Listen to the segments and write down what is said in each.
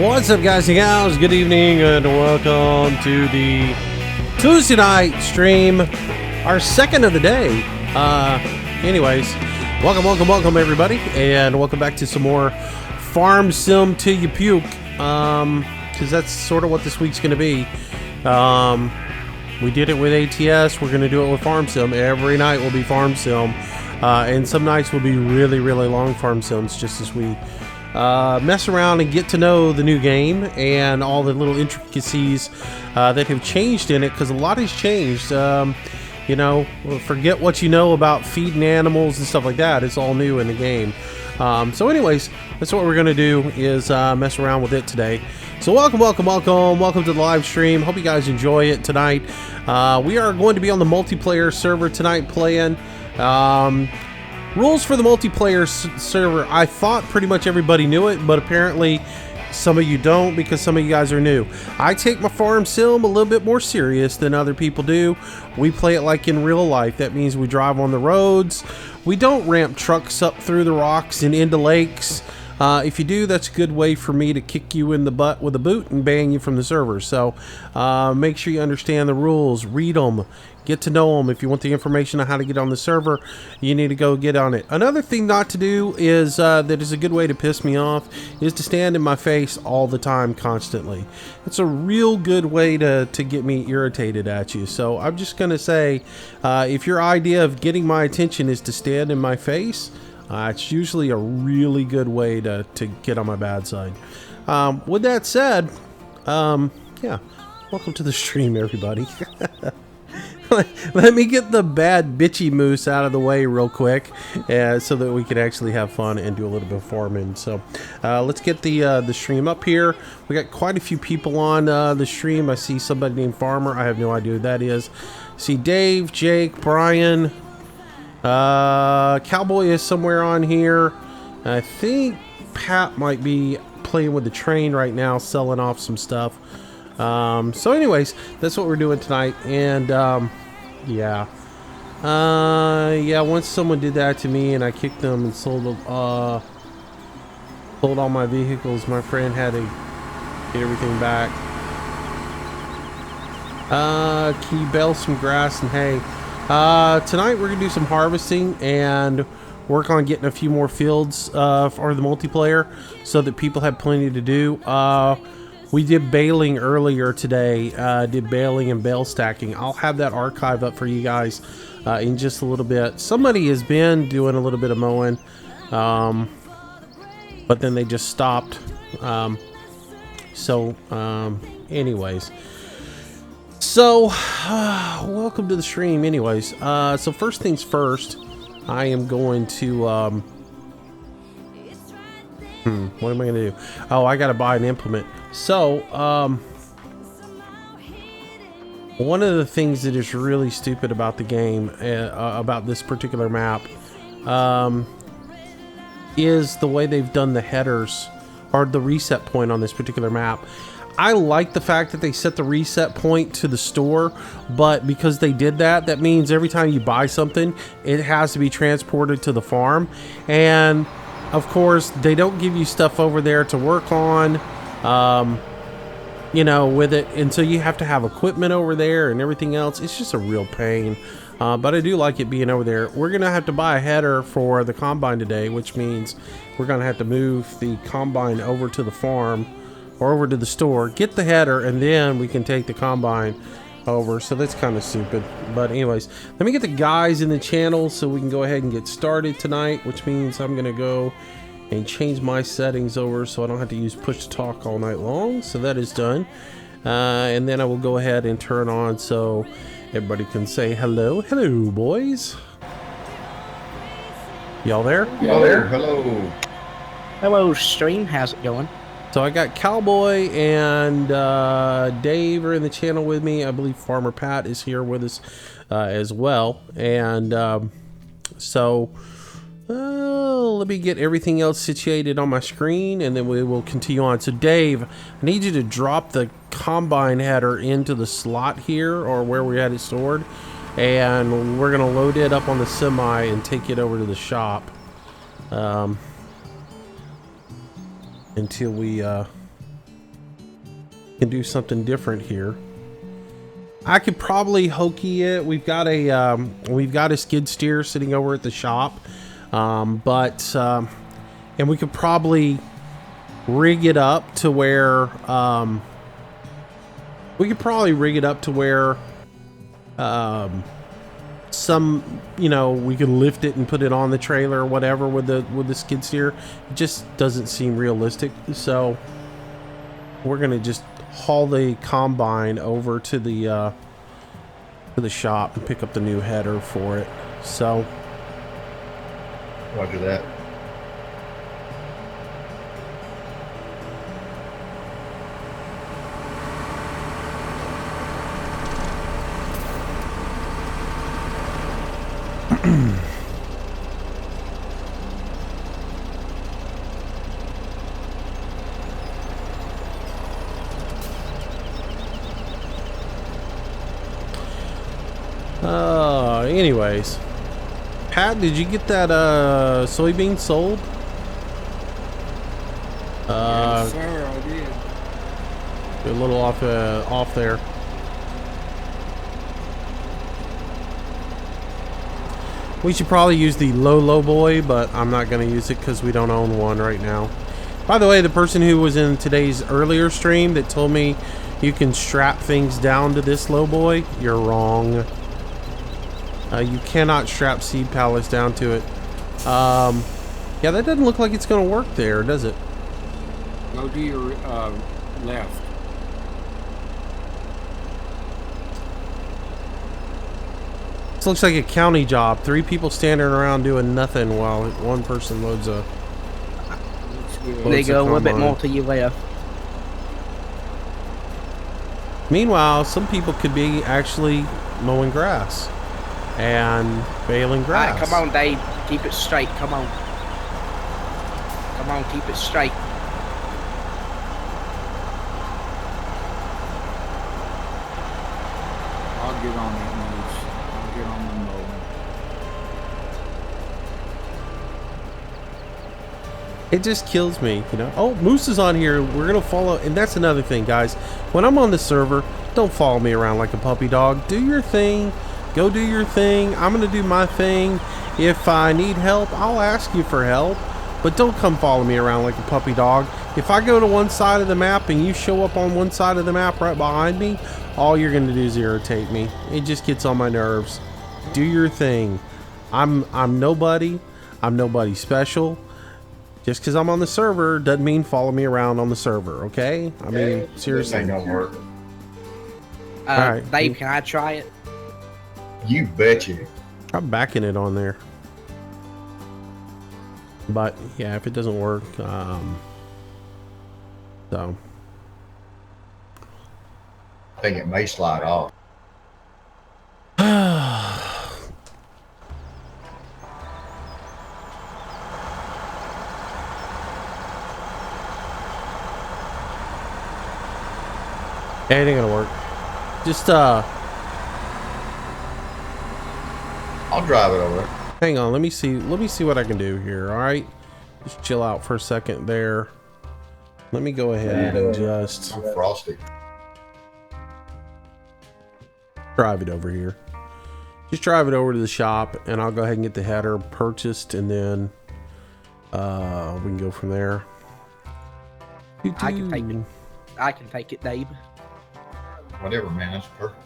What's up, guys and gals? Good evening and welcome to the Tuesday night stream, our second of the day. Anyways, welcome everybody, and welcome back to some more Farm Sim till you puke, because that's sort of what this week's going to be. We did it with ATS, we're going to do it with Farm Sim. Every night will be Farm Sim, and some nights will be really long Farm Sims, just as we mess around and get to know the new game and all the little intricacies that have changed in it, because a lot has changed. You know, forget what you know about feeding animals and stuff like that. It's all new in the game. So anyways, that's what we're going to do, is mess around with it today. So welcome to the live stream. Hope you guys enjoy it tonight. We are going to be on the multiplayer server tonight playing. Rules for the multiplayer server, I thought pretty much everybody knew it, but apparently some of you don't, because some of you guys are new. I take my farm sim a little bit more serious than other people do. We play it like in real life. That means we drive on the roads. We don't ramp trucks up through the rocks and into lakes. If you do, that's a good way for me to kick you in the butt with a boot and ban you from the server. So make sure you understand the rules, read them, get to know them. If you want the information on how to get on the server, you need to go get on it. Another thing not to do is, that is a good way to piss me off, is to stand in my face all the time, constantly. It's a real good way to get me irritated at you. So I'm just going to say, if your idea of getting my attention is to stand in my face, it's usually a really good way to get on my bad side. With that said, yeah, welcome to the stream, everybody. Let me get the bad bitchy moose out of the way real quick, so that we can actually have fun and do a little bit of farming. So let's get the stream up here. We got quite a few people on the stream. I see somebody named Farmer. I have no idea who that is. See Dave, Jake, Brian, Cowboy is somewhere on here. I think Pat might be playing with the train right now, selling off some stuff. So anyways, that's what we're doing tonight. And yeah, once someone did that to me and I kicked them and sold all my vehicles, my friend had to get everything back. Can you bale some grass and hay? Tonight we're gonna do some harvesting and work on getting a few more fields for the multiplayer, so that people have plenty to do. We did baling earlier today, did baling and bale stacking. I'll have that archive up for you guys in just a little bit. Somebody has been doing a little bit of mowing, but then they just stopped. Anyways, so welcome to the stream. Anyways, so first things first, I am going to what am I gonna do? Oh, I gotta buy an implement. So one of the things that is really stupid about the game, about this particular map, is the way they've done the headers, or the reset point on this particular map. I like the fact that they set the reset point to the store, but because they did that, that means every time you buy something, it has to be transported to the farm. And of course, they don't give you stuff over there to work on, you know, with it. And so you have to have equipment over there and everything else. It's just a real pain. But I do like it being over there. We're going to have to buy a header for the combine today, which means we're going to have to move the combine over to the farm, or over to the store, get the header, and then we can take the combine over. So that's kind of stupid. But anyways, let me get the guys in the channel so we can go ahead and get started tonight, which means I'm gonna go and change my settings over so I don't have to use push to talk all night long. So that is done, and then I will go ahead and turn on so everybody can say hello. Hello, boys. Y'all there? Y'all there? Hello. Hello, stream. How's it going? So I got Cowboy and Dave are in the channel with me. I believe Farmer Pat is here with us as well. And so let me get everything else situated on my screen, and then we will continue on. So Dave, I need you to drop the combine header into the slot here, or where we had it stored, and we're gonna load it up on the semi and take it over to the shop. until we can do something different here. I could probably hokey it. We've got a skid steer sitting over at the shop, and we could probably rig it up to where some, you know, we could lift it and put it on the trailer or whatever with the skid steer. It just doesn't seem realistic, so we're gonna just haul the combine over to the shop and pick up the new header for it. So Roger that. anyways, Pat, did you get that soybean sold? Yes, sir, I did. You're a little off there. We should probably use the low boy, but I'm not going to use it because we don't own one right now. By the way, the person who was in today's earlier stream that told me you can strap things down to this low boy, you're wrong. You cannot strap seed pallets down to it. Yeah, that doesn't look like it's going to work there, does it? Go to your left. This looks like a county job. 3 people standing around doing nothing while one person loads a... Looks good. There you go, a little bit combine. more to your left. Meanwhile, some people could be actually mowing grass and baling grass. Alright, come on, Dave. Keep it straight. Come on. Come on, keep it straight. I'll get on that moose. I'll get on the mower. It just kills me, you know. Oh, Moose is on here. We're gonna follow, and that's another thing, guys. When I'm on the server, don't follow me around like a puppy dog. Do your thing. Go do your thing. I'm gonna do my thing. If I need help, I'll ask you for help. But don't come follow me around like a puppy dog. If I go to one side of the map and you show up on one side of the map right behind me, all you're gonna do is irritate me. It just gets on my nerves. Do your thing. I'm nobody. I'm nobody special. Just because I'm on the server doesn't mean follow me around on the server, okay? I mean, seriously. This ain't gonna work. Alright. Dave, can I try it? You betcha. I'm backing it on there. But yeah, if it doesn't work, so I think it may slide off. it ain't gonna work. Just I'll drive it over there. hang on, let me see what I can do here. All right, just chill out for a second there. Let me go ahead and just I'm frosty. drive it over here. Just drive it over to the shop, and I'll go ahead and get the header purchased, and then we can go from there. I can take it. I can take it, Dave. Whatever, man. That's perfect.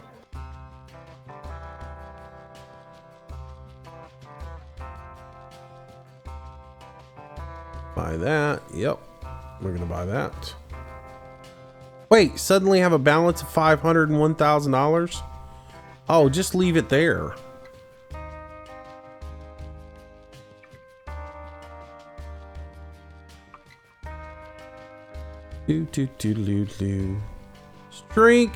Buy that. Yep, we're gonna buy that. Wait, suddenly have a balance of $501,000. Oh, just leave it there. Do. Strink.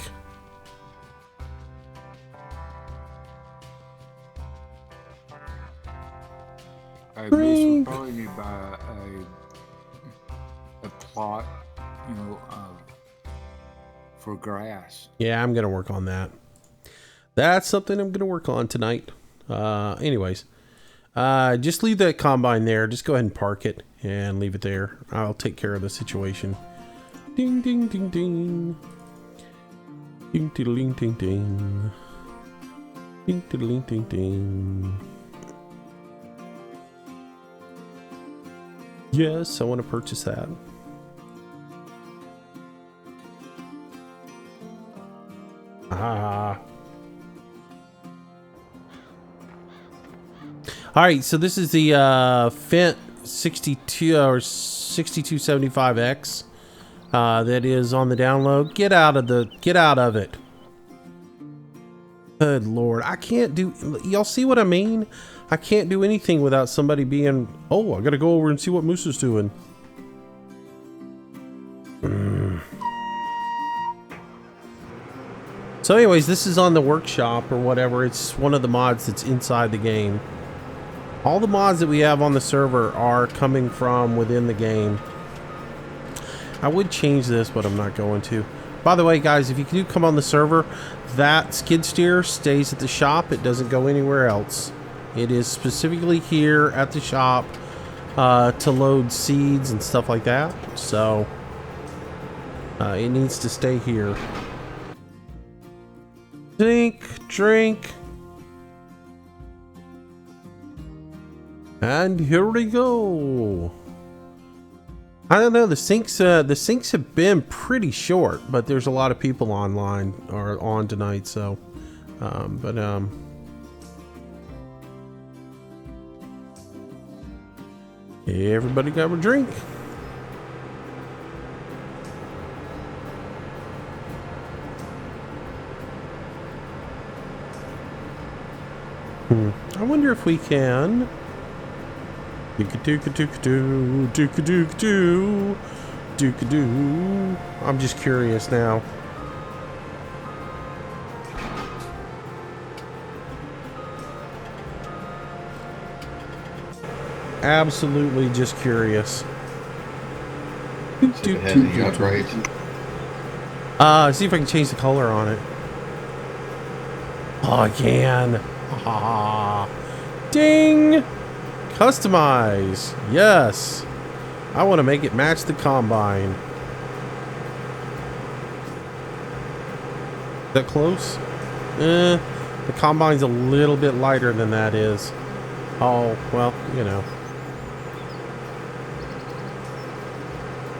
I guess probably need to buy a plot, you know, for grass. Yeah, I'm gonna work on that. That's something I'm gonna work on tonight. Anyways, just leave that combine there. Just go ahead and park it and leave it there. I'll take care of the situation. Ding, ding, ding, ding. Ding ding ding ding ding. Ding ding ding ding. Yes, I want to purchase that. Ah. All right, so this is the Fendt 62 or 6275X that is on the download. Get out of it. Good Lord, I can't do. Y'all see what I mean? I can't do anything without somebody being. Oh, I gotta go over and see what Moose is doing. So anyways, this is on the workshop or whatever. It's one of the mods that's inside the game. All the mods that we have on the server are coming from within the game. I would change this, but I'm not going to. By the way, guys, if you do come on the server, that skid steer stays at the shop. It doesn't go anywhere else. It is specifically here at the shop to load seeds and stuff like that. So it needs to stay here. Drink. And here we go. I don't know, the sinks have been pretty short, but there's a lot of people online or on tonight, so everybody got a drink. I wonder if we can. I'm just curious now. Absolutely just curious. See if it has any upgrades. See if I can change the color on it. Oh, I can. Ah, ding! Customize. Yes. I want to make it match the combine. Is that close? The combine's a little bit lighter than that is. Oh, well, you know.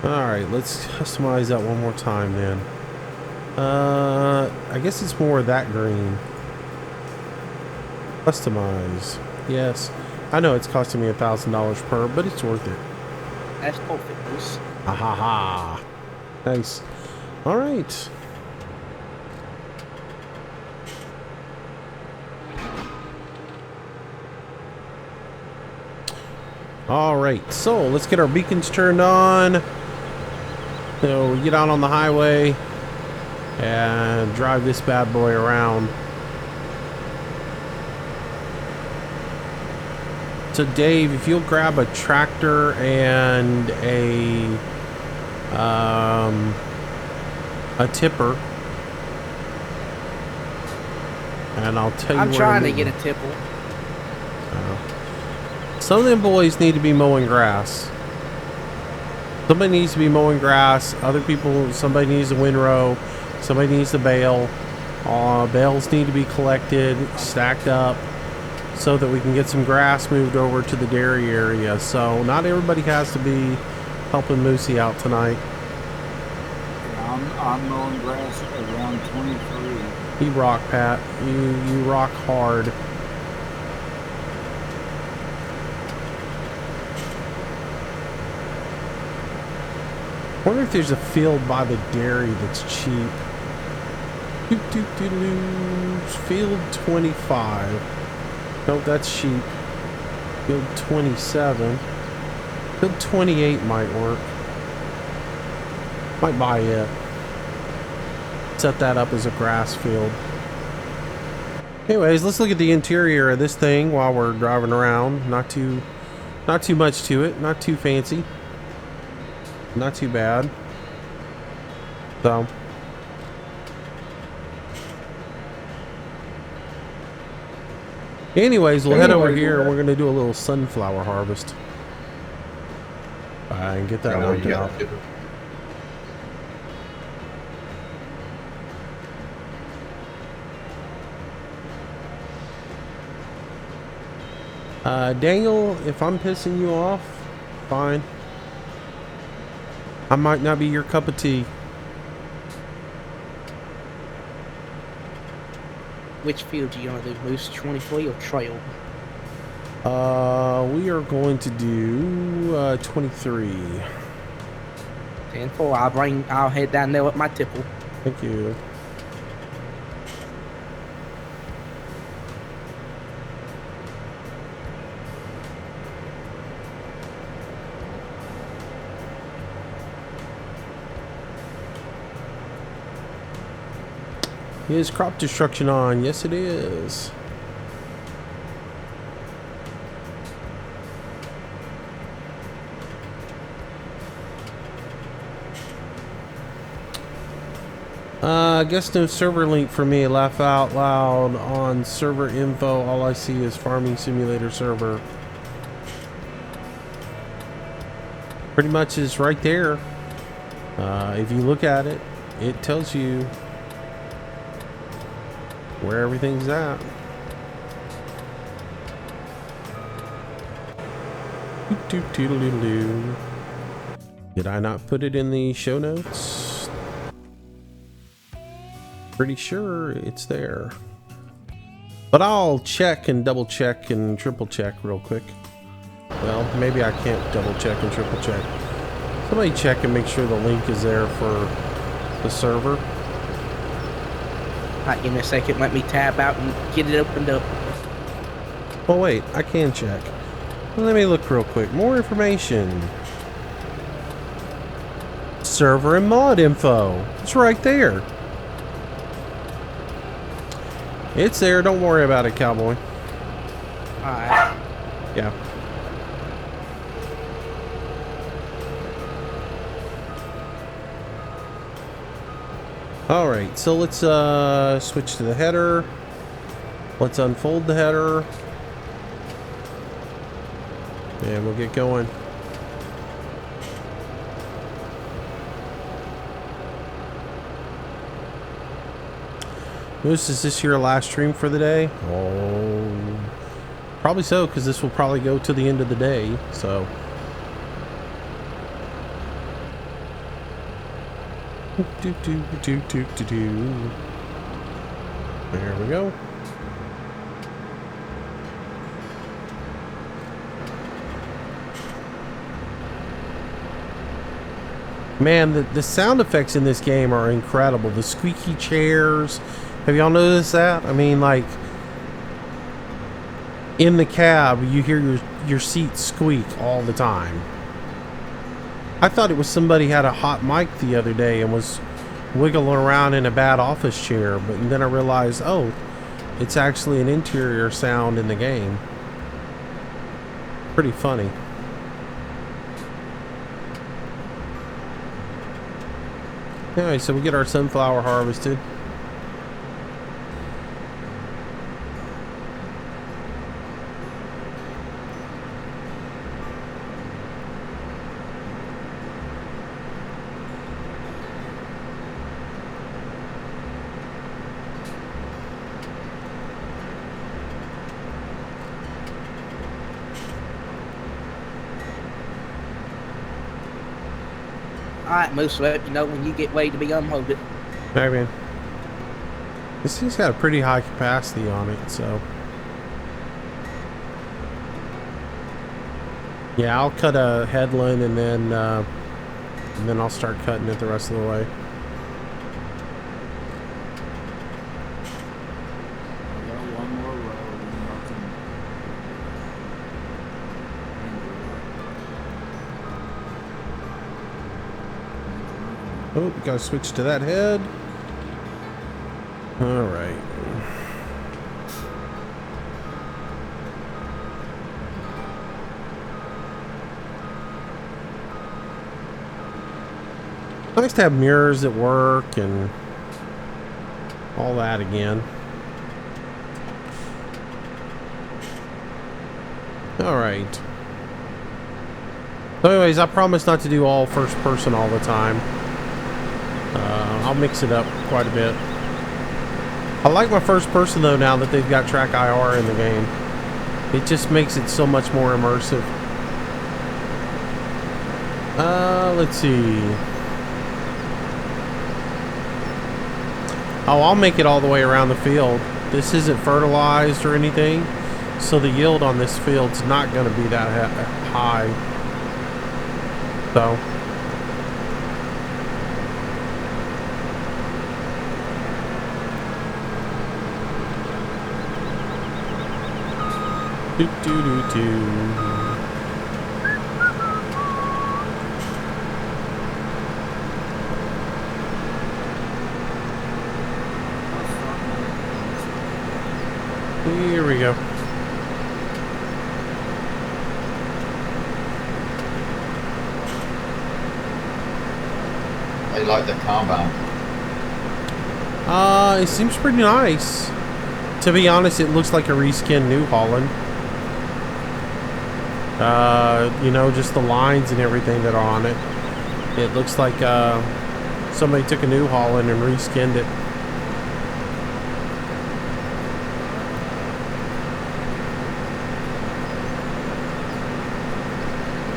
Alright, let's customize that one more time then. I guess it's more of that green. Customize. Yes. I know it's costing me $1,000 per, but it's worth it. That's perfect. Ha ha ha. Nice. Alright. Alright, so let's get our beacons turned on. So we get out on the highway and drive this bad boy around. So Dave, if you'll grab a tractor and a tipper, and I'll tell you. I'm trying to get a tipple. Some of them boys need to be mowing grass. Somebody needs to be mowing grass. Other people, somebody needs a windrow. Somebody needs the bale. Bales need to be collected, stacked up, so that we can get some grass moved over to the dairy area. So not everybody has to be helping Moosey out tonight. I'm mowing grass around 23. You rock, Pat. You rock hard. I wonder if there's a field by the dairy that's cheap. Field 25. Nope, that's cheap. Field 27. Field 28 might work. Might buy it. Set that up as a grass field. Anyways, let's look at the interior of this thing while we're driving around. Not too much to it. Not too fancy. Not too bad. So. Anyways, we'll head over here and we're going to do a little sunflower harvest. And get that knocked out. Daniel, if I'm pissing you off, fine. I might not be your cup of tea. Which field do you want to do? Moose 23 or trail? We are going to do 23. 10-4. I'll head down there with my tipple. Thank you. Is crop destruction on? Yes, it is. I guess no server link for me. Laugh out loud on server info. All I see is Farming Simulator server. Pretty much is right there. If you look at it, it tells you where everything's at. Did I not put it in the show notes? Pretty sure it's there. But I'll check and double check and triple check real quick. Well, maybe I can't double check and triple check. Somebody check and make sure the link is there for the server. Alright, give me a second. Let me tab out and get it opened up. Oh wait, I can check. Let me look real quick. More information. Server and mod info. It's right there. It's there. Don't worry about it, cowboy. Alright. Yeah. Alright, so let's switch to the header. Let's unfold the header. And we'll get going. Moose, is this your last stream for the day? Oh, probably so, because this will probably go to the end of the day, so. There we go. Man, the sound effects in this game are incredible. The squeaky chairs. Have y'all noticed that? I mean, like, in the cab, you hear your seat squeak all the time. I thought it was somebody had a hot mic the other day and was wiggling around in a bad office chair, but then I realized, oh, it's actually an interior sound in the game. Pretty funny. Anyway, so we get our sunflower harvested. Alright, Moose, let you know when you get ready to be unloaded. Hey, man. This thing's got a pretty high capacity on it, so. Yeah, I'll cut a headland and then I'll start cutting it the rest of the way. I got one more row and Oh, gotta switch to that head. All right. Nice to have mirrors at work and all that again. All right. So anyways, I promise not to do all first person all the time. I'll mix it up quite a bit. I like my first person though now that they've got track IR in the game. It just makes it so much more immersive. Let's see. Oh, I'll make it all the way around the field. This isn't fertilized or anything, so the yield on this field's not going to be that high. So do. Here we go. They like the combine. It seems pretty nice. To be honest, it looks like a reskin New Holland. You know, just the lines and everything that are on it. It looks like somebody took a New Holland and reskinned it.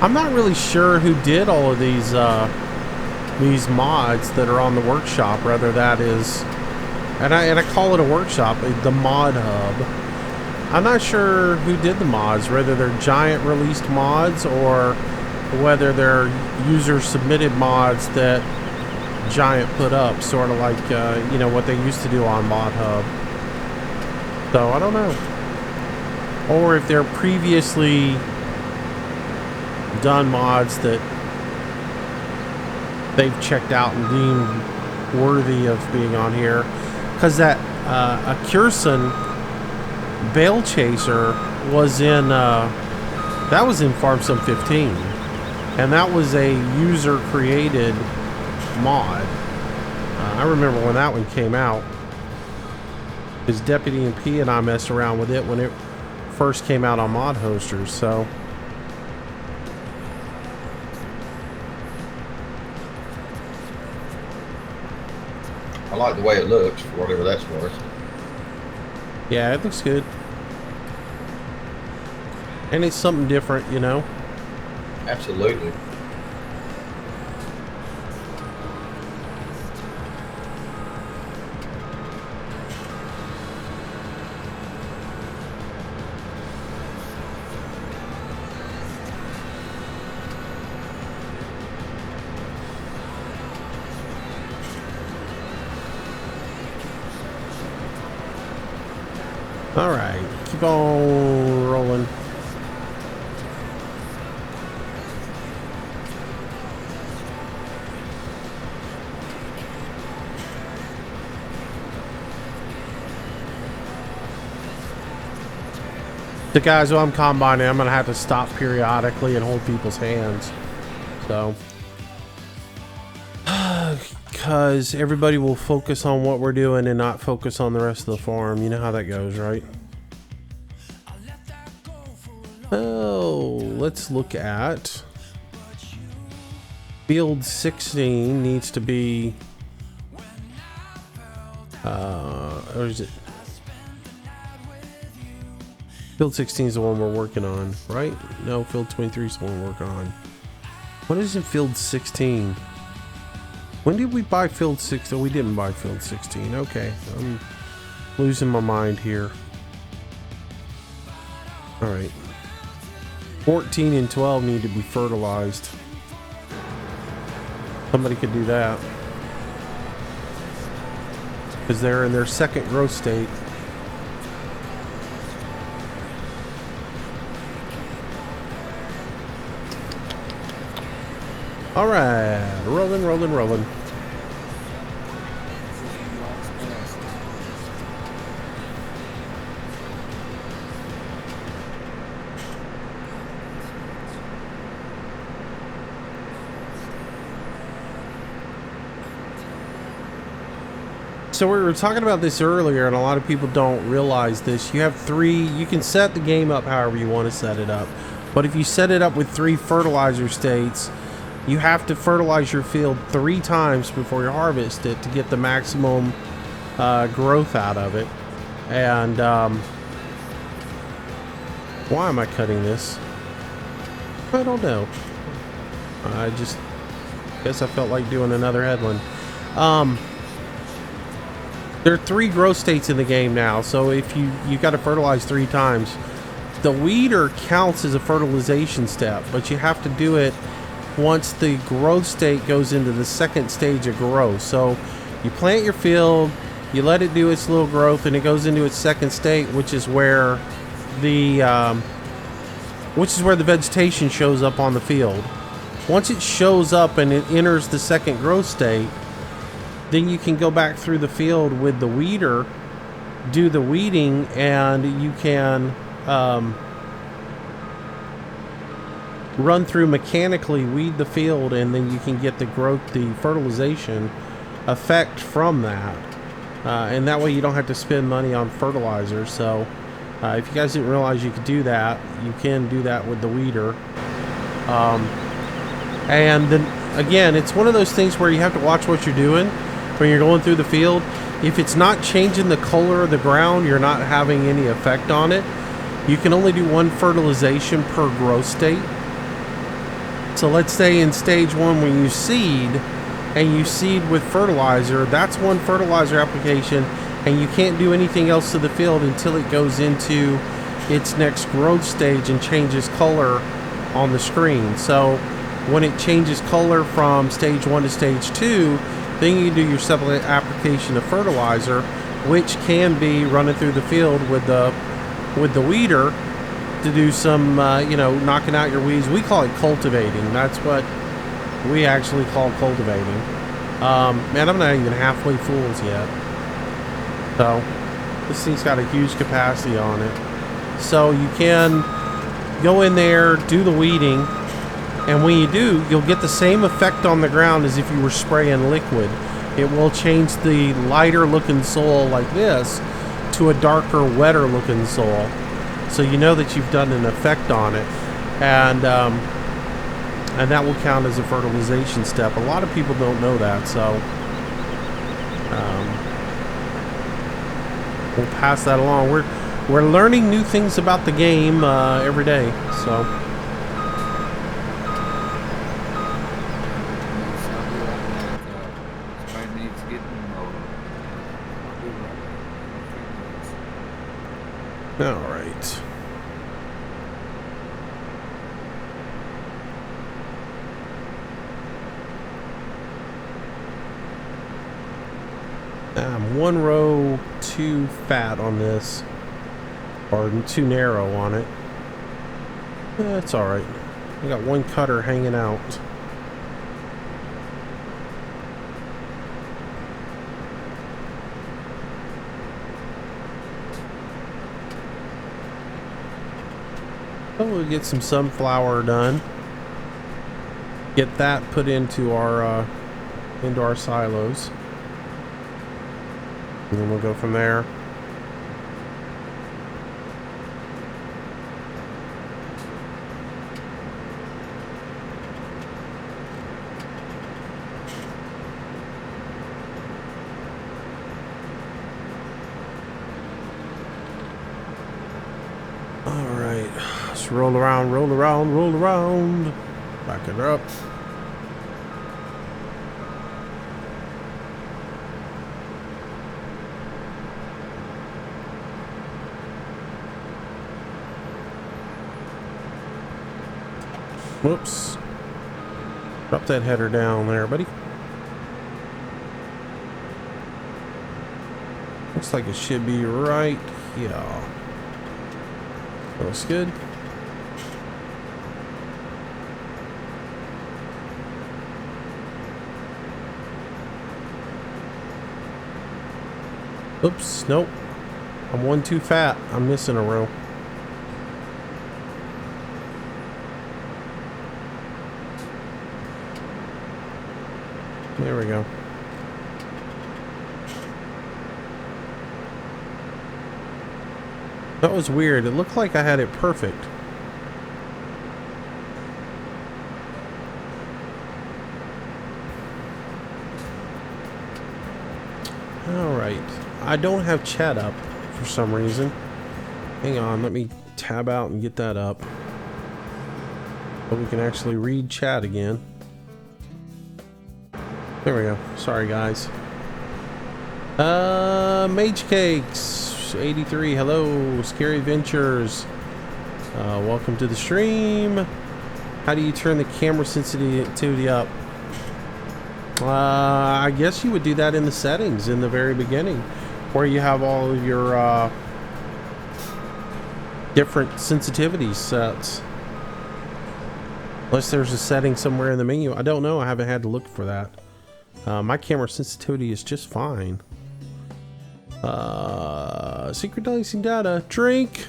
I'm not really sure who did all of these mods that are on the workshop. Rather, that is, and I call it a workshop, the mod hub. I'm not sure who did the mods, whether they're Giant released mods or whether they're user submitted mods that Giant put up, sort of like you know, what they used to do on Mod Hub. So I don't know, or if they're previously done mods that they've checked out and deemed worthy of being on here, because that a Curson Bale Chaser was in that was in Farm Sim 15, and that was a user created mod. I remember when that one came out, because Deputy and P and I messed around with it when it first came out on Mod Hosters. So I like the way it looks, for whatever that's worth. yeah, it looks good. And it's something different, you know? Absolutely. All right, keep on rolling. The guys, while I'm combining, I'm gonna have to stop periodically and hold people's hands. So, because everybody will focus on what we're doing and not focus on the rest of the farm. You know how that goes, right? Oh, let's look at field 16 needs to be or is it field 16 is the one we're working on, right? No, field 23 is the one we're working on. What is in field 16? When did we buy field 16? Oh, we didn't buy field 16. Okay, I'm losing my mind here. All right. 14 and 12 need to be fertilized. Somebody could do that, because they're in their second growth state. All right, rolling, rolling, rolling. So we were talking about this earlier, and a lot of people don't realize this. You have three, you can set the game up however you want to set it up. But if you set it up with 3 fertilizer states, you have to fertilize your field 3 times before you harvest it to get the maximum growth out of it. And Why am I cutting this? I don't know. I just guess I felt like doing another headland. There are 3 growth states in the game now, so if you got to fertilize 3 times. The weeder counts as a fertilization step, but you have to do it once the growth state goes into the second stage of growth. So you plant your field, you let it do its little growth, and it goes into its second state, which is where the vegetation shows up on the field. Once it shows up and it enters the second growth state, then you can go back through the field with the weeder, do the weeding, and you can run through mechanically, weed the field, and then you can get the growth, the fertilization effect from that. And that way you don't have to spend money on fertilizer. So if you guys didn't realize you could do that, you can do that with the weeder. And then again, it's one of those things where you have to watch what you're doing when you're going through the field. If it's not changing the color of the ground, you're not having any effect on it. You can only do 1 fertilization per growth state. So let's say in stage 1 when you seed, and you seed with fertilizer, that's 1 fertilizer application, and you can't do anything else to the field until it goes into its next growth stage and changes color on the screen. So when it changes color from stage 1 to stage 2, then you do your separate application of fertilizer, which can be running through the field with the weeder to do some, knocking out your weeds. We call it cultivating. That's what we actually call cultivating. Man, I'm not even halfway full yet. So this thing's got a huge capacity on it. So you can go in there, do the weeding, and when you do, you'll get the same effect on the ground as if you were spraying liquid. It will change the lighter looking soil like this to a darker, wetter looking soil. So you know that you've done an effect on it. And that will count as a fertilization step. A lot of people don't know that, so we'll pass that along. We're learning new things about the game every day, so. All right. I'm 1 row too fat on this, or too narrow on it. That's all right. I got 1 cutter hanging out. So we'll get some sunflower done. Get that put into our silos. And then we'll go from there. Alright, let's roll around, roll around, roll around. Back it up. Whoops. Drop that header down there, buddy. Looks like it should be right here. Looks good. Oops, nope. I'm 1 too fat. I'm missing a row. There we go. That was weird. It looked like I had it perfect. Alright. I don't have chat up for some reason. Hang on, let me tab out and get that up. So we can actually read chat again. There we go. Sorry, guys. Mage Cakes 83. Hello, Scary Adventures. Welcome to the stream. How do you turn the camera sensitivity up? I guess you would do that in the settings in the very beginning, where you have all of your different sensitivity sets. Unless there's a setting somewhere in the menu. I don't know. I haven't had to look for that. My camera sensitivity is just fine. Synchronizing data. Drink.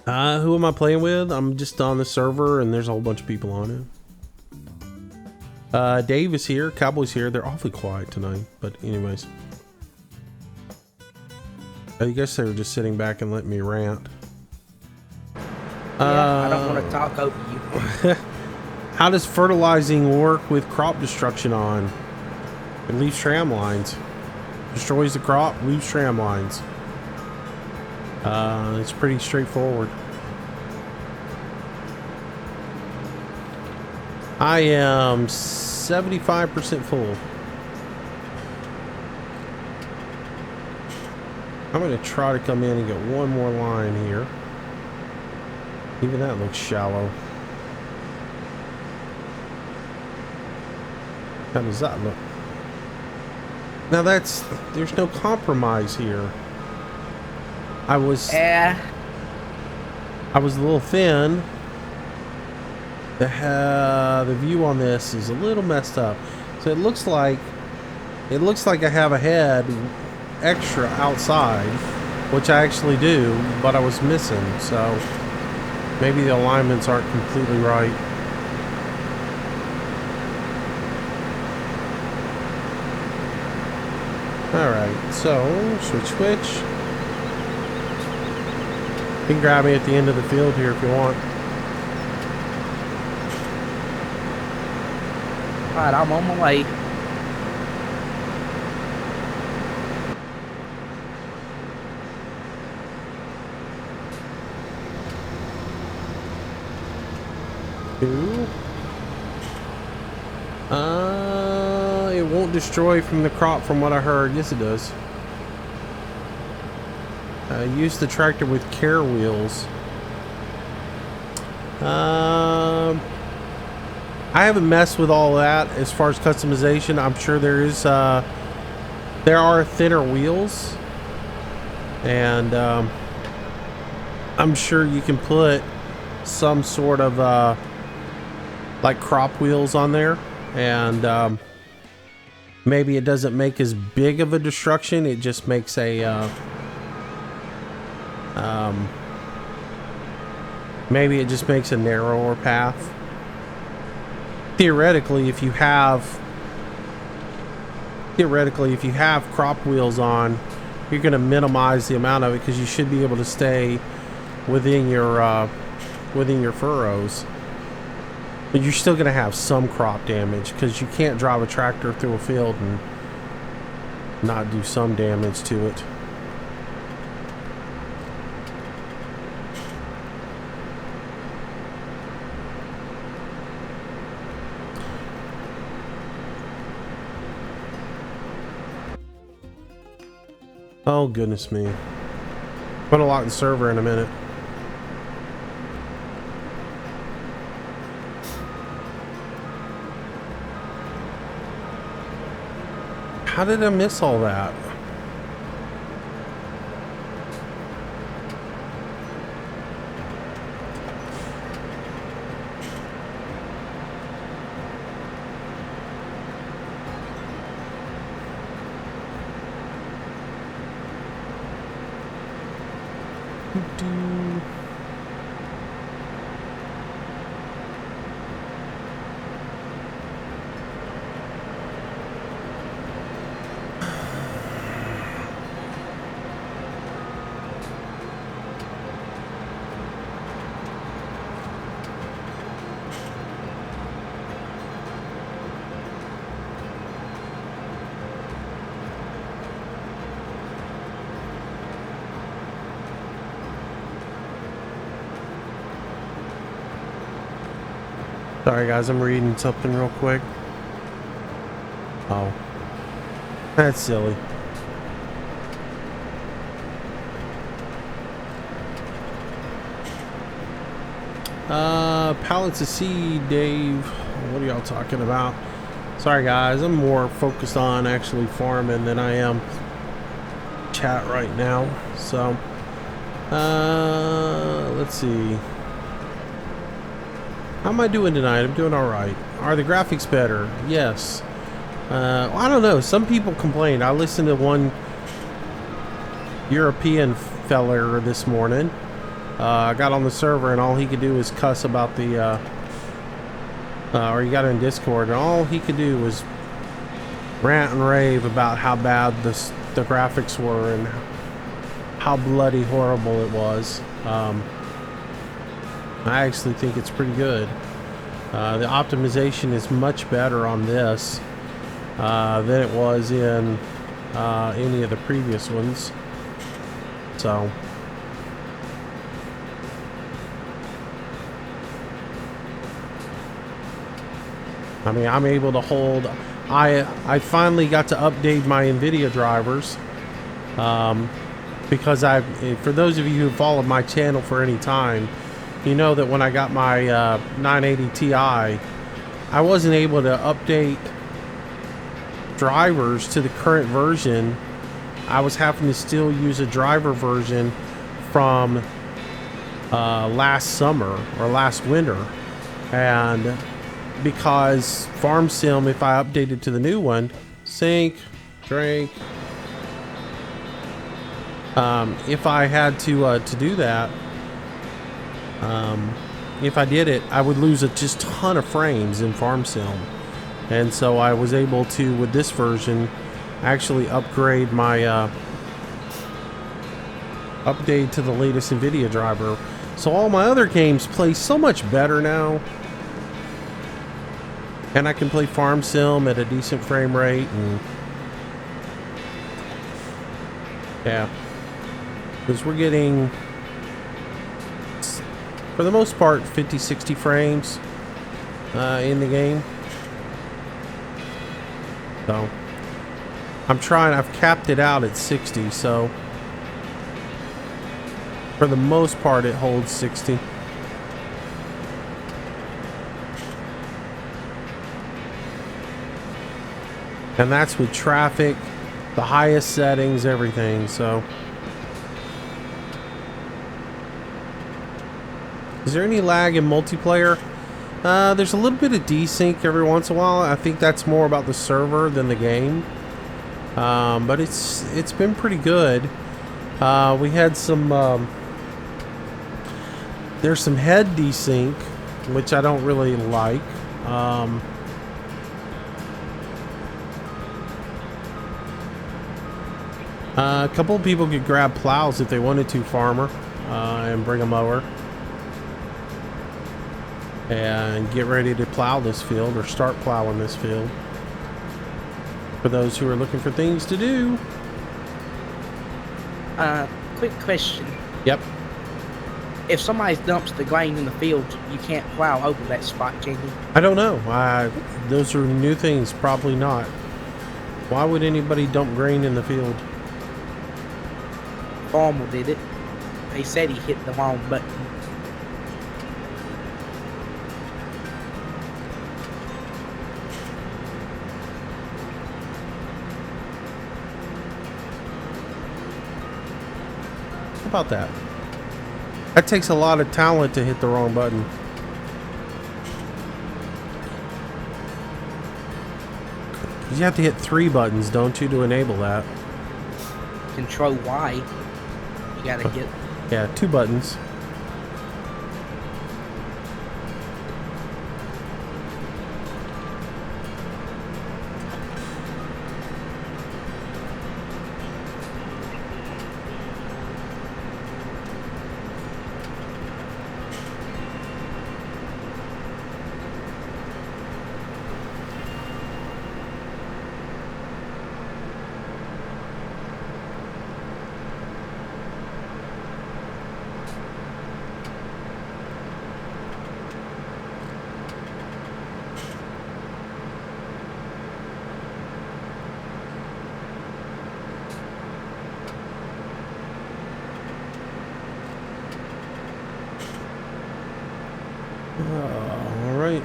Who am I playing with? I'm just on the server and there's a whole bunch of people on it. Dave is here. Cowboy's here. They're awfully quiet tonight. But anyways. I guess they were just sitting back and letting me rant. Yeah, I don't want to talk over you. How does fertilizing work with crop destruction on? It leaves tram lines. Destroys the crop, leaves tram lines. It's pretty straightforward. I am 75% full. I'm going to try to come in and get one more line here. Even that looks shallow. How does that look? Now there's no compromise here. I was a little thin. The view on this is a little messed up. So it looks like I have a head extra outside, which I actually do, but I was missing. So maybe the alignments aren't completely right. Alright, so switch. You can grab me at the end of the field here if you want. Alright, I'm on my way. It won't destroy from the crop from what I heard. Yes, it does. Use the tractor with care wheels. I haven't messed with all that as far as customization. I'm sure there are thinner wheels, and I'm sure you can put some sort of like crop wheels on there, and maybe it doesn't make as big of a destruction. It just makes a maybe it just makes a narrower path. Theoretically, if you have crop wheels on, you're going to minimize the amount of it because you should be able to stay within your furrows. But you're still going to have some crop damage because you can't drive a tractor through a field and not do some damage to it. Oh, goodness me. I'm gonna lock the server in a minute. How did I miss all that? Sorry guys, I'm reading something real quick. Oh. That's silly. Pallets of seed, Dave. What are y'all talking about? Sorry guys, I'm more focused on actually farming than I am chat right now. So, let's see. How am I doing tonight? I'm doing all right. Are the graphics better? Yes. I don't know. Some people complain. I listened to one European feller this morning. I got on the server and all he could do was cuss about the, or he got in Discord and all he could do was rant and rave about how bad the graphics were and how bloody horrible it was. I actually think it's pretty good. The optimization is much better on this than it was in any of the previous ones. So I mean, I'm able to hold. I finally got to update my NVIDIA drivers because for those of you who followed my channel for any time, you know that when I got my 980 Ti, I wasn't able to update drivers to the current version. I was having to still use a driver version from last summer or last winter, and because Farm Sim, if I updated to the new one, sink, drink, if I had to do that, if I did it, I would lose just ton of frames in Farm Sim. And so I was able to, with this version, actually upgrade my update to the latest NVIDIA driver. So all my other games play so much better now. And I can play Farm Sim at a decent frame rate, and yeah, because we're getting, for the most part, 50-60 frames in the game. So I've capped it out at 60, so for the most part it holds 60. And that's with traffic, the highest settings, everything. So is there any lag in multiplayer? There's a little bit of desync every once in a while. I think that's more about the server than the game. But it's been pretty good. We had some there's some head desync, which I don't really like. A couple of people could grab plows if they wanted to, farmer, and bring them over and get ready to plow this field or start plowing this field. For those who are looking for things to do. Quick question. Yep. If somebody dumps the grain in the field, you can't plow over that spot, can you? I don't know. Those are new things. Probably not. Why would anybody dump grain in the field? Farmer did it. They said he hit the wrong button. How about that? That takes a lot of talent to hit the wrong button. You have to hit 3 buttons, don't you, to enable that? Control Y. You gotta hit. Yeah, 2 buttons.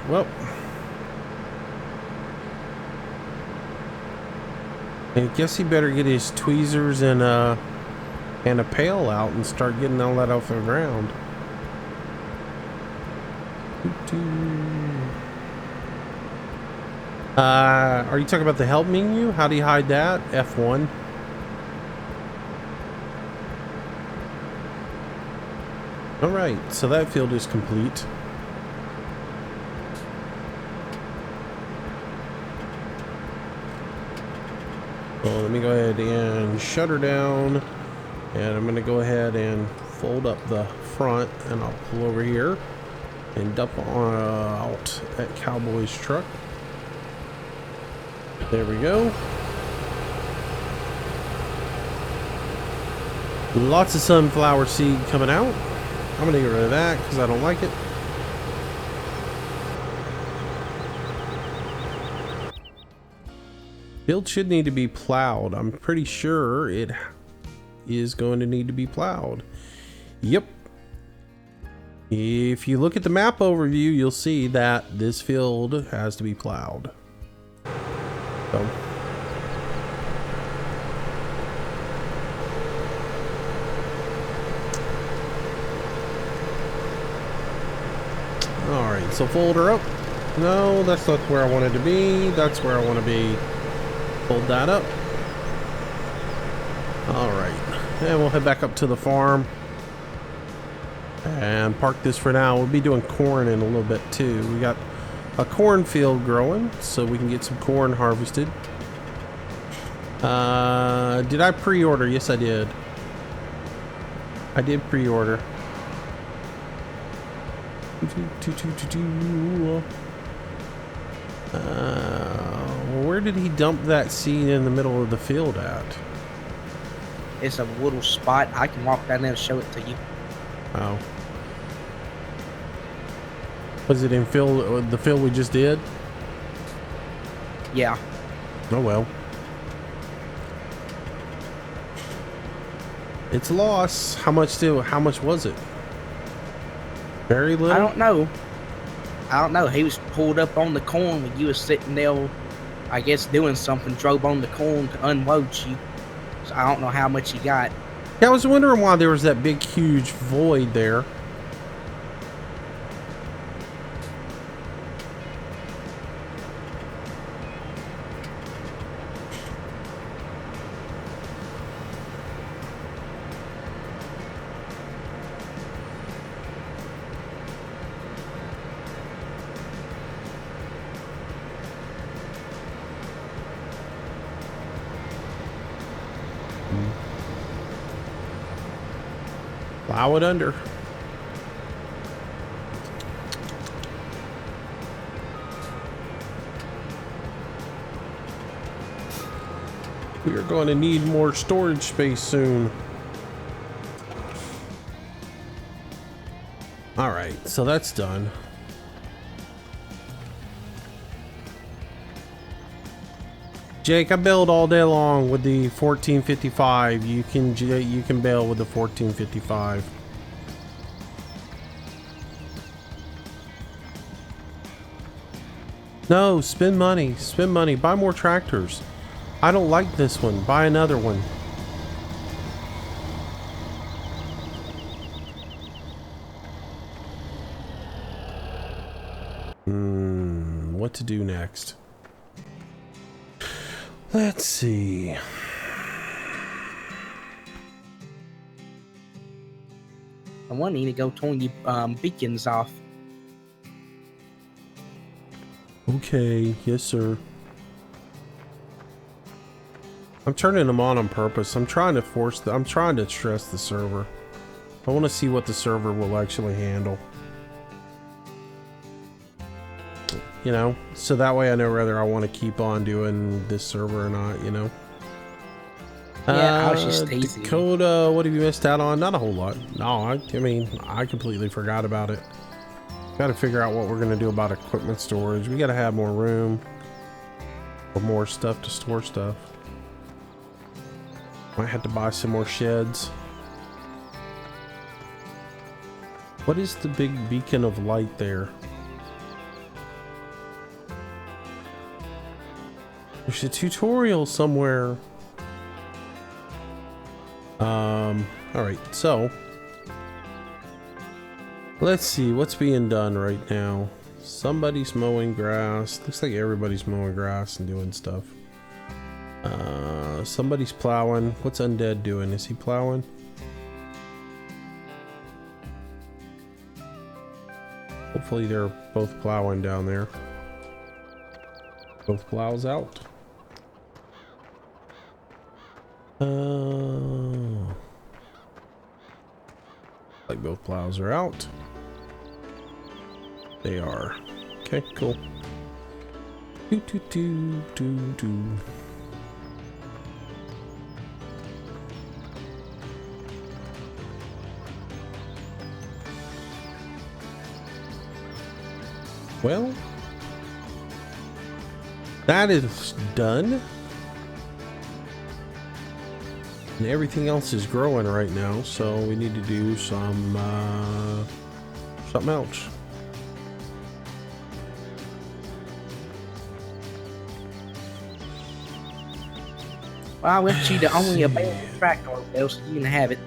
well. I guess he better get his tweezers and a pail out and start getting all that off the ground. Are you talking about the help menu? How do you hide that? F1. All right, so that field is complete. So let me go ahead and shut her down, and I'm going to go ahead and fold up the front, and I'll pull over here and dump out that cowboy's truck. There we go. Lots of sunflower seed coming out. I'm gonna get rid of that because I don't like it. Field should need to be plowed. I'm pretty sure it is going to need to be plowed. Yep. If you look at the map overview, you'll see that this field has to be plowed. So. Alright, so fold her up. No, that's not where I wanted to be. That's where I want to be. Fold that up. Alright, and we'll head back up to the farm and park this for now. We'll be doing corn in a little bit too. We got a cornfield growing, so we can get some corn harvested. Did I pre-order? Yes, I did. I did pre-order. Where did he dump that seed in the middle of the field at? It's a little spot. I can walk down there and show it to you. Oh. Was it in the field we just did? Yeah. Oh well. It's a loss. How much was it? Very little? I don't know. He was pulled up on the corn when you was sitting there, I guess doing something, drove on the corn to unload you. So I don't know how much he got. Yeah, I was wondering why there was that big huge void there. Plow it under. We are going to need more storage space soon. All right, so that's done. Jake, I bailed all day long with the 1455. You can bail with the 1455. No, spend money. Spend money. Buy more tractors. I don't like this one. Buy another one. What to do next? Let's see. I want you to go turn your beacons off. Okay, yes sir. I'm turning them on purpose. I'm trying to stress the server. I want to see what the server will actually handle. You know, so that way I know whether I want to keep on doing this server or not, you know. Yeah, I was just teasing. Dakota, what have you missed out on? Not a whole lot. No, I mean, I completely forgot about it. Got to figure out what we're going to do about equipment storage. We got to have more room or more stuff to store stuff. Might have to buy some more sheds. What is the big beacon of light there? There's a tutorial somewhere. Alright, so let's see what's being done right now. Somebody's mowing grass. Looks like everybody's mowing grass and doing stuff. Somebody's plowing. What's Undead doing? Is he plowing? Hopefully they're both plowing down there. Both plows out. Like both plows are out. They are. Okay, cool. Do do do do do. Well, that is done. And everything else is growing right now, so we need to do some something else. Well, I left you the only abandoned tractor though, so you can have it.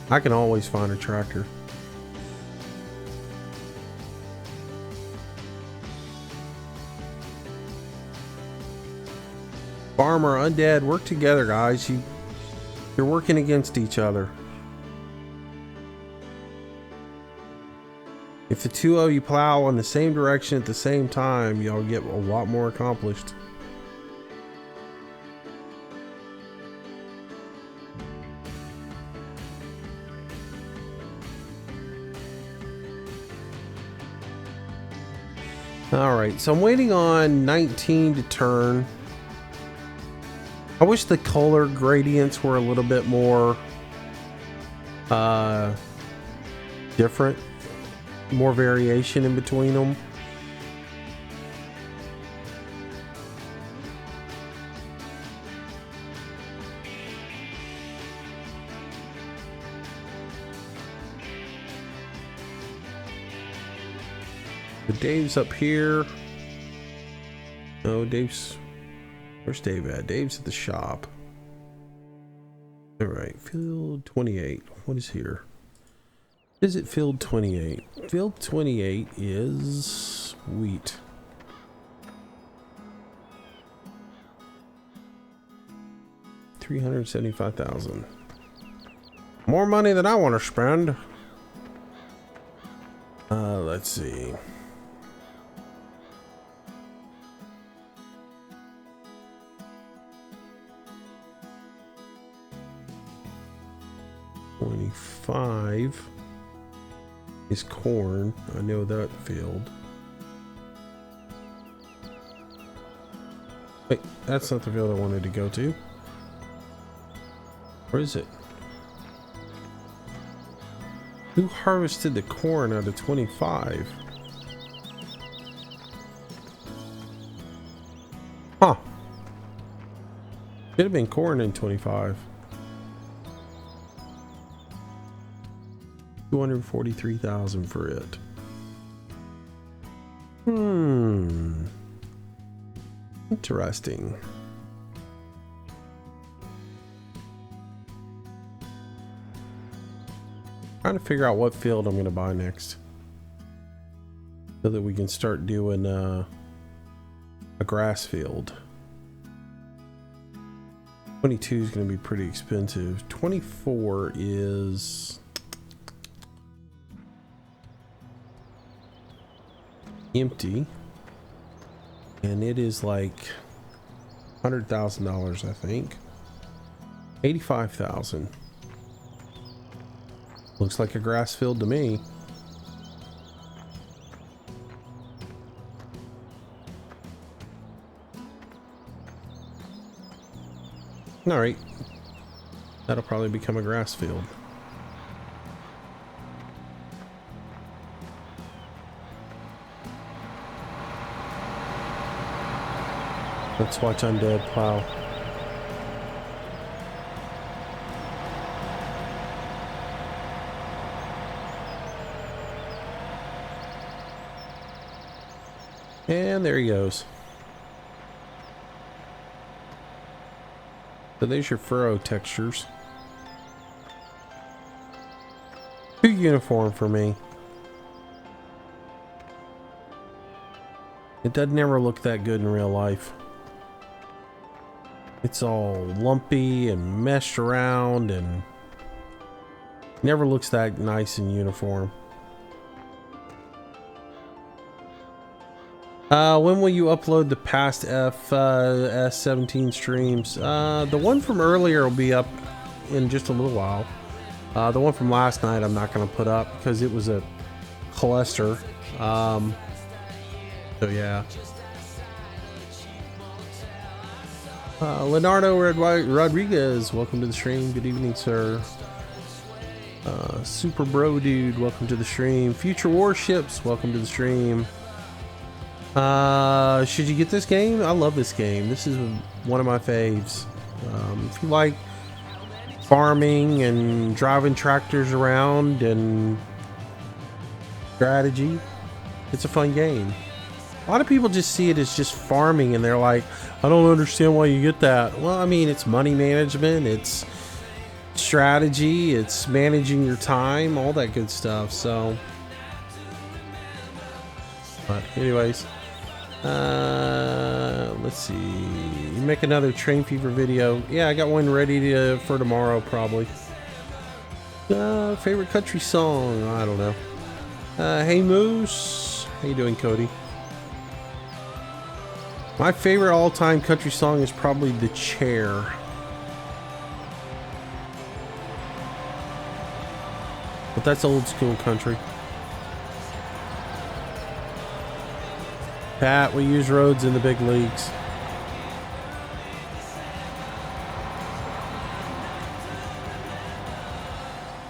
I can always find a tractor. Farmer, Undead, work together, guys. You're working against each other. If the two of you plow in the same direction at the same time, y'all get a lot more accomplished. Alright, so I'm waiting on 19 to turn. I wish the color gradients were a little bit more different. More variation in between them. But Dave's up here. No, Dave's... Where's Dave at? Dave's at the shop. Alright, field 28. What is here? Is it field 28? Field 28 is wheat. $375,000. More money than I want to spend. Let's see. $25 is corn. I know that field. Wait, that's not the field I wanted to go to. Where is it? Who harvested the corn out of 25? Huh. Should have been corn in 25. 243,000 for it. Interesting. Trying to figure out what field I'm going to buy next, so that we can start doing a grass field. 22 is going to be pretty expensive. 24 is empty, and it is like $100,000, I think. 85,000. Looks like a grass field to me. All right, that'll probably become a grass field. Let's watch Undead plow. And there he goes. So there's your furrow textures. Too uniform for me. It doesn't ever look that good in real life. It's all lumpy and meshed around and never looks that nice and uniform. When will you upload the past S17 streams? The one from earlier will be up in just a little while. The one from last night I'm not going to put up because it was a cluster. So yeah. Leonardo Rodriguez, welcome to the stream. Good evening, sir. Super Bro Dude, welcome to the stream. Future Warships, welcome to the stream. Should you get this game? I love this game. This is one of my faves. If you like farming and driving tractors around and strategy, it's a fun game. A lot of people just see it as just farming and they're like, I don't understand why you get that. Well, I mean, it's money management, it's strategy, it's managing your time, all that good stuff. So, but anyways, let's see. You make another Train Fever video. Yeah, I got one ready for tomorrow probably. Favorite country song? I don't know. Hey Moose, how you doing, Cody? My favorite all-time country song is probably The Chair. But that's old school country. Pat, we use roads in the big leagues.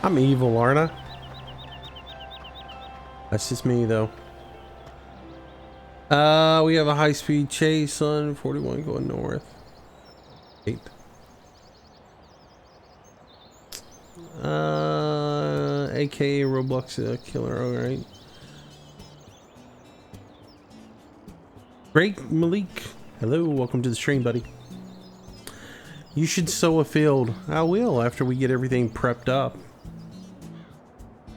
I'm evil, aren't I? That's just me, though. We have a high-speed chase on 41 going north. 8. AKA Roblox killer, alright. Great Malik. Hello, welcome to the stream, buddy. You should sow a field. I will after we get everything prepped up.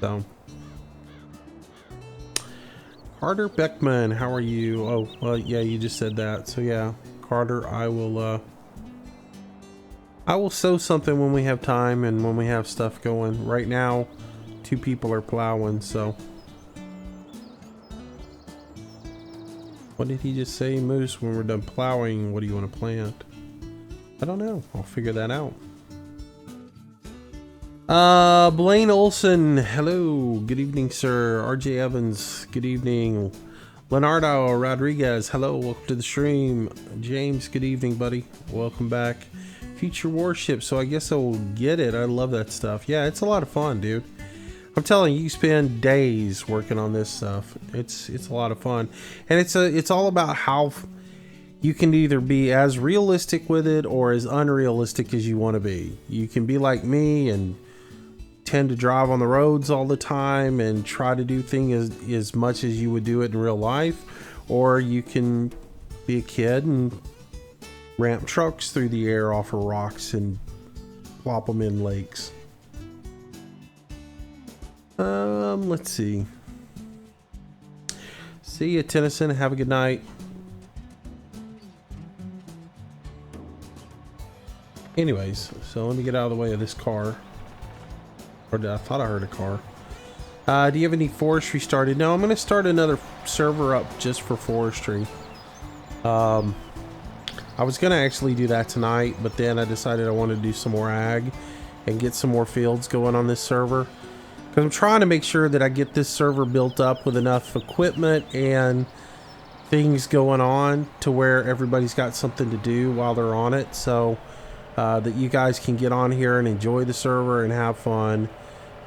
So. Carter Beckman, how are you? Oh, well, yeah, you just said that. So yeah, Carter, I will sow something when we have time and when we have stuff going. Right now, 2 people are plowing, so. What did he just say, Moose? When we're done plowing, what do you want to plant? I don't know. I'll figure that out. Blaine Olson, hello, good evening, sir. RJ Evans, good evening. Leonardo Rodriguez, hello, welcome to the stream. James, good evening, buddy, welcome back. Future Warship, so I guess I'll get it. I love that stuff. Yeah, it's a lot of fun, dude. I'm telling you, you spend days working on this stuff. It's a lot of fun, and it's all about how you can either be as realistic with it or as unrealistic as you want to be. You can be like me and tend to drive on the roads all the time and try to do things as much as you would do it in real life, or you can be a kid and ramp trucks through the air off of rocks and plop them in lakes. Let's see. See you, Tennyson. Have a good night. Anyways, so let me get out of the way of this car. Or I thought I heard a car. Do you have any forestry started? No, I'm going to start another server up just for forestry. I was going to actually do that tonight, but then I decided I wanted to do some more ag and get some more fields going on this server. Because I'm trying to make sure that I get this server built up with enough equipment and things going on to where everybody's got something to do while they're on it. So that you guys can get on here and enjoy the server and have fun,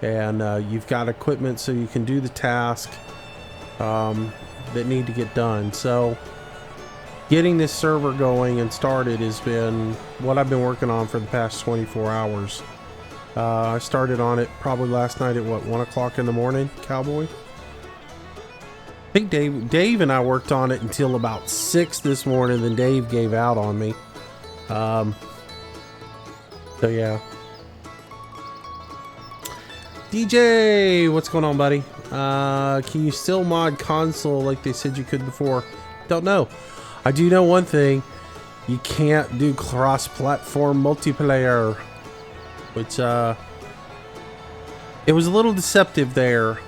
and you've got equipment so you can do the task that need to get done. So getting this server going and started has been what I've been working on for the past 24 hours. I started on it probably last night at what, 1 o'clock in the morning, Cowboy? I think Dave and I worked on it until about 6 this morning, then Dave gave out on me. So yeah. DJ, what's going on, buddy? Can you still mod console like they said you could before? Don't know. I do know one thing. You can't do cross-platform multiplayer, which it was a little deceptive there.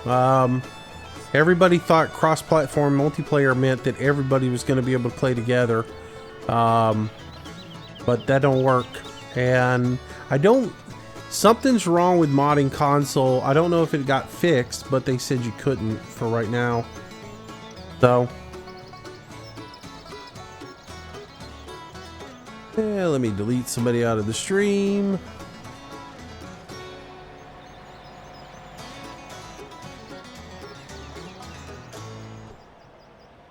Everybody thought cross-platform multiplayer meant that everybody was going to be able to play together, but that don't work. And something's wrong with modding console. I don't know if it got fixed, but they said you couldn't for right now. So yeah, let me delete somebody out of the stream.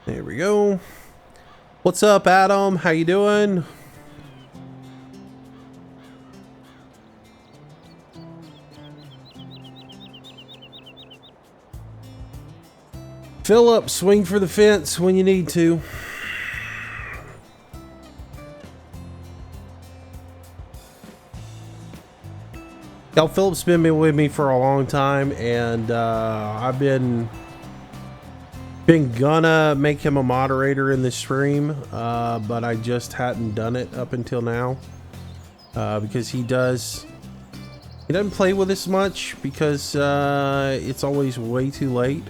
There we go. What's up, Adam? How you doing? Philip, swing for the fence when you need to. Now, Philip's been with me for a long time, and I've been gonna make him a moderator in the stream, but I just hadn't done it up until now, because he doesn't play with us much, because it's always way too late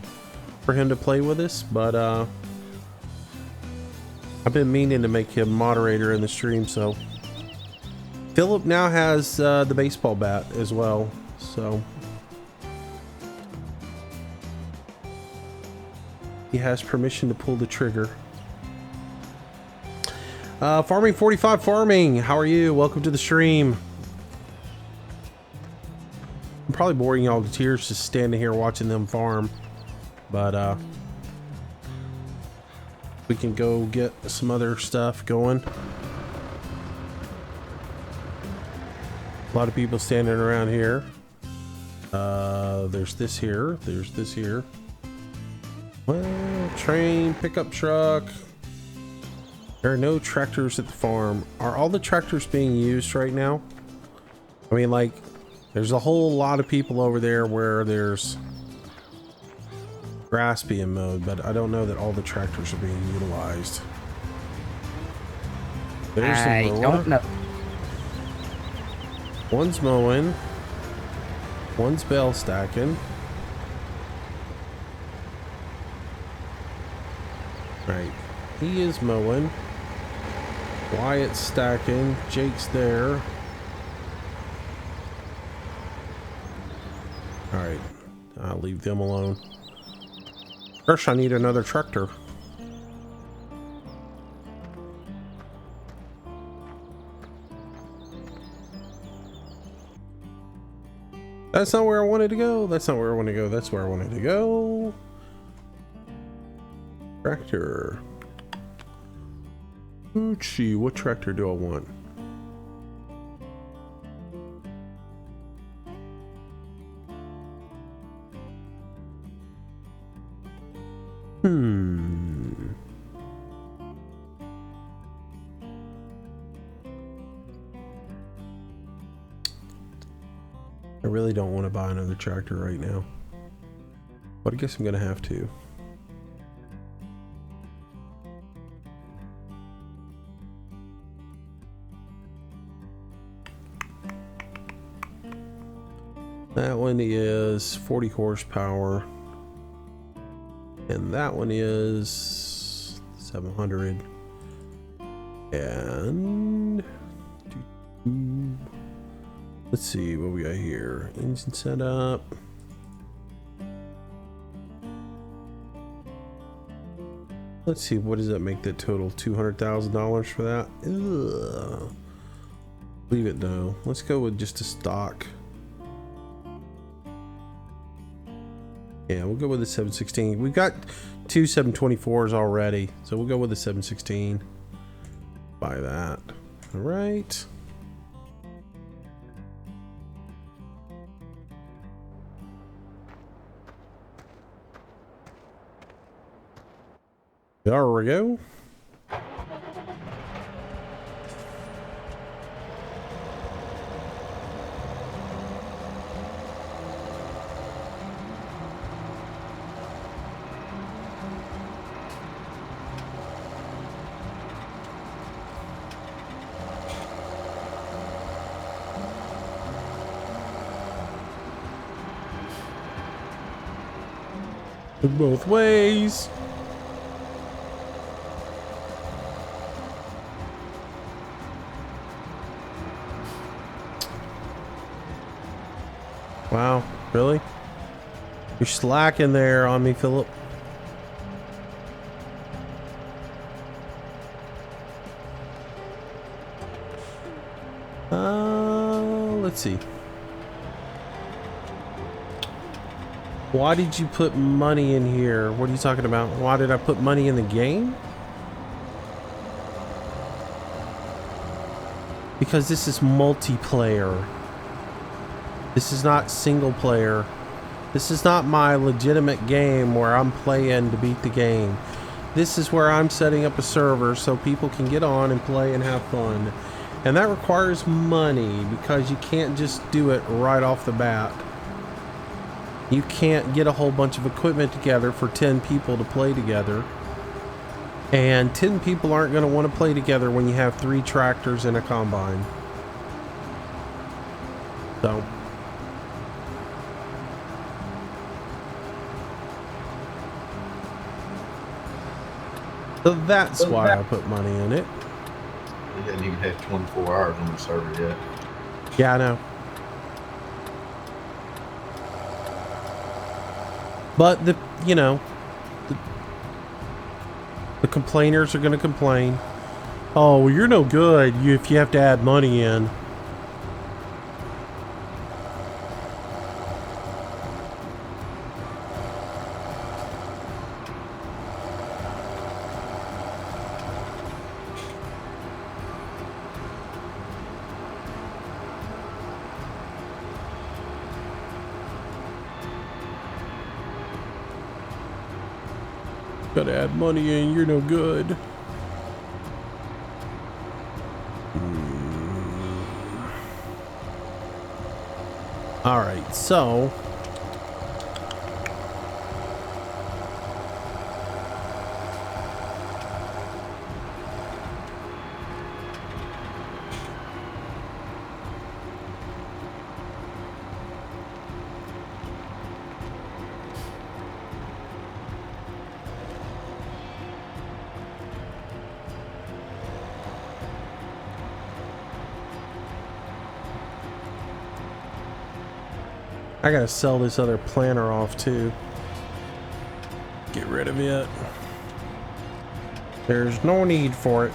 for him to play with us. But I've been meaning to make him moderator in the stream. So Philip now has the baseball bat as well, so he has permission to pull the trigger. Farming 45 Farming, how are you? Welcome to the stream. I'm probably boring y'all to tears just standing here watching them farm, but we can go get some other stuff going. A lot of people standing around here. There's this here. There's this here. Well, train, pickup truck. There are no tractors at the farm. Are all the tractors being used right now? I mean, like, there's a whole lot of people over there where there's grass being mowed, but I don't know that all the tractors are being utilized. There's I don't know. One's mowing. One's bale stacking. Right. He is mowing. Wyatt's stacking. Jake's there. Alright. I'll leave them alone. First, I need another tractor. That's not where I wanted to go. That's not where I want to go. That's where I wanted to go. Tractor. Oochie, what tractor do I want? I really don't want to buy another tractor right now, but I guess I'm gonna have to. That one is 40 horsepower, and that one is 700. And let's see what we got here. Engine setup. Let's see, what does that make that total? $200,000 for that? Ugh. Leave it though. Let's go with just a stock. Yeah, we'll go with the 716. We've got two 724s already, so we'll go with the 716. Buy that. All right. There we go. Both ways. Wow, really? You're slacking there on me, Philip. Let's see. Why did you put money in here? What are you talking about? Why did I put money in the game? Because this is multiplayer. This is not single player. This is not my legitimate game where I'm playing to beat the game. This is where I'm setting up a server so people can get on and play and have fun. And that requires money because you can't just do it right off the bat. You can't get a whole bunch of equipment together for 10 people to play together. And 10 people aren't going to want to play together when you have 3 tractors and a combine. So that's why I put money in it. We haven't even had 24 hours on the server yet. Yeah, I know. But the complainers are going to complain. Oh, well, you're no good if you have to add money in. Gotta add money in, you're no good. All right, so I gotta sell this other planter off too. Get rid of it. There's no need for it.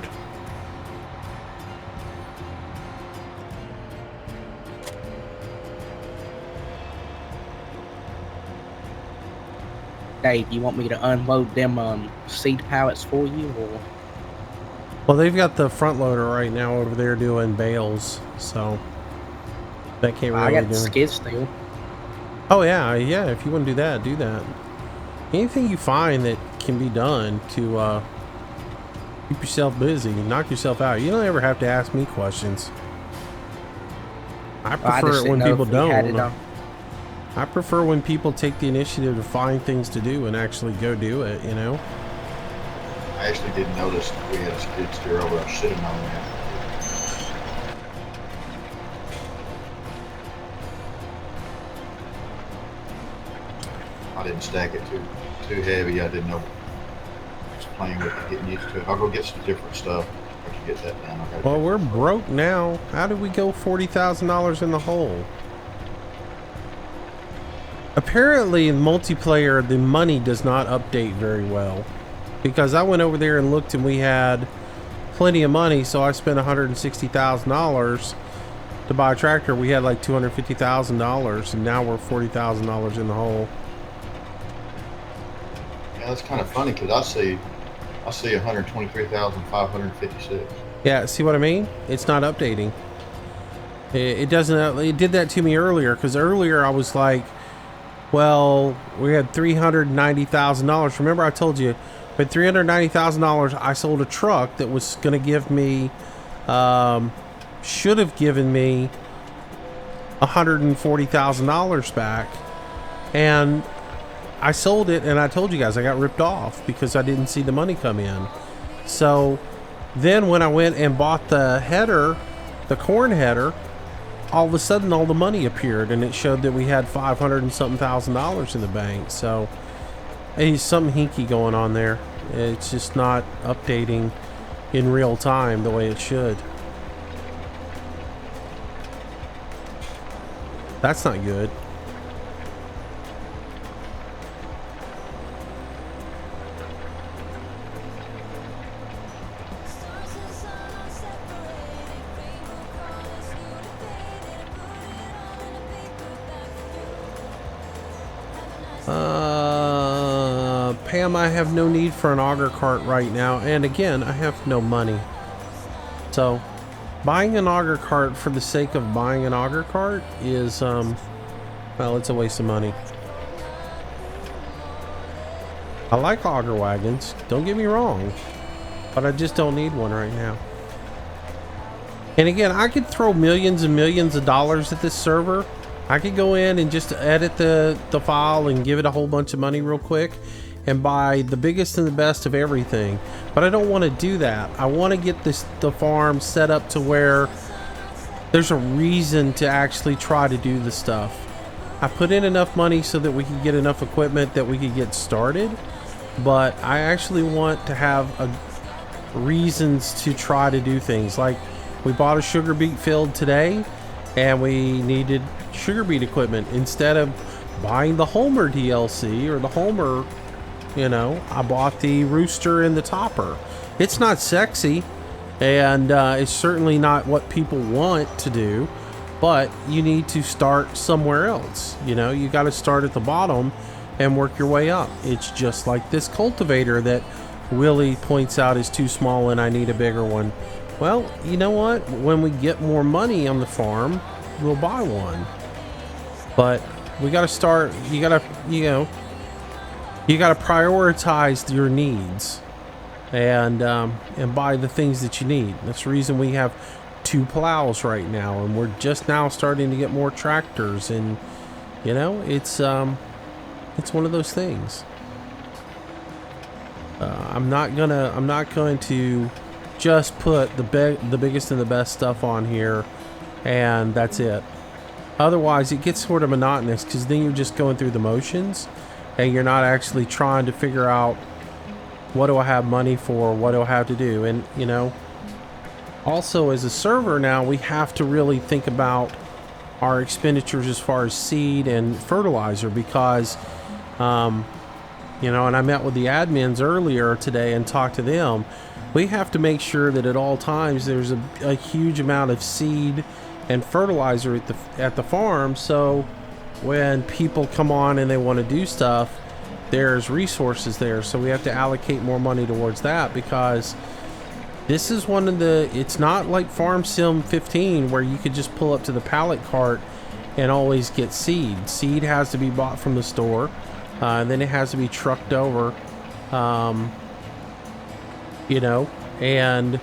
Dave, you want me to unload them seed pallets for you, or? Well, they've got the front loader right now over there doing bales, so that can't really I got do the skid steer. Oh yeah, yeah. If you want to do that, do that. Anything you find that can be done to keep yourself busy, knock yourself out. You don't ever have to ask me questions. I prefer it when people don't. I prefer when people take the initiative to find things to do and actually go do it. You know. I actually didn't notice that we had a skid steer over our sitting on there. I didn't stack it too heavy. I didn't know. Just playing with it, getting used to it. I'll go get some different stuff once you get that done. Well, we're broke now. How did we go $40,000 in the hole? Apparently, in multiplayer, the money does not update very well. Because I went over there and looked, and we had plenty of money, so I spent $160,000 to buy a tractor. We had like $250,000, and now we're $40,000 in the hole. Yeah, that's kind of funny because I see 123,556. Yeah, see what I mean? It's not updating. It doesn't. It did that to me earlier because earlier I was like, well, we had $390,000. Remember I told you But $390,000, I sold a truck that was going to give me, should have given me $140,000 back. And I sold it, and I told you guys I got ripped off because I didn't see the money come in. So then when I went and bought the header, the corn header, all of a sudden all the money appeared, and it showed that we had $500 and something thousand in the bank. So there's something hinky going on there. It's just not updating in real time the way it should. That's not good. Pam, I have no need for an auger cart right now, and again, I have no money. So buying an auger cart for the sake of buying an auger cart is well, it's a waste of money. I like auger wagons, don't get me wrong, but I just don't need one right now. And again, I could throw millions and millions of dollars at this server. I could go in and just edit the file and give it a whole bunch of money real quick and buy the biggest and the best of everything. But I don't want to do that. I want to get the farm set up to where there's a reason to actually try to do the stuff. I put in enough money so that we could get enough equipment that we could get started. But I actually want to have reasons to try to do things. Like we bought a sugar beet field today, and we needed sugar beet equipment. Instead of buying the Homer DLC or the Homer, you know, I bought the rooster and the topper. It's not sexy, and it's certainly not what people want to do, but you need to start somewhere else. You know, you got to start at the bottom and work your way up. It's just like this cultivator that Willie points out is too small and I need a bigger one. Well, you know what? When we get more money on the farm, we'll buy one. But we got to start, you got to prioritize your needs and buy the things that you need. That's the reason we have 2 plows right now, and we're just now starting to get more tractors, and you know, it's one of those things. I'm not going to just put the biggest and the best stuff on here and that's it. Otherwise it gets sort of monotonous, because then you're just going through the motions and you're not actually trying to figure out, what do I have money for, what do I have to do? And you know, also as a server now, we have to really think about our expenditures as far as seed and fertilizer, because you know, and I met with the admins earlier today and talked to them. We have to make sure that at all times there's a huge amount of seed and fertilizer at the farm, so when people come on and they want to do stuff, there's resources there. So we have to allocate more money towards that, because this is one of the, it's not like Farm Sim 15 where you could just pull up to the pallet cart and always get seed. Seed has to be bought from the store, then it has to be trucked over, you know, and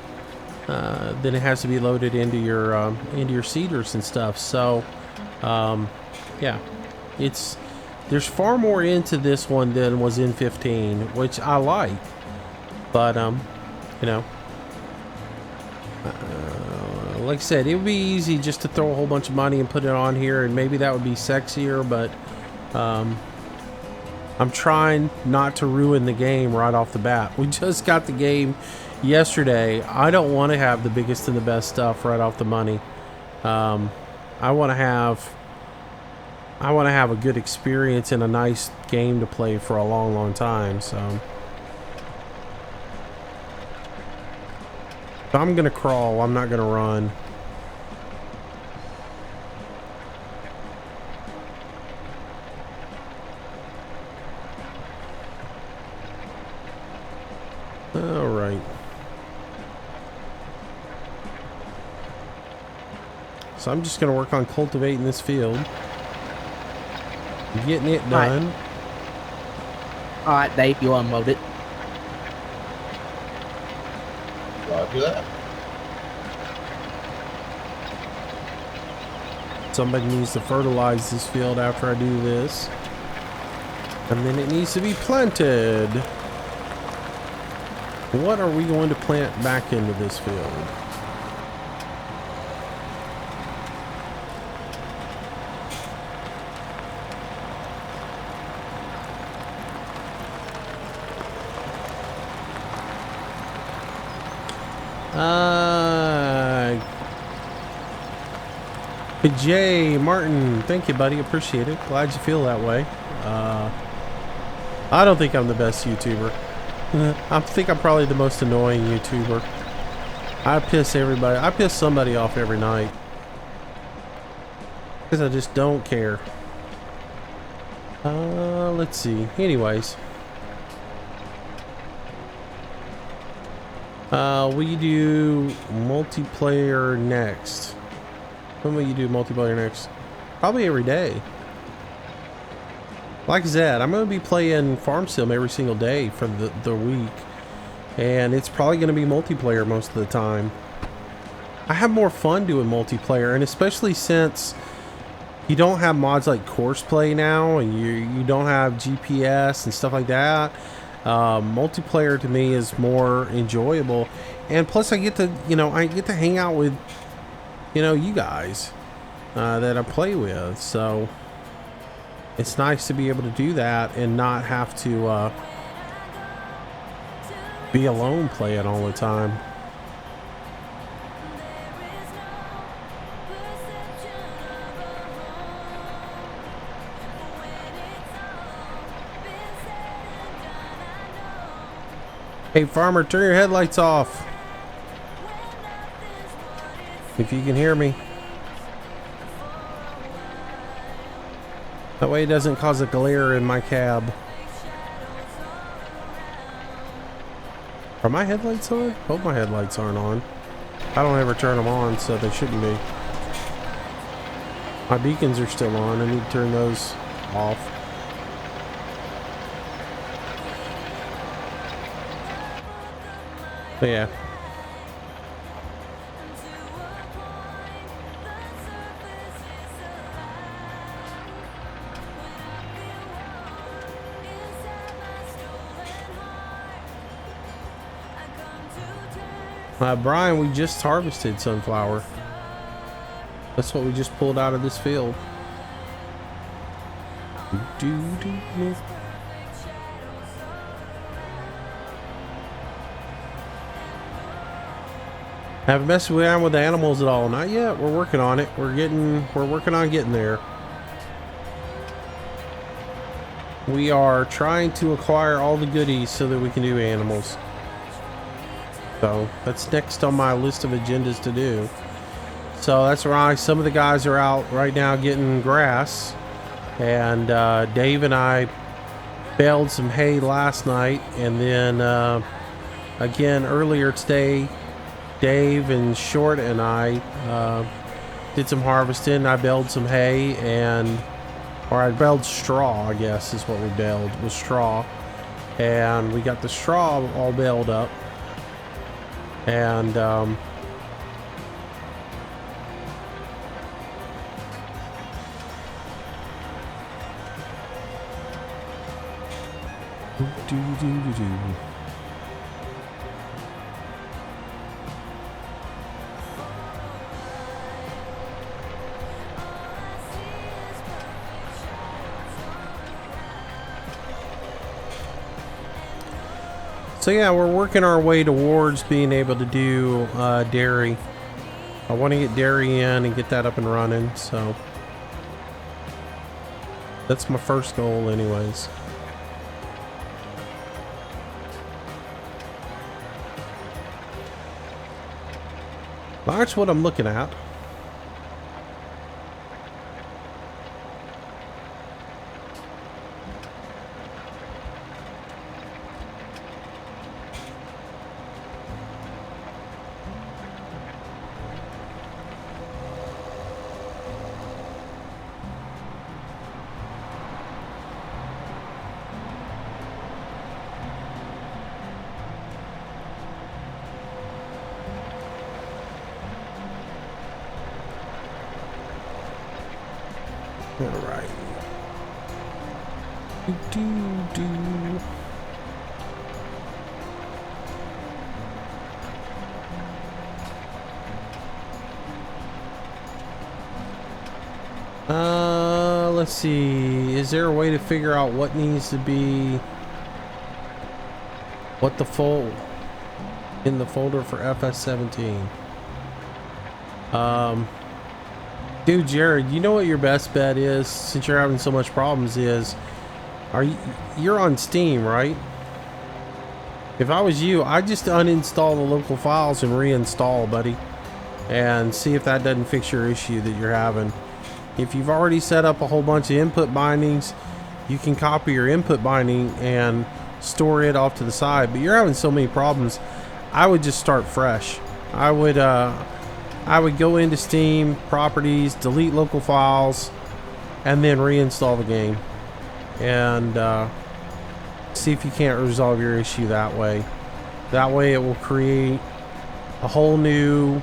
then it has to be loaded into your seeders and stuff. So yeah, there's far more into this one than was in 15, which I like, but you know, like I said, it would be easy just to throw a whole bunch of money and put it on here, and maybe that would be sexier, but I'm trying not to ruin the game right off the bat. We just got the game yesterday. I don't want to have the biggest and the best stuff right off the money. I want to have a good experience and a nice game to play for a long time. So I'm gonna crawl, I'm not gonna run. All right. So I'm just gonna work on cultivating this field, getting it done. All right, Dave, you unload it. Look at that. Somebody needs to fertilize this field after I do this. And then it needs to be planted. What are we going to plant back into this field? Jay Martin, thank you, buddy. Appreciate it. Glad you feel that way. I don't think I'm the best YouTuber. I think I'm probably the most annoying YouTuber. I piss everybody. I piss somebody off every night because I just don't care. Let's see. Anyways, we do multiplayer next. When will you do multiplayer next? Probably every day. Like I said, I'm going to be playing Farm Sim every single day for the week. And it's probably going to be multiplayer most of the time. I have more fun doing multiplayer, and especially since you don't have mods like Course Play now, and you don't have GPS and stuff like that. Multiplayer to me is more enjoyable. And plus I get to, I get to hang out with you guys that I play with, so it's nice to be able to do that and not have to be alone playing all the time. Hey farmer, turn your headlights off if you can hear me. That way it doesn't cause a glare in my cab. Are my headlights on? Hope my headlights aren't on. I don't ever turn them on, so they shouldn't be. My beacons are still on. I need to turn those off. But yeah. Brian, we just harvested sunflower. That's what we just pulled out of this field. Haven't messed around with the animals at all. Not yet. We're working on it. We're working on getting there. We are trying to acquire all the goodies so that we can do animals. So that's next on my list of agendas to do. So that's why some of the guys are out right now getting grass. And Dave and I baled some hay last night. And then again earlier today, Dave and Short and I did some harvesting. I baled some hay, or I baled straw, I guess is what we baled, was straw. And we got the straw all baled up. And so yeah, we're working our way towards being able to do dairy. I want to get dairy in and get that up and running, so that's my first goal anyways. Well, that's what I'm looking at. All right. Do. Let's see. Is there a way to figure out what needs to be what the fold in the folder for FS17? Dude, Jared, you know what your best bet is since you're having so much problems is you're on Steam, right? If I was you, I'd just uninstall the local files and reinstall, buddy, and see if that doesn't fix your issue that you're having. If you've already set up a whole bunch of input bindings, you can copy your input binding and store it off to the side. But you're having so many problems, I would just start fresh. I would go into Steam, properties, delete local files, and then reinstall the game. And see if you can't resolve your issue that way. That way it will create a whole new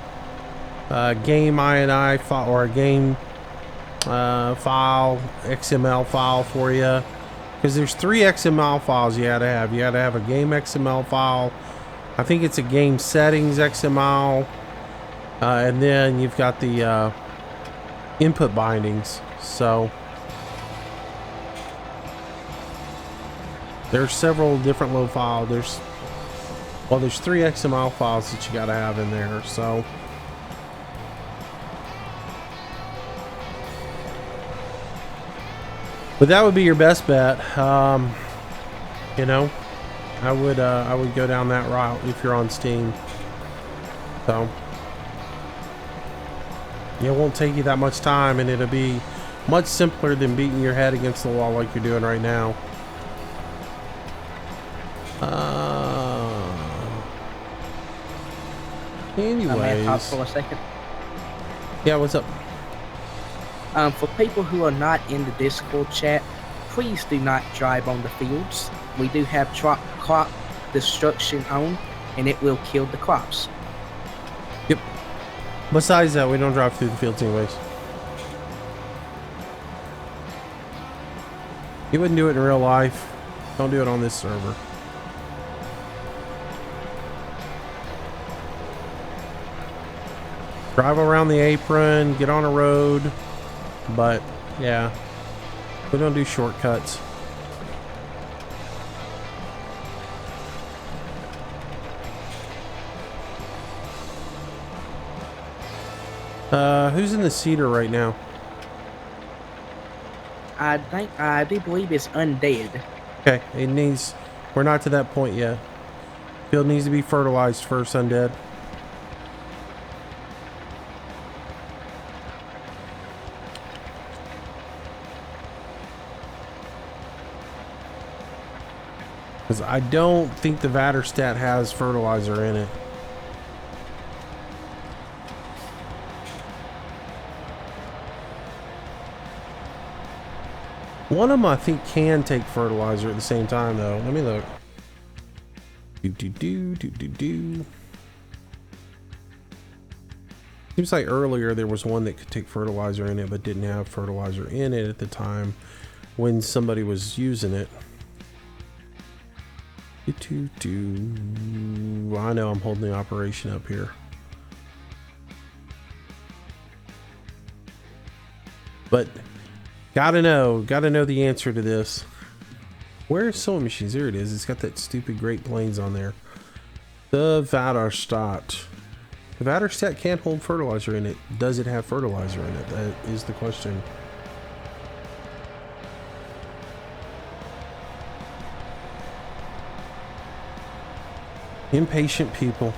game INI file or a game file, XML file for you, because there's 3 XML files you had to have. You had to have a game XML file, I think it's a game settings XML, and then you've got the input bindings. So there's several different low files. There's 3 XML files that you got to have in there. So but that would be your best bet. You know, I would go down that route if you're on Steam. So it won't take you that much time, and it'll be much simpler than beating your head against the wall like you're doing right now. Anyways, talk for a second. Yeah, what's up? For people who are not in the Discord chat, please do not drive on the fields. We do have crop destruction on, and it will kill the crops. Yep. Besides that, we don't drive through the fields anyways. You wouldn't do it in real life. Don't do it on this server. Drive around the apron, get on a road. But yeah, we don't do shortcuts. Who's in the cedar right now? I do believe it's undead. Okay, we're not to that point yet. Field needs to be fertilized first, undead. Because I don't think the Vatterstat has fertilizer in it. One of them I think can take fertilizer at the same time though. Let me look. Seems like earlier there was one that could take fertilizer in it but didn't have fertilizer in it at the time when somebody was using it. I know I'm holding the operation up here. But gotta know the answer to this. Where's sewing machines? There it is. It's got that stupid Great Plains on there. The Vatterstat. The Vatterstat can't hold fertilizer in it. Does it have fertilizer in it? That is the question. Impatient people.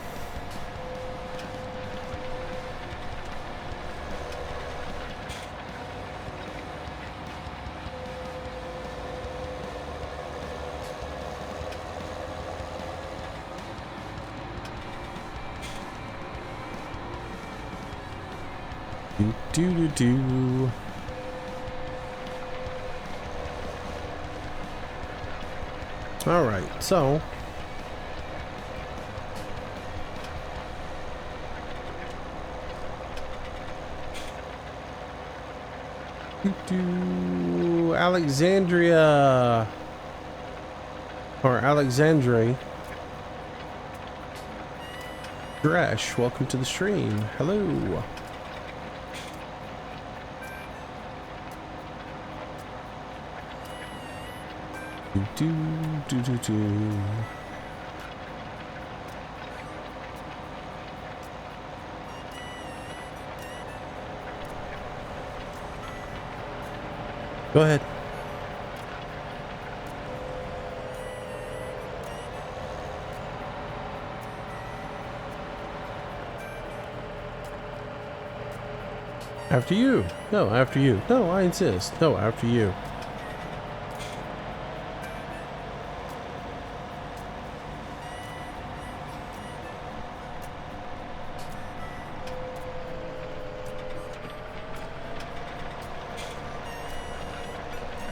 Do. All right, so Alexandria or Alexandre Dresh, welcome to the stream. Hello. Go ahead. After you. No, after you. No, I insist. No, after you.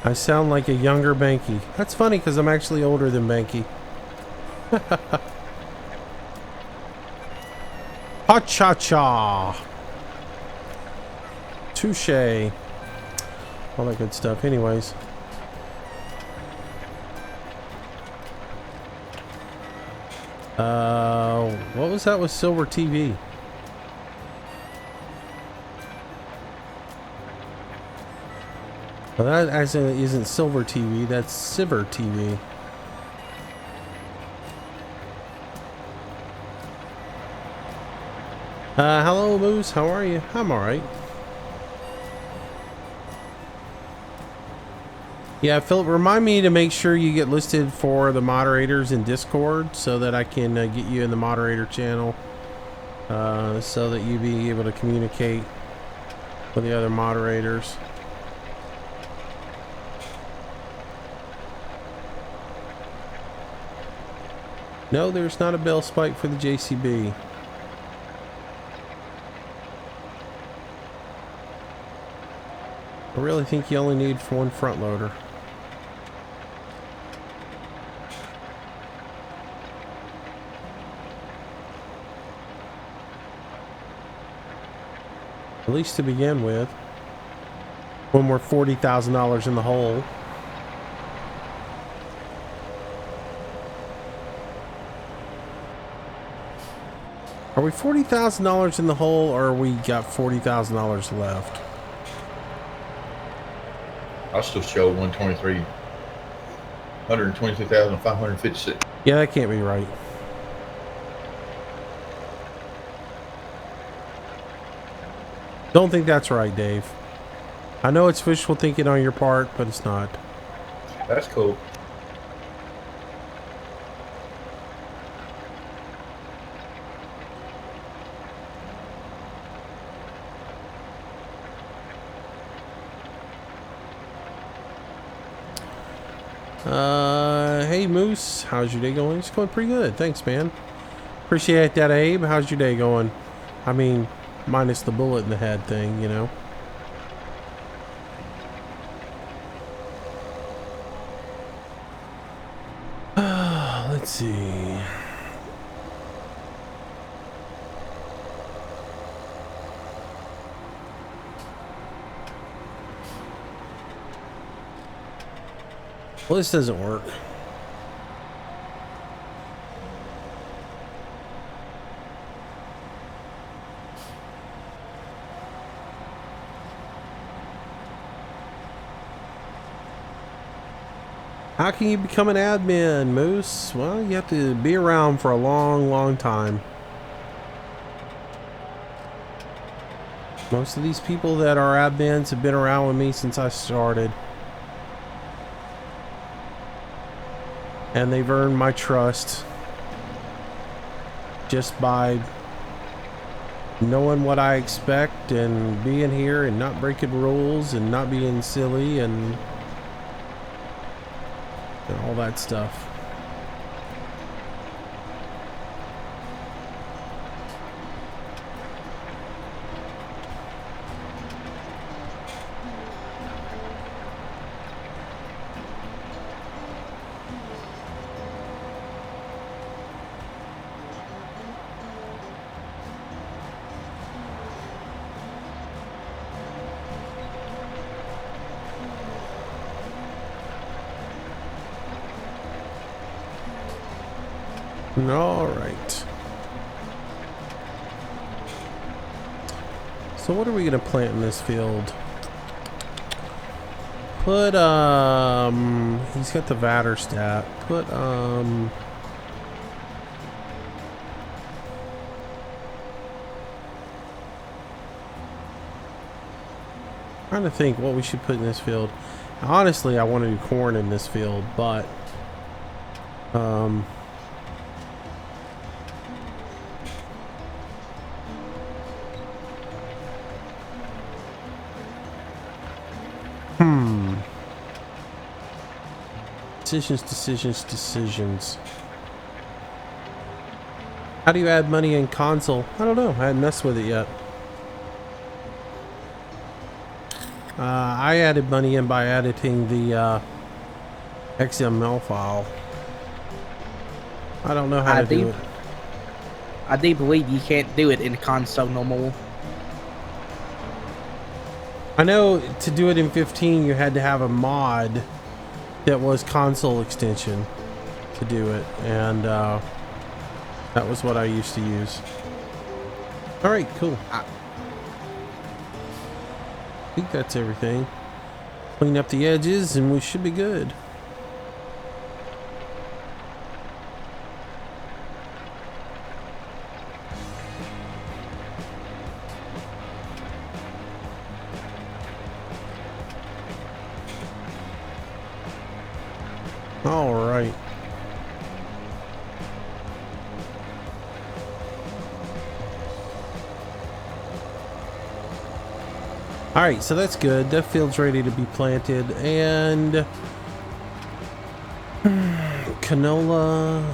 I sound like a younger Banky. That's funny because I'm actually older than Banky. Ha-cha-cha. Touche. All that good stuff. Anyways. What was that with Silver TV? Well, that actually isn't Silver TV, that's Silver TV. Hello Moose, how are you? I'm alright. Yeah, Philip, remind me to make sure you get listed for the moderators in Discord so that I can get you in the moderator channel so that you be able to communicate with the other moderators. No, there's not a bell spike for the JCB. I really think you only need one front loader. At least to begin with. When we're $40,000 in the hole. Are we $40,000 in the hole, or we got $40,000 left? I still show 122,556. Yeah, that can't be right. Don't think that's right, Dave. I know it's wishful thinking on your part, but it's not. That's cool. Hey Moose, how's your day going? It's going pretty good, thanks man. Appreciate that, Abe. How's your day going? I mean, minus the bullet in the head thing, you know. Let's see. Well, this doesn't work. How can you become an admin, Moose? Well, you have to be around for a long, long time. Most of these people that are admins have been around with me since I started. And they've earned my trust just by knowing what I expect and being here and not breaking rules and not being silly and all that stuff. All right. So what are we gonna plant in this field? Put he's got the Vatter stat. Put trying to think what we should put in this field. Honestly, I want to do corn in this field, but Decisions. How do you add money in console? I don't know. I hadn't messed with it yet. I added money in by editing the XML file. I don't know how to do it. I do believe you can't do it in the console no more. I know to do it in 15 you had to have a mod that was console extension to do it, and that was what I used to use. All right, cool. I think that's everything. Clean up the edges and we should be good. All right. All right, so that's good. That field's ready to be planted, and canola.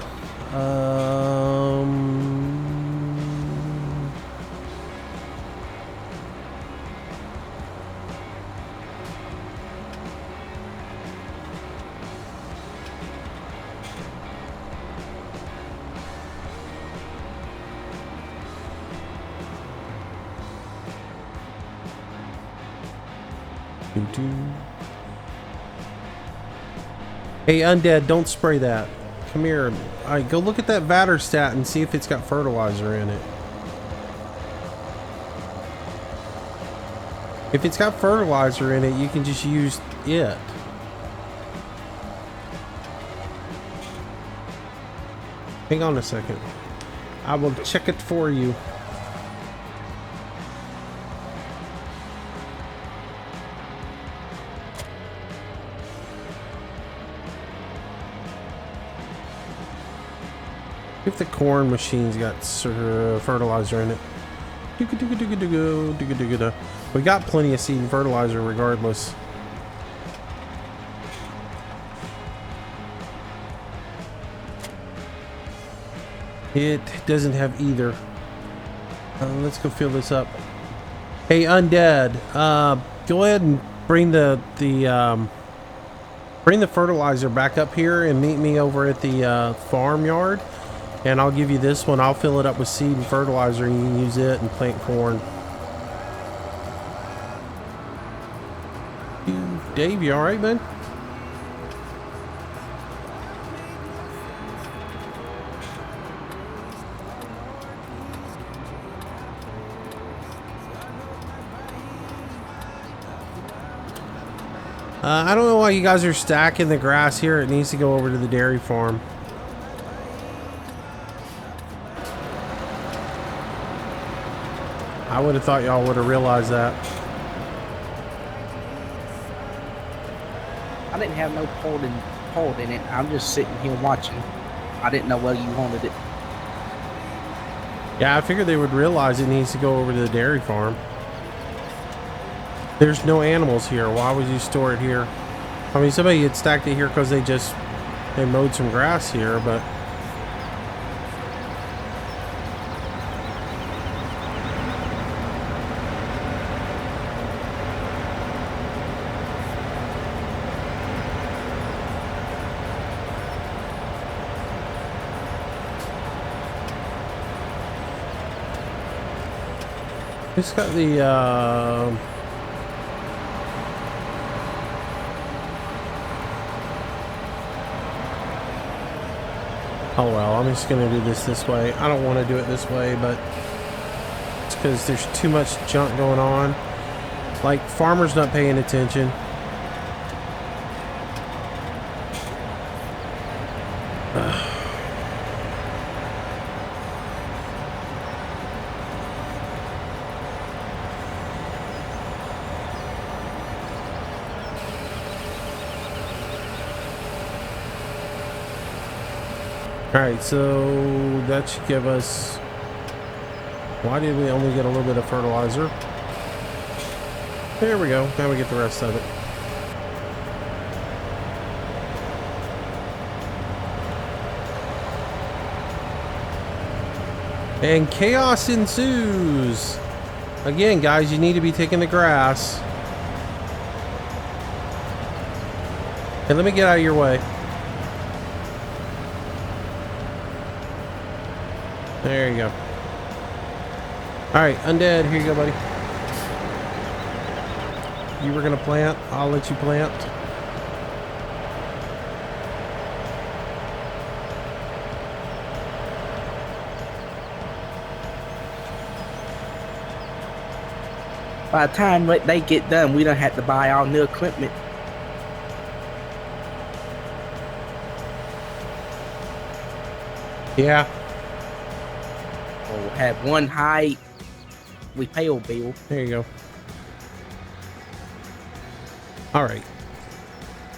Hey, Undead, don't spray that. Come here. All right, go look at that Vatter stat and see if it's got fertilizer in it. If it's got fertilizer in it, you can just use it. Hang on a second. I will check it for you. If the corn machine's got fertilizer in it. We got plenty of seed and fertilizer regardless. It doesn't have either. Let's go fill this up. Hey, Undead, go ahead and bring the fertilizer back up here and meet me over at the farmyard. And I'll give you this one. I'll fill it up with seed and fertilizer, and you can use it and plant corn. Dave, you alright, man? I don't know why you guys are stacking the grass here. It needs to go over to the dairy farm. I would have thought y'all would have realized that. I didn't have no part in it. I'm just sitting here watching. I didn't know whether you wanted it. Yeah, I figured they would realize it needs to go over to the dairy farm. There's no animals here. Why would you store it here? I mean, somebody had stacked it here because they mowed some grass here, but... It's got the Oh well, I'm just gonna do this way. I don't want to do it this way, but it's because there's too much junk going on. Like, farmers not paying attention. Alright, so that should give us... Why did we only get a little bit of fertilizer? There we go. Now we get the rest of it. And chaos ensues. Again, guys, you need to be taking the grass. And let me get out of your way. There you go. Alright, Undead, here you go, buddy. You were gonna plant, I'll let you plant. By the time they get done, we don't have to buy all new equipment. Yeah. We'll have one high repair bill. There you go. Alright.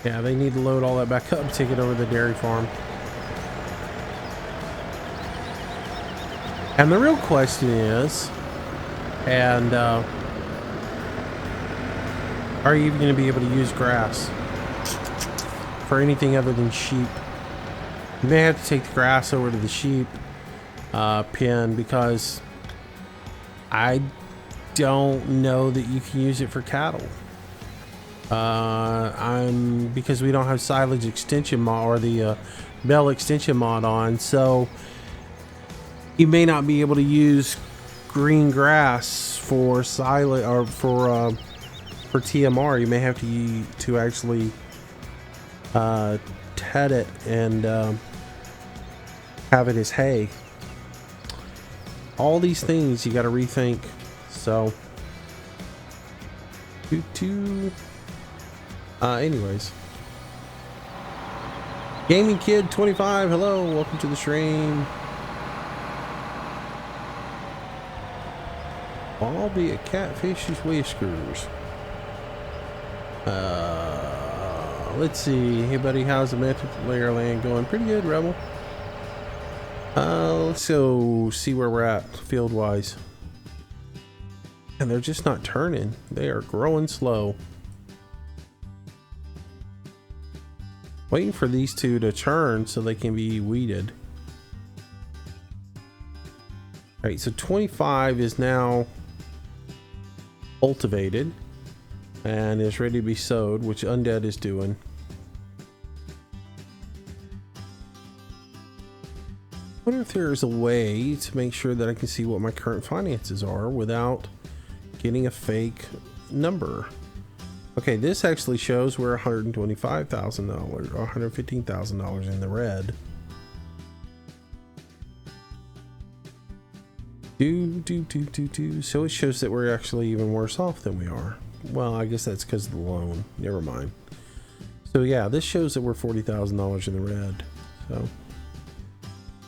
Yeah, they need to load all that back up and take it over to the dairy farm. And the real question is, and are you even going to be able to use grass for anything other than sheep? You may have to take the grass over to the sheep pen, because I don't know that you can use it for cattle. Because we don't have silage extension mod, or the bell extension mod on, so you may not be able to use green grass for silage or for TMR. You may have to actually ted it and have it as hay. All these things you got to rethink. So, anyways, Gaming Kid 25, hello, welcome to the stream. I'll be a catfish's whiskers. Let's see. Hey buddy, how's the multiplayer land going? Pretty good, Rebel. Let's go see where we're at field wise. And they're just not turning. They are growing slow. Waiting for these two to turn so they can be weeded. Alright, so 25 is now cultivated and is ready to be sowed, which Undead is doing. I wonder if there's a way to make sure that I can see what my current finances are without getting a fake number. Okay, this actually shows we're $125,000 or $115,000 in the red. So it shows that we're actually even worse off than we are. Well, I guess that's because of the loan. Never mind. So yeah, this shows that we're $40,000 in the red. So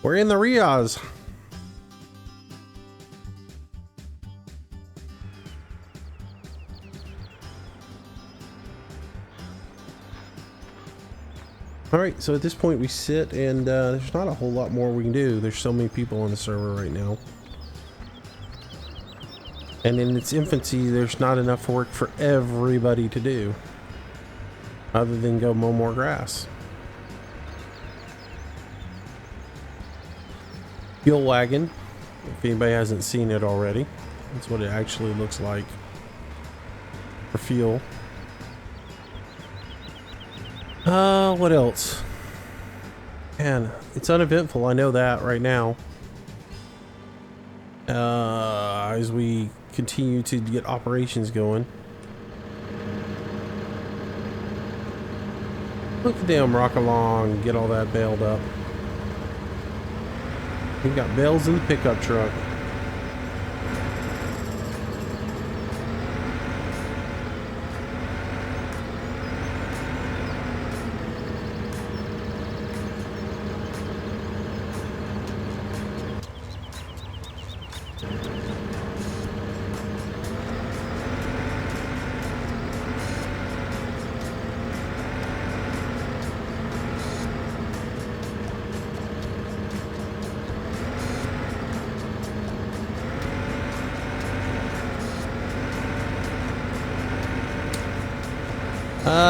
we're in the Riaz. Alright, so at this point we sit and there's not a whole lot more we can do. There's so many people on the server right now. And in its infancy, there's not enough work for everybody to do. Other than go mow more grass. Fuel wagon, if anybody hasn't seen it already. That's what it actually looks like for fuel. What else? Man, it's uneventful, I know that right now. As we continue to get operations going. Look the damn rock along, get all that bailed up. We got bales in the pickup truck.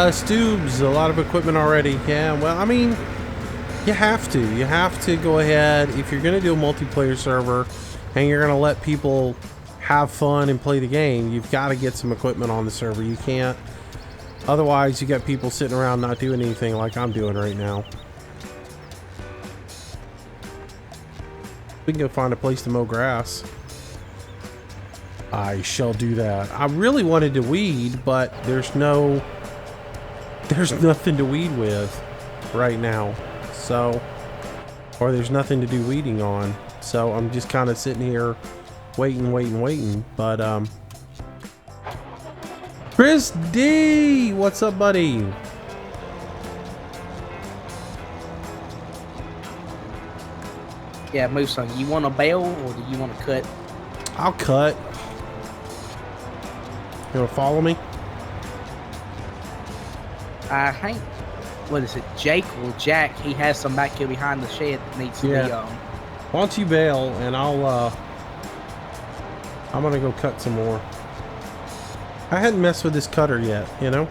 Stubes, a lot of equipment already. Yeah, well, I mean, you have to. You have to go ahead. If you're going to do a multiplayer server and you're going to let people have fun and play the game, you've got to get some equipment on the server. You can't. Otherwise, you got people sitting around not doing anything like I'm doing right now. We can go find a place to mow grass. I shall do that. I really wanted to weed, but there's nothing to weed with right now. So, or there's nothing to do weeding on. So I'm just kind of sitting here waiting. But, Chris D, what's up, buddy? Yeah, Moose, you want a bale or do you want to cut? I'll cut. You want to follow me? I think, what is it, Jake or Jack? He has some back here behind the shed that needs to be Why don't you bail and I'm gonna go cut some more. I hadn't messed with this cutter yet, you know?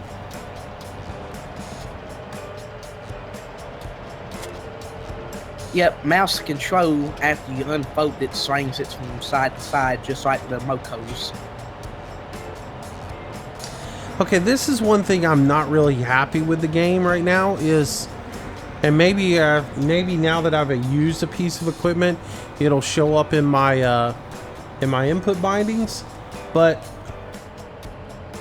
Yep, mouse control after you unfold it swings it from side to side just like the Mocos. Okay, this is one thing I'm not really happy with the game right now is, and maybe now that I've used a piece of equipment, it'll show up in my input bindings. But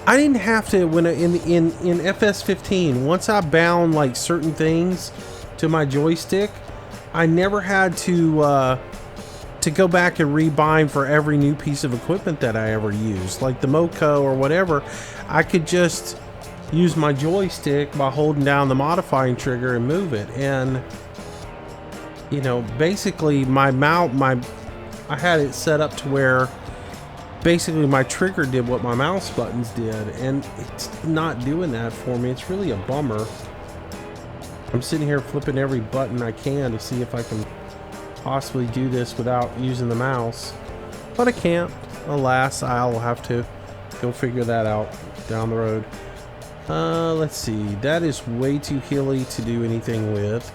I didn't have to when in FS15. Once I bound like certain things to my joystick, I never had to go back and rebind for every new piece of equipment that I ever used, like the Moco or whatever. I could just use my joystick by holding down the modifying trigger and move it. And you know, basically my I had it set up to where basically my trigger did what my mouse buttons did, and it's not doing that for me. It's really a bummer. I'm sitting here flipping every button I can to see if I can possibly do this without using the mouse, but I can't. Alas, I'll have to go figure that out down the road. Let's see. That is way too hilly to do anything with.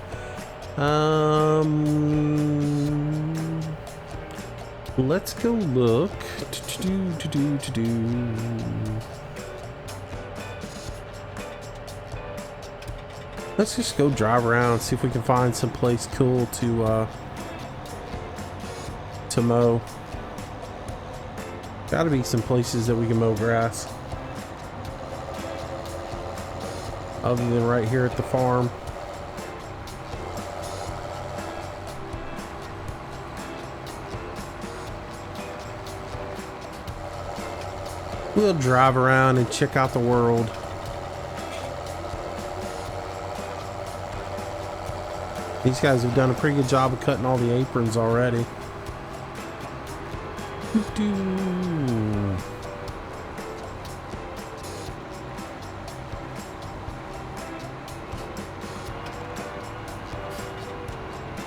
Let's go look. Let's just go drive around, see if we can find some place cool to mow. Gotta be some places that we can mow grass other than right here at the farm. We'll drive around and check out the world. These guys have done a pretty good job of cutting all the aprons already.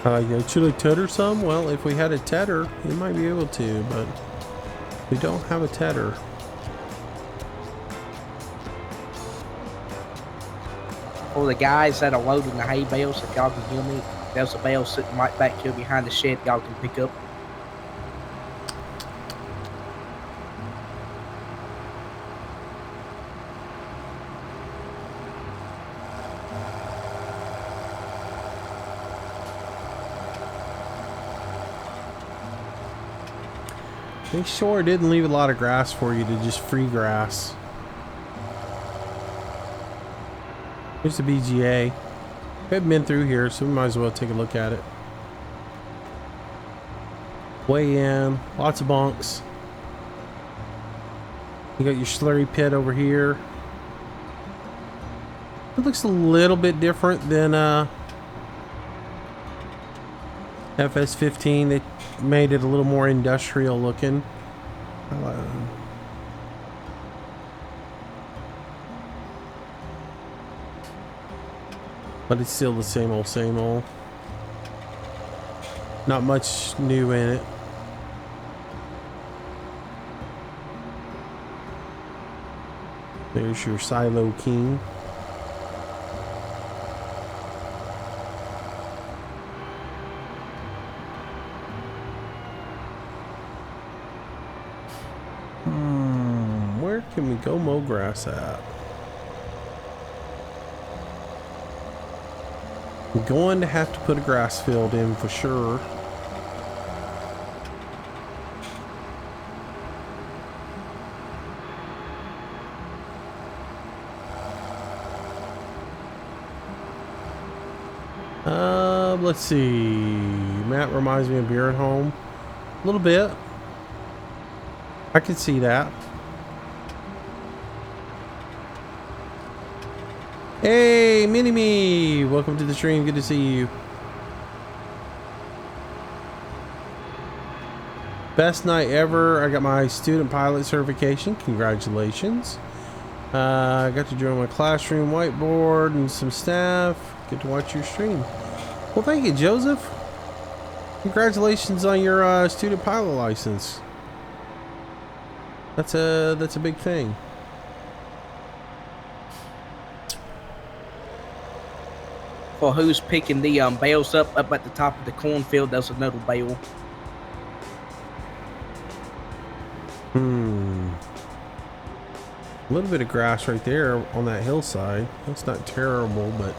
Yeah, should I tether some? Well, if we had a tether, we might be able to, but we don't have a tether. For the guys that are loading the hay bales, if y'all can hear me, there's a bale sitting right back here behind the shed y'all can pick up. They sure didn't leave a lot of grass for you to just free grass. Here's the BGA. We haven't been through here, so we might as well take a look at it. Way in, lots of bunks. You got your slurry pit over here. It looks a little bit different than FS15. They made it a little more industrial looking. But it's still the same old, same old. Not much new in it. There's your Silo King. Where can we go mow grass at? I'm going to have to put a grass field in for sure. Let's see. Matt reminds me of Beer at Home. A little bit. I can see that. Hey, Mini-Me! Welcome to the stream. Good to see you. Best night ever. I got my student pilot certification. Congratulations. I got to join my classroom whiteboard and some staff. Get to watch your stream. Well, thank you, Joseph. Congratulations on your student pilot license. That's a big thing. For who's picking the bales up at the top of the cornfield, there's another bale. A little bit of grass right there on that hillside. That's not terrible, but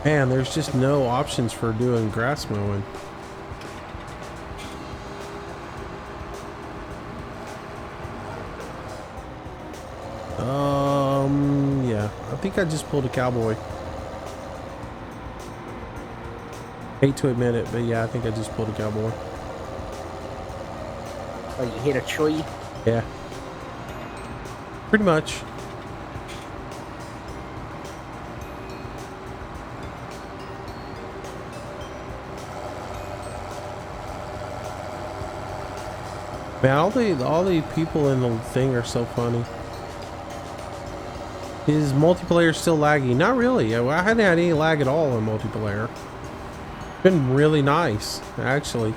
man, there's just no options for doing grass mowing. Yeah, I think I just pulled a cowboy. Hate to admit it, but yeah, I think I just pulled a cowboy. Oh, you hit a tree? Yeah. Pretty much. Man, all the people in the thing are so funny. Is multiplayer still laggy? Not really. I hadn't had any lag at all in multiplayer. It's been really nice, actually.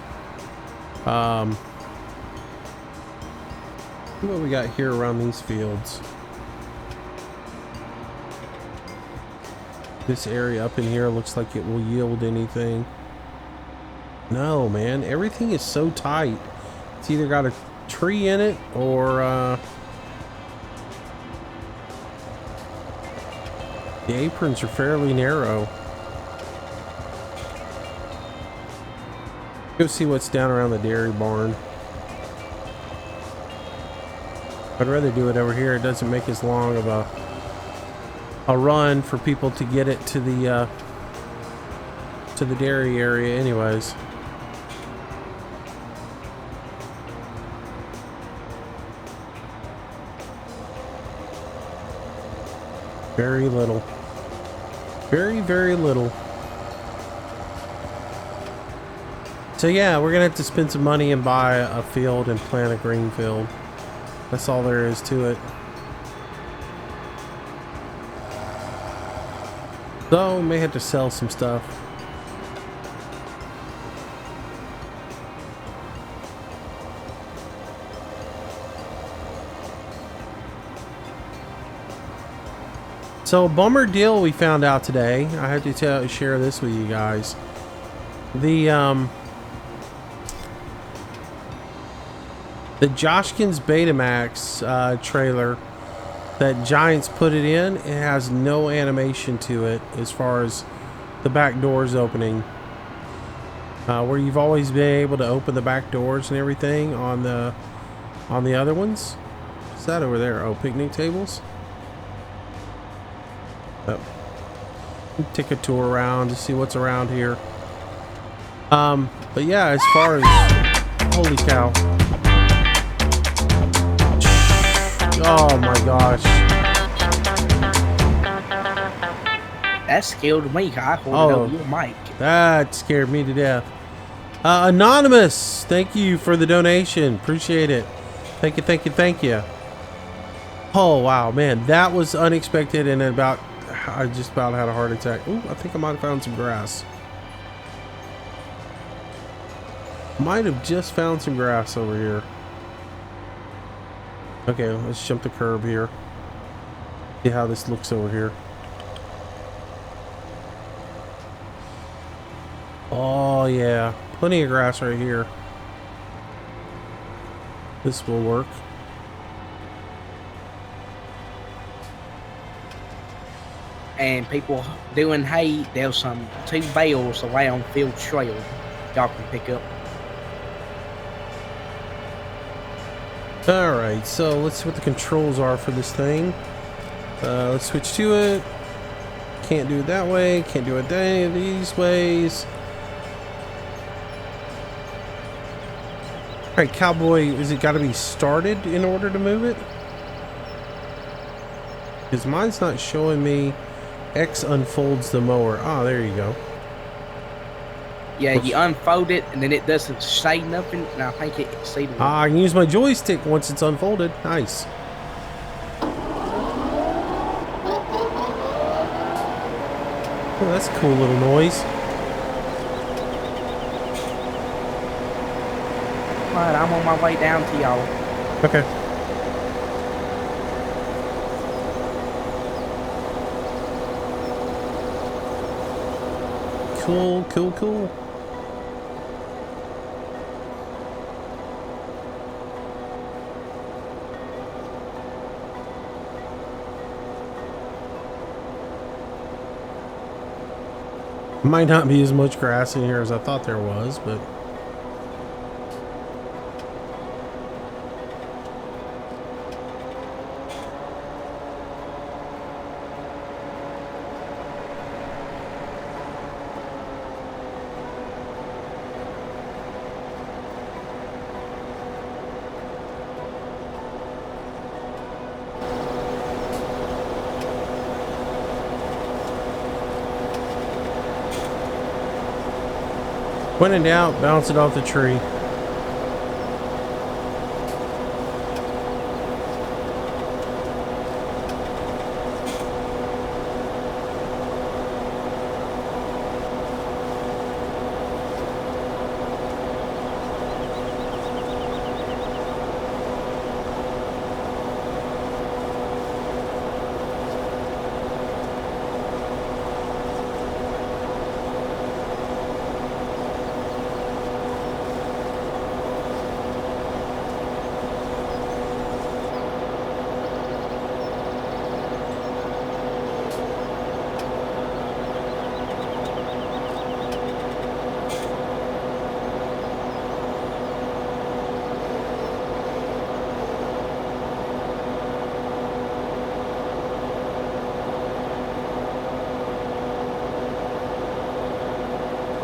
See what we got here around these fields. This area up in here looks like it will yield anything. No, man, everything is so tight. It's either got a tree in it or the aprons are fairly narrow. Go see what's down around the dairy barn. I'd rather do it over here. It doesn't make as long of a run for people to get it to the dairy area anyways. Very little. Very, very little. So yeah, we're gonna have to spend some money and buy a field and plant a green field. That's all there is to it. So we may have to sell some stuff. So a bummer deal we found out today. I have to share this with you guys. The Joshkins Betamax trailer that Giants put it in, it has no animation to it as far as the back doors opening. Where you've always been able to open the back doors and everything on the other ones. What's that over there? Oh, picnic tables. Oh. Take a tour around to see what's around here. But yeah, as far as holy cow. Oh my gosh. That scared me. I hold it over your mic. That scared me to death. Anonymous, thank you for the donation. Appreciate it. Thank you, thank you, thank you. Oh wow, man, that was unexpected, and I just about had a heart attack. Ooh, I think I might have found some grass. Might have just found some grass over here. Okay, let's jump the curb here. See how this looks over here. Oh yeah, plenty of grass right here. This will work. And people doing hay, there's some 2 bales away on Field Trail y'all can pick up. Alright, so let's see what the controls are for this thing. Let's switch to it. Can't do it that way, can't do it any of these ways. Alright, Cowboy, is it gotta be started in order to move it? Because mine's not showing me. X unfolds the mower. Ah, there you go. Yeah, you unfold it and then it doesn't say nothing, and I think it can see the Ah, I can use my joystick once it's unfolded. Nice. Oh, that's a cool little noise. Alright, I'm on my way down to y'all. Okay. Cool, cool, cool. Might not be as much grass in here as I thought there was, but when in doubt, bounce it off the tree.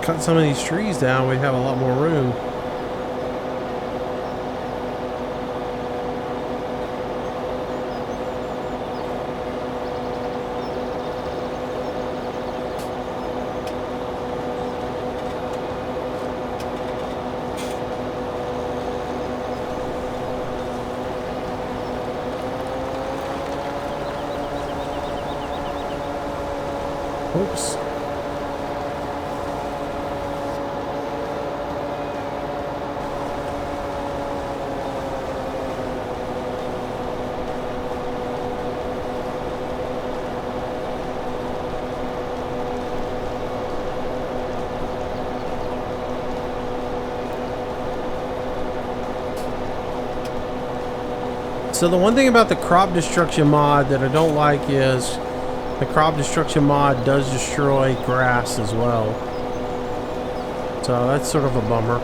Cut some of these trees down, we have a lot more room. Oops. So the one thing about the crop destruction mod that I don't like is the crop destruction mod does destroy grass as well. So that's sort of a bummer.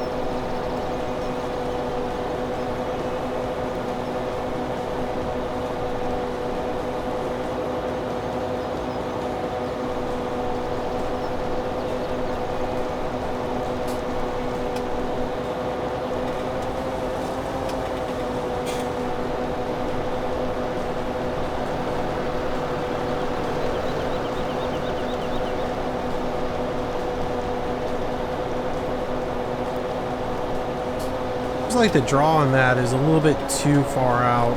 Seems like the draw on that is a little bit too far out.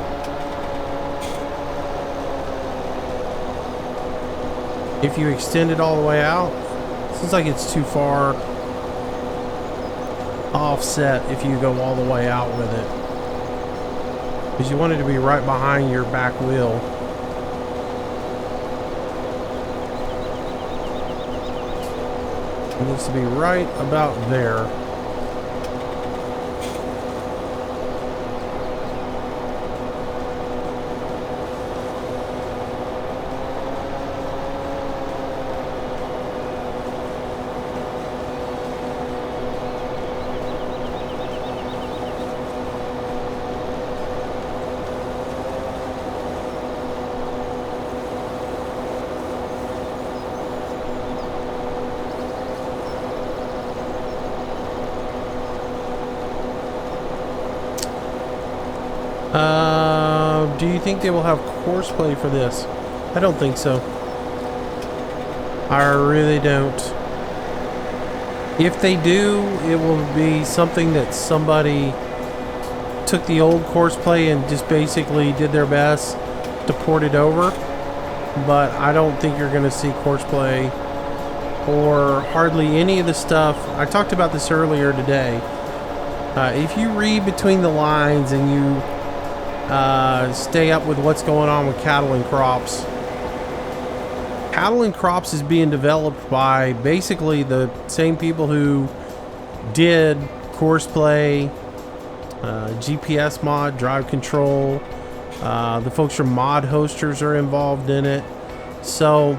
If you extend it all the way out, seems like it's too far offset if you go all the way out with it. Because you want it to be right behind your back wheel. It needs to be right about there. Do you think they will have course play for this? I don't think so. I really don't. If they do, it will be something that somebody took the old course play and just basically did their best to port it over. But I don't think you're going to see course play or hardly any of the stuff. I talked about this earlier today. If you read between the lines and you stay up with what's going on with cattle and crops. Cattle and crops is being developed by basically the same people who did course play, GPS mod, drive control. The folks from Mod Hosters are involved in it. So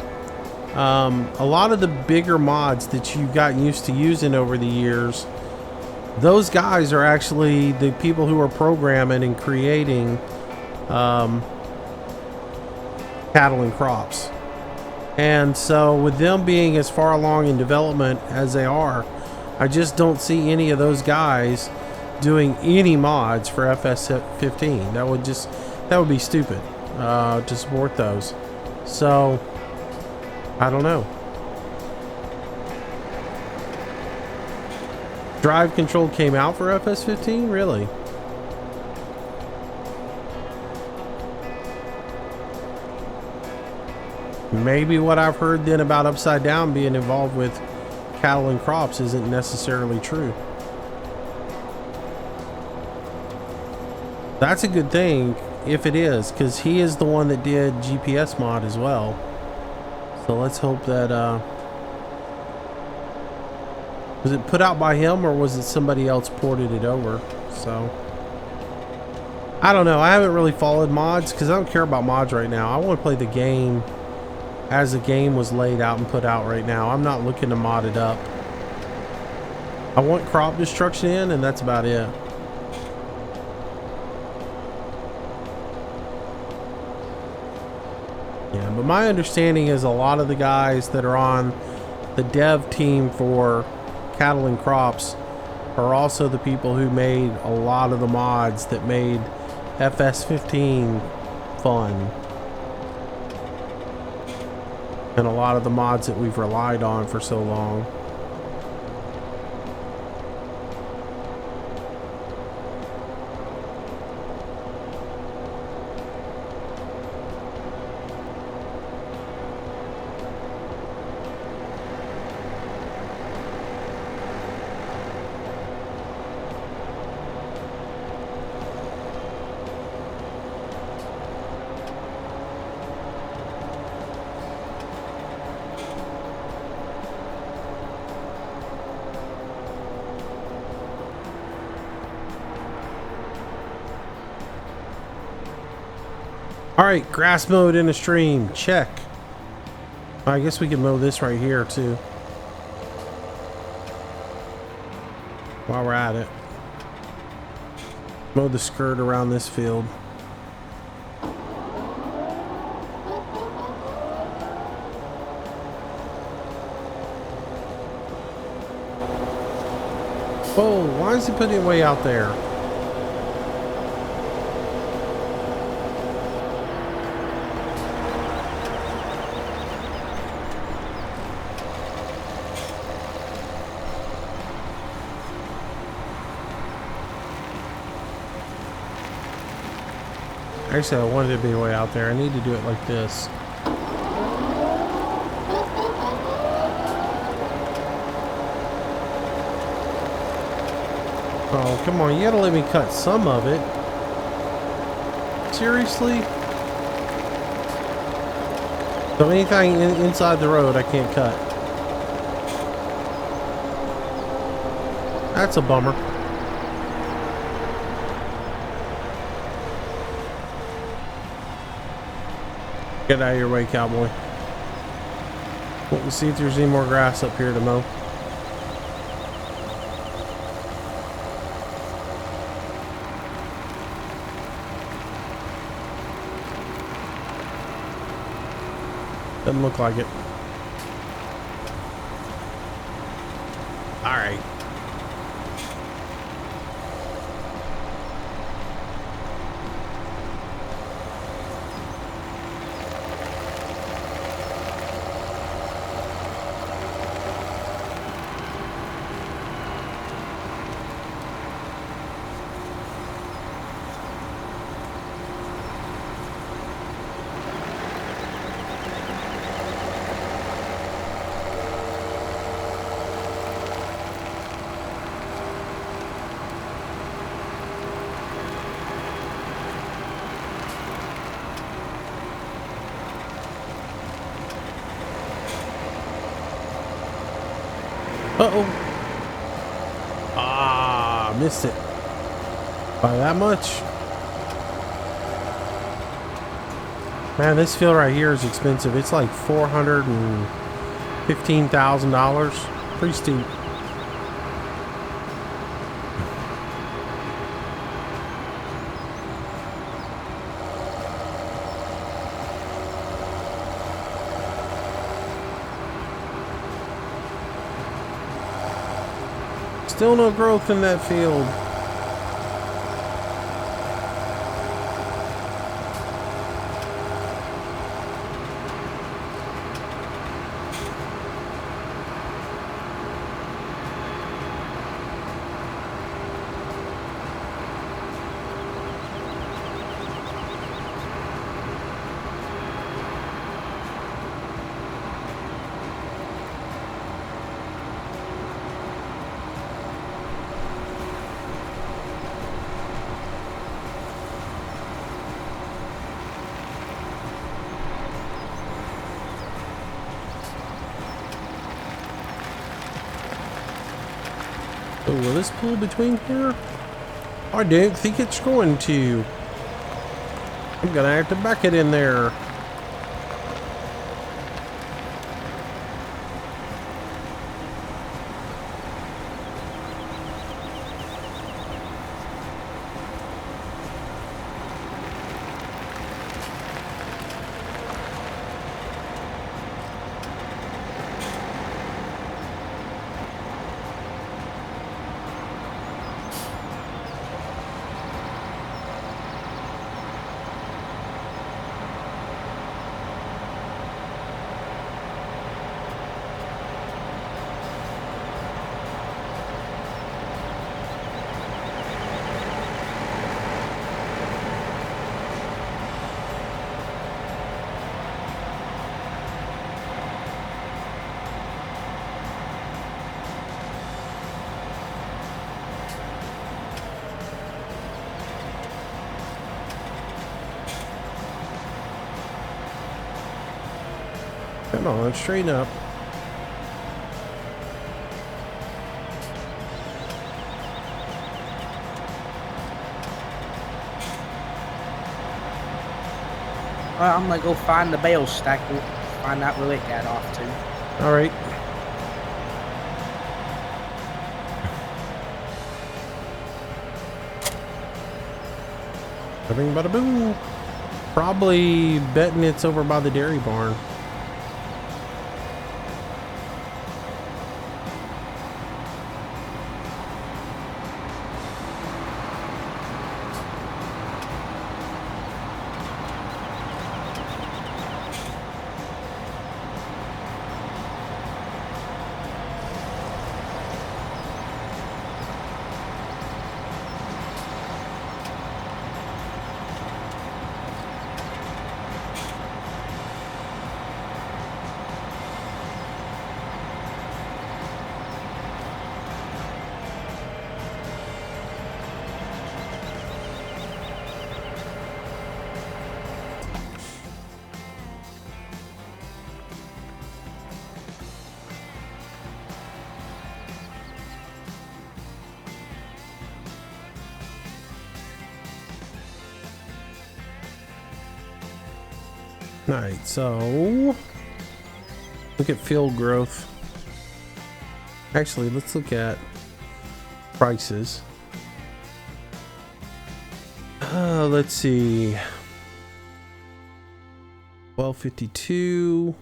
a lot of the bigger mods that you've gotten used to using over the years, those guys are actually the people who are programming and creating cattle and crops. And so with them being as far along in development as they are, I just don't see any of those guys doing any mods for FS15. That would be stupid to support those. So I don't know. Drive control came out for FS15? Really? Maybe what I've heard then about Upside Down being involved with cattle and crops isn't necessarily true. That's a good thing if it is, because he is the one that did GPS mod as well. So let's hope that was it put out by him or was it somebody else ported it over? So I don't know. I haven't really followed mods because I don't care about mods right now. I want to play the game as the game was laid out and put out right now. I'm not looking to mod it up. I want crop destruction in, and that's about it. Yeah, but my understanding is a lot of the guys that are on the dev team for cattle and crops are also the people who made a lot of the mods that made FS15 fun. And a lot of the mods that we've relied on for so long. Alright, grass mowed in a stream. Check. I guess we can mow this right here too, while we're at it. Mow the skirt around this field. Whoa, why is he putting it way out there? Actually, I wanted it to be way out there. I need to do it like this. Oh, come on. You gotta let me cut some of it. Seriously? So anything inside the road, I can't cut. That's a bummer. Get out of your way, cowboy. We'll see if there's any more grass up here to mow. Doesn't look like it. All right. Uh-oh. Ah, missed it. By that much. Man, this field right here is expensive. It's like $415,000. Pretty steep. Still no growth in that field. Oh, will this pull between here? I don't think it's going to. I'm gonna have to back it in there. Come on, straighten up. Well, I'm gonna go find the bale stack. Find out where it got off to. All right. Bing, bada boom. Probably betting it's over by the dairy barn. Alright, so look at field growth. Actually, let's look at prices. Let's see. 1252.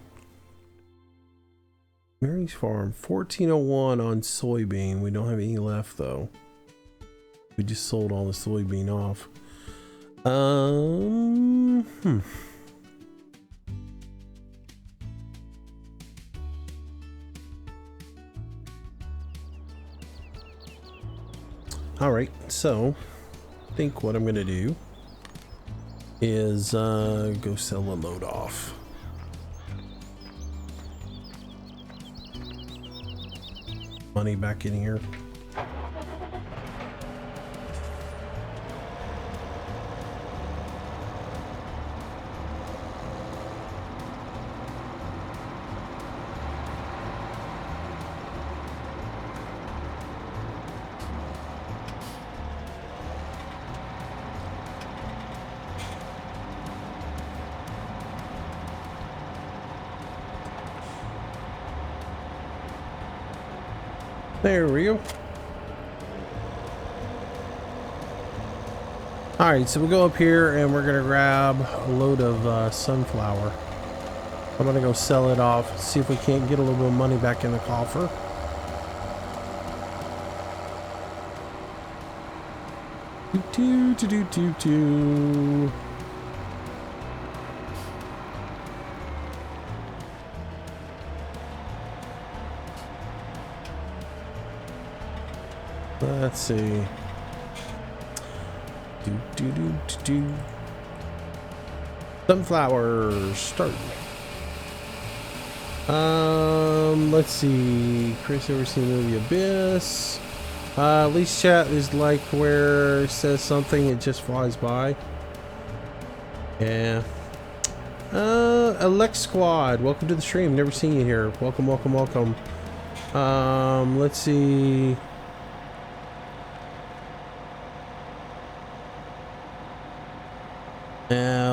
Mary's Farm, 1401 on soybean. We don't have any left though. We just sold all the soybean off. All right, so I think what I'm gonna do is go sell a load off. Money back in here. There we go. All right, so we'll go up here and we're gonna grab a load of sunflower. I'm gonna go sell it off, see if we can't get a little bit of money back in the coffer. Do. Let's see. Do. Sunflowers start. Let's see. Chris ever seen the movie Abyss? At least chat is like where it says something, it just flies by. Yeah. Elect Squad, welcome to the stream. Never seen you here. Welcome. Let's see.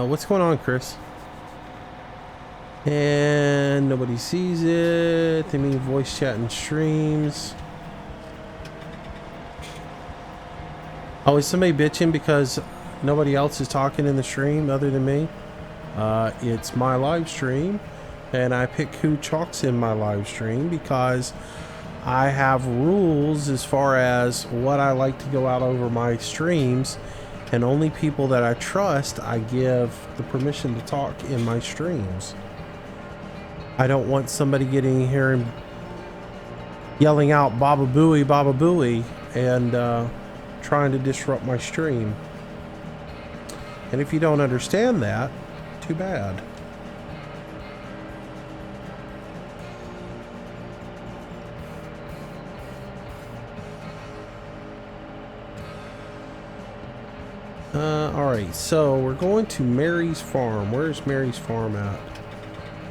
What's going on, Chris? And nobody sees it. They mean voice chat and streams. Oh, is somebody bitching because nobody else is talking in the stream other than me? It's my live stream, and I pick who talks in my live stream because I have rules as far as what I like to go out over my streams. And only people that I trust, I give the permission to talk in my streams. I don't want somebody getting here and yelling out Baba Booey, and trying to disrupt my stream. And if you don't understand that, too bad. Alright, so we're going to Mary's Farm. Where's Mary's Farm at?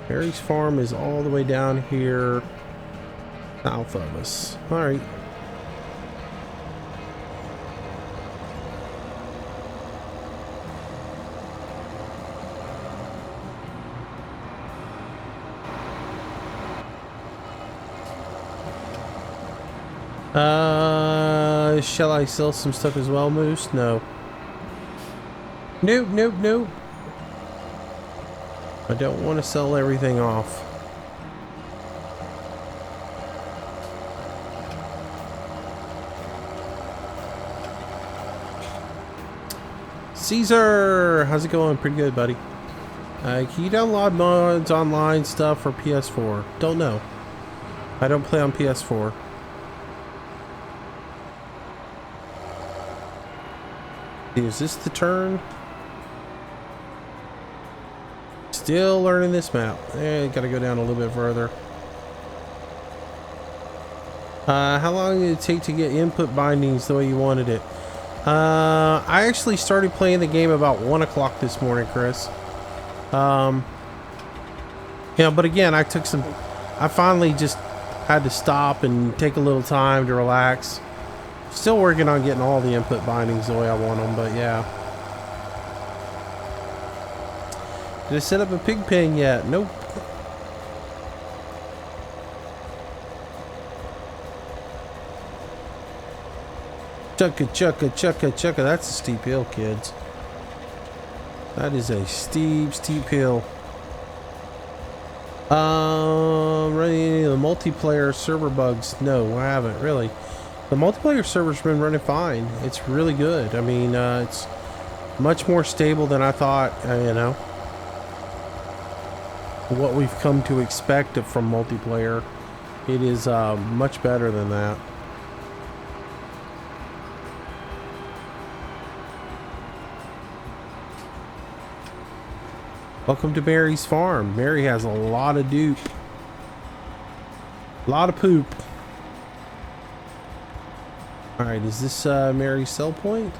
Mary's Farm is all the way down here south of us. Alright. Shall I sell some stuff as well, Moose? No. Nope. I don't want to sell everything off. Caesar, how's it going? Pretty good, buddy. Can you download mods, online stuff for PS4? Don't know. I don't play on PS4. Is this the turn? Still learning this map. Gotta go down a little bit further. How long did it take to get input bindings the way you wanted it? I actually started playing the game about 1 o'clock this morning, Chris. Yeah, but again, I finally just had to stop and take a little time to relax. Still working on getting all the input bindings the way I want them, but yeah. Did I set up a pig pen yet? Nope. Chugga, chugga, chugga, chugga. That's a steep hill, kids. That is a steep, steep hill. Running any of the multiplayer server bugs? No, I haven't really. The multiplayer server's been running fine. It's really good. I mean, it's much more stable than I thought, you know. What we've come to expect from multiplayer. It is much better than that. Welcome to Mary's farm. Mary has a lot of dupe. A lot of poop. Alright, is this Mary's sell point?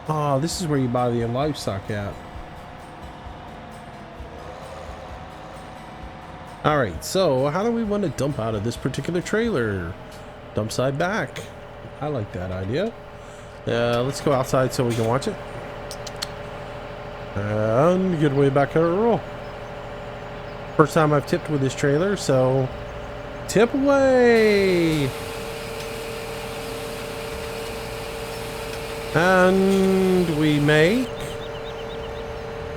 Oh, this is where you buy the livestock at. Alright, so how do we want to dump out of this particular trailer? Dump side back. I like that idea. Let's go outside so we can watch it. And get way back on a roll. First time I've tipped with this trailer, so tip away. And we make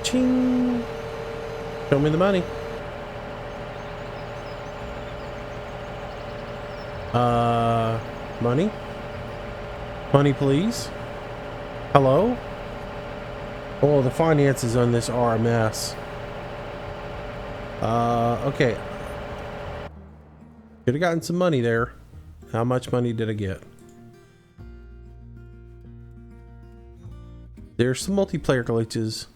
ching. Show me the money. Money? Money, please. Hello? Oh, the finances on this are a mess. Okay. Could have gotten some money there. How much money did I get? There's some multiplayer glitches.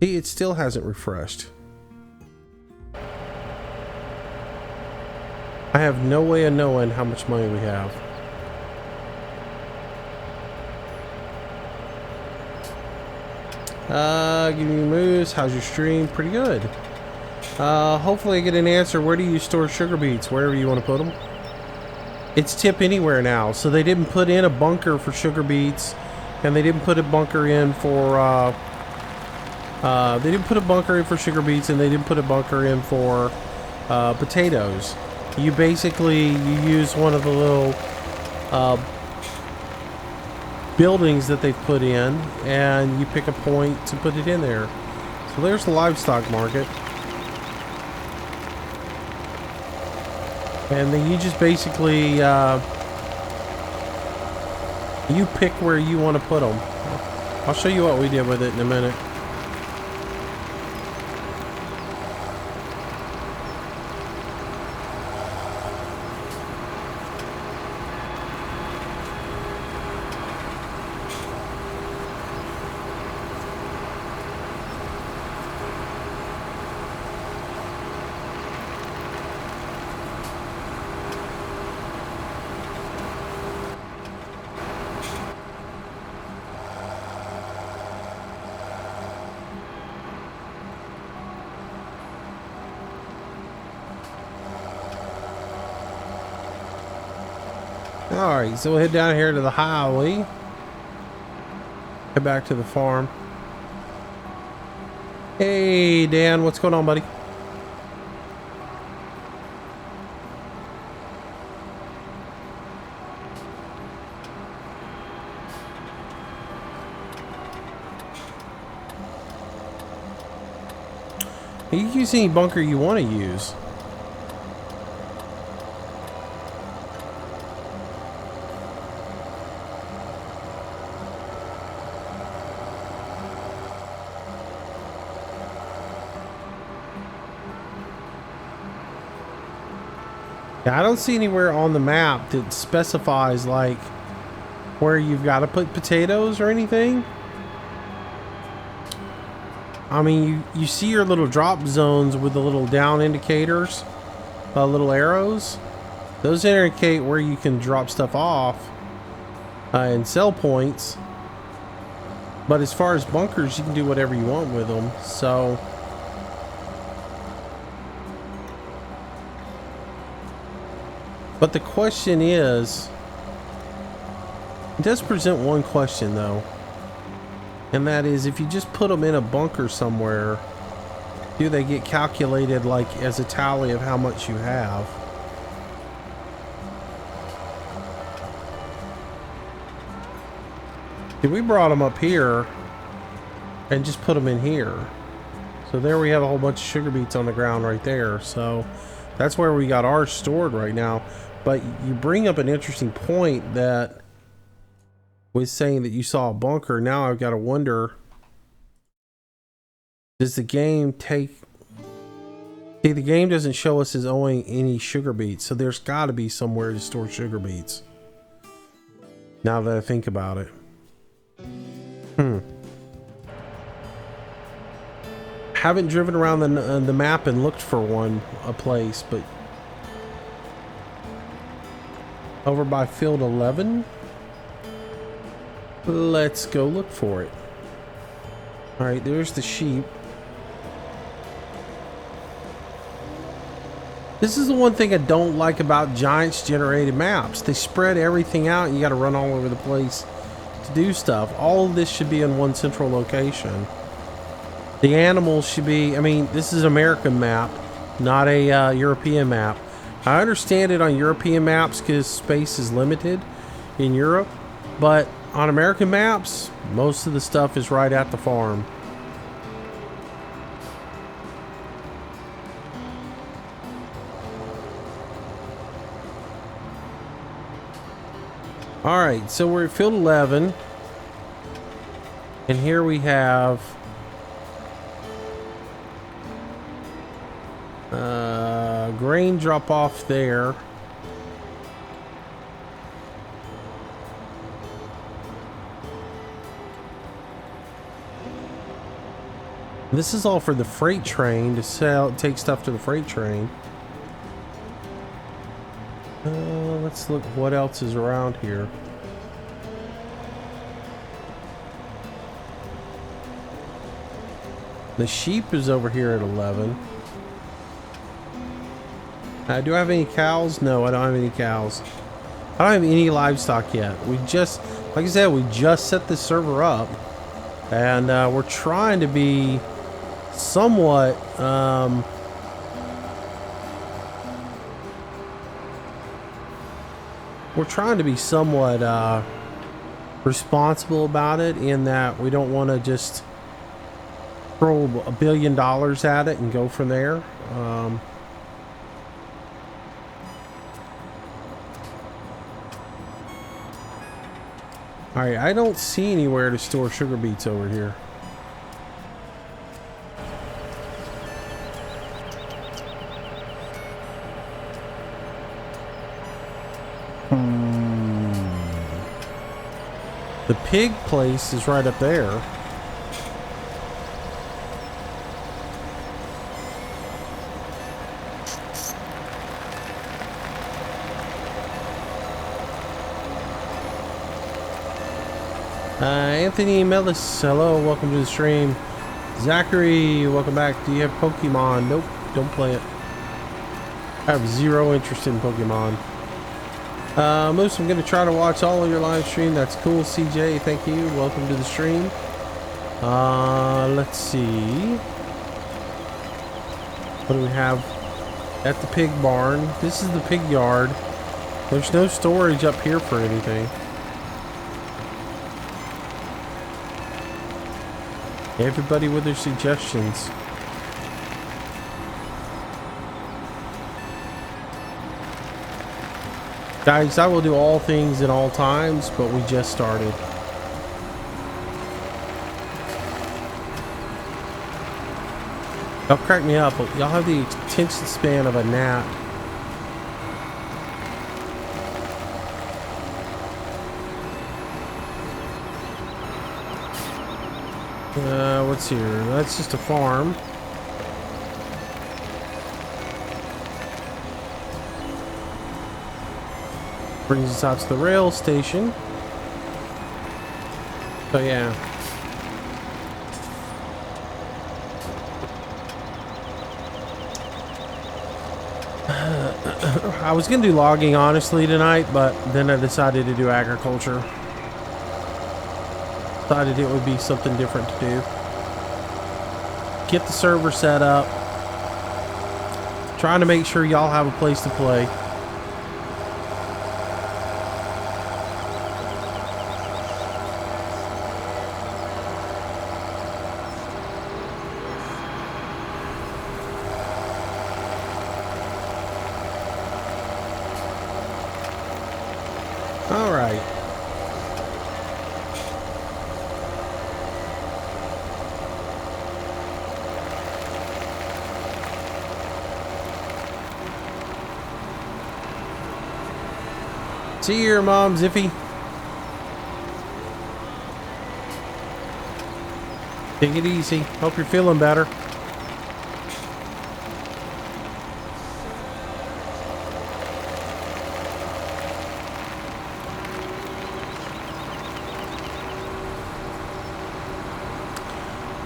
See, it still hasn't refreshed. I have no way of knowing how much money we have. Give me moves. How's your stream? Pretty good. Hopefully I get an answer. Where do you store sugar beets? Wherever you want to put them. It's tip anywhere now. So they didn't put in a bunker for sugar beets, and they didn't put a bunker in for they didn't put a bunker in for sugar beets, and they didn't put a bunker in for potatoes. You basically use one of the little buildings that they've put in, and you pick a point to put it in there. So there's the livestock market, and then you just basically you pick where you want to put them. I'll show you what we did with it in a minute. Alright, so we'll head down here to the highway. Head back to the farm. Hey, Dan, what's going on, buddy? You can use any bunker you want to use. I don't see anywhere on the map that specifies like where you've got to put potatoes or anything. I mean, you see your little drop zones with the little down indicators, little arrows. Those indicate where you can drop stuff off and sell points. But as far as bunkers, you can do whatever you want with them. So but the question is, It does present one question though, and that is if you just put them in a bunker somewhere, do they get calculated like as a tally of how much you have? See, we brought them up here and just put them in here. So there we have a whole bunch of sugar beets on the ground right there. So that's where we got ours stored right now. But you bring up an interesting point that was saying that you saw a bunker. Now I've got to wonder, does the game take... See, the game doesn't show us as owing any sugar beets. So there's got to be somewhere to store sugar beets. Now that I think about it. Haven't driven around the map and looked for a place, but over by field 11, let's go look for it. All right, there's the sheep. This is the one thing I don't like about Giants generated maps. They spread everything out and you got to run all over the place to do stuff. All of this should be in one central location. The animals should be, I mean, this is an American map, not a European map. I understand it on European maps because space is limited in Europe, but on American maps, most of the stuff is right at the farm. All right, so we're at field 11, and here we have grain drop off there. This is all for the freight train to take stuff to the freight train. Let's look what else is around here. The sheep is over here at 11. Do I have any cows? No, I don't have any cows. I don't have any livestock yet. We just, like I said, we just set this server up, and we're trying to be somewhat responsible about it, in that we don't want to just throw $1 billion at it and go from there. Alright, I don't see anywhere to store sugar beets over here. The pig place is right up there. Anthony Mellis, hello, welcome to the stream. Zachary, welcome back. Do you have Pokemon? Nope, don't play it. I have zero interest in Pokemon. Moose, I'm going to try to watch all of your live stream. That's cool, CJ. Thank you. Welcome to the stream. Let's see. What do we have at the pig barn? This is the pig yard. There's no storage up here for anything. Everybody with their suggestions. Guys, I will do all things at all times, but we just started. Y'all crack me up. Y'all have the attention span of a gnat. What's here? That's just a farm. Brings us out to the rail station. So yeah. I was gonna do logging honestly tonight, but then I decided to do agriculture. Decided it would be something different to do. Get the server set up. Trying to make sure y'all have a place to play. All right. See you, Mom Ziffy. Take it easy. Hope you're feeling better.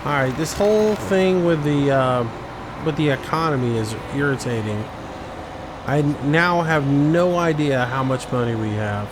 All right, this whole thing with the economy is irritating. I now have no idea how much money we have.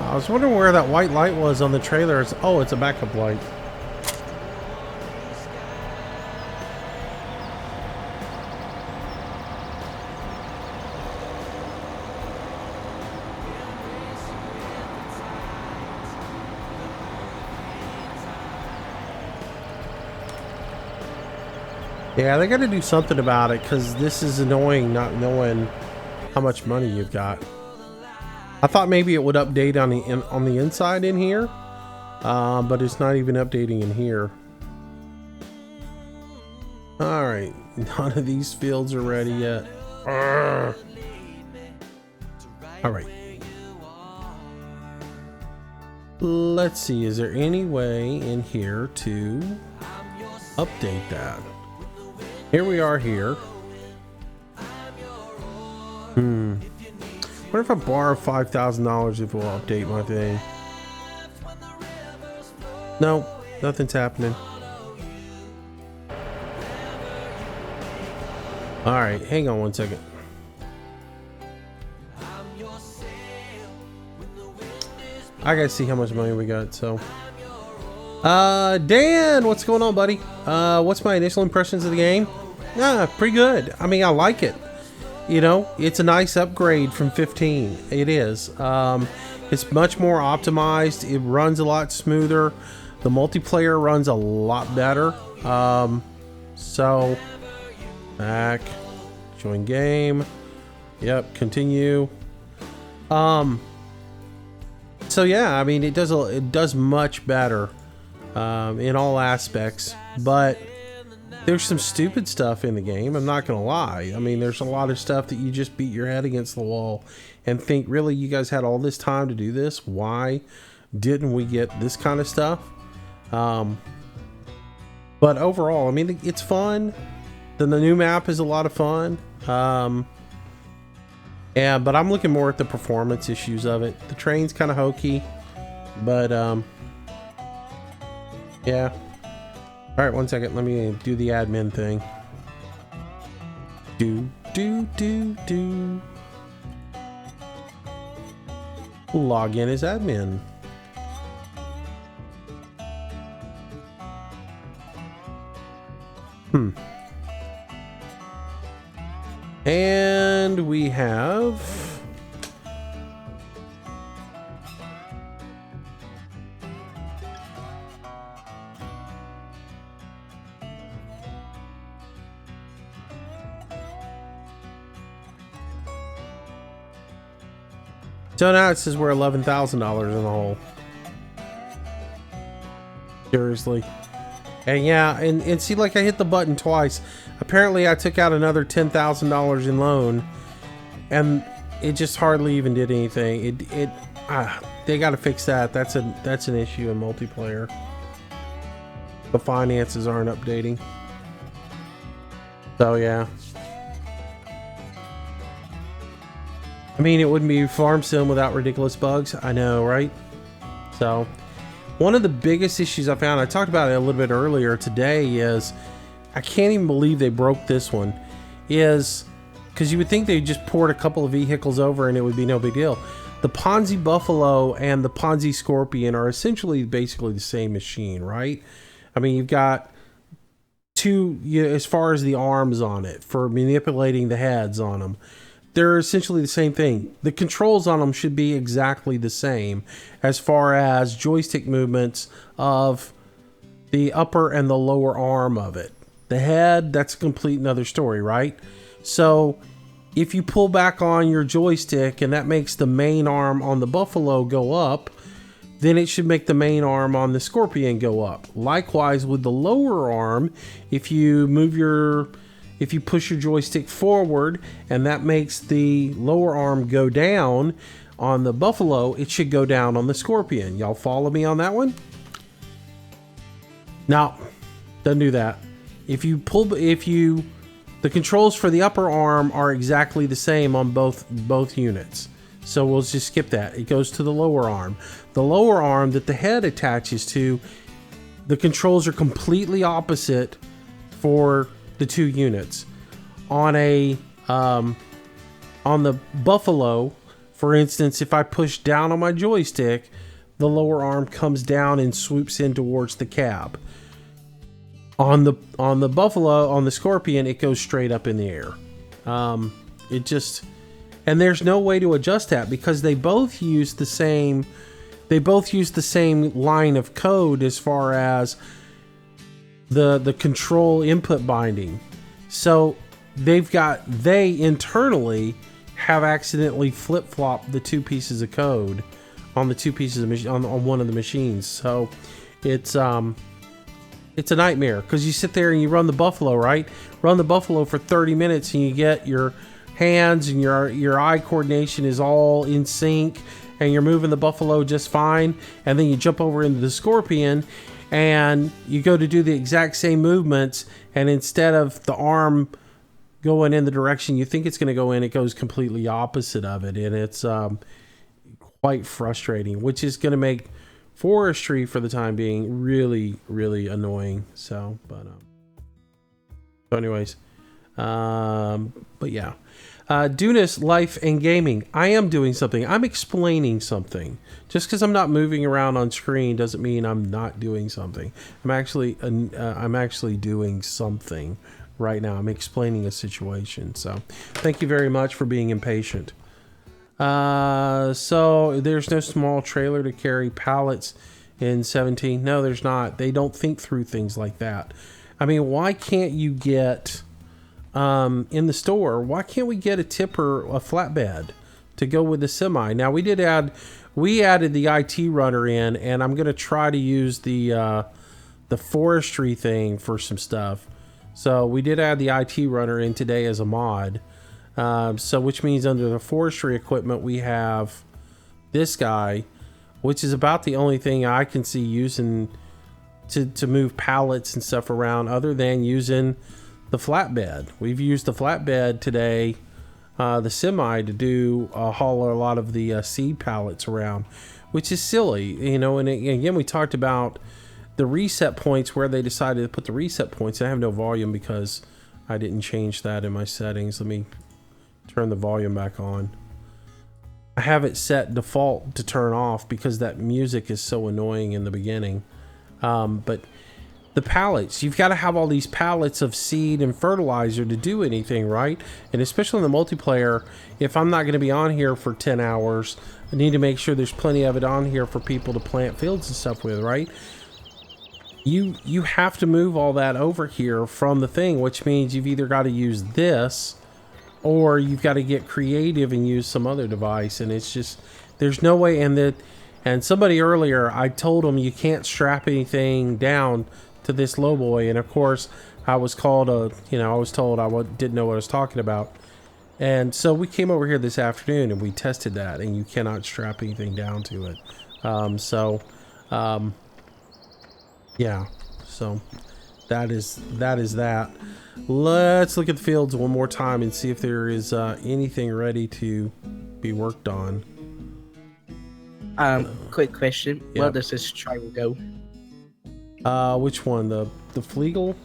I was wondering where that white light was on the trailer. Oh, it's a backup light. Yeah, they got to do something about it because this is annoying not knowing how much money you've got. I thought maybe it would update on the inside in here, but it's not even updating in here. All right, none of these fields are ready yet. Urgh. All right. Let's see, is there any way in here to update that? Here we are here. What if I borrow $5,000 if it will update my thing? No, nothing's happening. All right, hang on one second. I gotta see how much money we got, so. Dan, what's going on, buddy? What's my initial impressions of the game? Yeah, pretty good. I mean, I like it. You know, it's a nice upgrade from 15. It is. It's much more optimized. It runs a lot smoother. The multiplayer runs a lot better. So, back, join game. Yep, continue. So yeah, I mean, it does much better in all aspects, but there's some stupid stuff in the game. I'm not gonna lie. I mean, there's a lot of stuff that you just beat your head against the wall and think, really, you guys had all this time to do this? Why didn't we get this kind of stuff? But overall, I mean, it's fun. Then the new map is a lot of fun. Yeah, but I'm looking more at the performance issues of it. The train's kind of hokey, but yeah. All right, one second. Let me do the admin thing. Do. Log in as admin. And we have so now it says we're $11,000 in the hole. Seriously. And yeah, and see, like I hit the button twice. Apparently I took out another $10,000 in loan, and it just hardly even did anything. They got to fix that. That's an issue in multiplayer. The finances aren't updating. So yeah. I mean, it wouldn't be Farm Sim without ridiculous bugs. I know, right? So, one of the biggest issues I found, I talked about it a little bit earlier today, is I can't even believe they broke this one. Is because you would think they just poured a couple of vehicles over and it would be no big deal. The Ponzi Buffalo and the Ponzi Scorpion are essentially basically the same machine, right? I mean, you've got two, as far as the arms on it for manipulating the heads on them. They're essentially the same thing. The controls on them should be exactly the same as far as joystick movements of the upper and the lower arm of it. The head, that's a complete another story, right? So if you pull back on your joystick and that makes the main arm on the Buffalo go up, then it should make the main arm on the Scorpion go up. Likewise with the lower arm, if you push your joystick forward and that makes the lower arm go down on the Buffalo, it should go down on the Scorpion. Y'all follow me on that one? No, doesn't do that. The controls for the upper arm are exactly the same on both units. So we'll just skip that. It goes to the lower arm. The lower arm that the head attaches to, the controls are completely opposite for the two units. On the Buffalo, for instance, if I push down on my joystick, the lower arm comes down and swoops in towards the cab. On the Buffalo, on the Scorpion, it goes straight up in the air. And there's no way to adjust that because they both use the same line of code as far as the control input binding. So they internally have accidentally flip-flopped the two pieces of code on the two pieces of on one of the machines. So it's a nightmare because you sit there and you run the Buffalo, right? Run the Buffalo for 30 minutes and you get your hands and your eye coordination is all in sync and you're moving the Buffalo just fine, and then you jump over into the Scorpion and you go to do the exact same movements, and instead of the arm going in the direction you think it's going to go in, it goes completely opposite of it, and it's quite frustrating, which is going to make forestry for the time being really, really annoying. So, but anyways, but yeah. Dunas, life and gaming. I am doing something. I'm explaining something. Just because I'm not moving around on screen doesn't mean I'm not doing something. I'm actually doing something right now. I'm explaining a situation. So thank you very much for being impatient. So there's no small trailer to carry pallets in 17. No, there's not. They don't think through things like that. I mean, why can't you get... in the store, why can't we get a tipper, a flatbed to go with the semi? Now we added the IT runner in, and I'm going to try to use the forestry thing for some stuff. So we did add the IT runner in today as a mod. So which means under the forestry equipment, we have this guy, which is about the only thing I can see using to move pallets and stuff around other than using the flatbed. We've used the flatbed today, the semi, to haul a lot of the seed pallets around, which is silly, you know. And again, we talked about the reset points, where they decided to put the reset points. I have no volume because I didn't change that in my settings. Let me turn the volume back on. I have it set default to turn off because that music is so annoying in the beginning. But the pallets, you've got to have all these pallets of seed and fertilizer to do anything, right? And especially in the multiplayer, if I'm not going to be on here for 10 hours, I need to make sure there's plenty of it on here for people to plant fields and stuff with, right? You have to move all that over here from the thing, which means you've either got to use this or you've got to get creative and use some other device. And it's just, there's no way. And somebody earlier, I told them you can't strap anything down to to this lowboy, and of course I was called I was told didn't know what I was talking about. And so we came over here this afternoon and we tested that, and you cannot strap anything down to it. Yeah, so that is that. Let's look at the fields one more time and see if there is anything ready to be worked on. Quick question. Yeah. Where does this trailer go? Which one? The Flegel?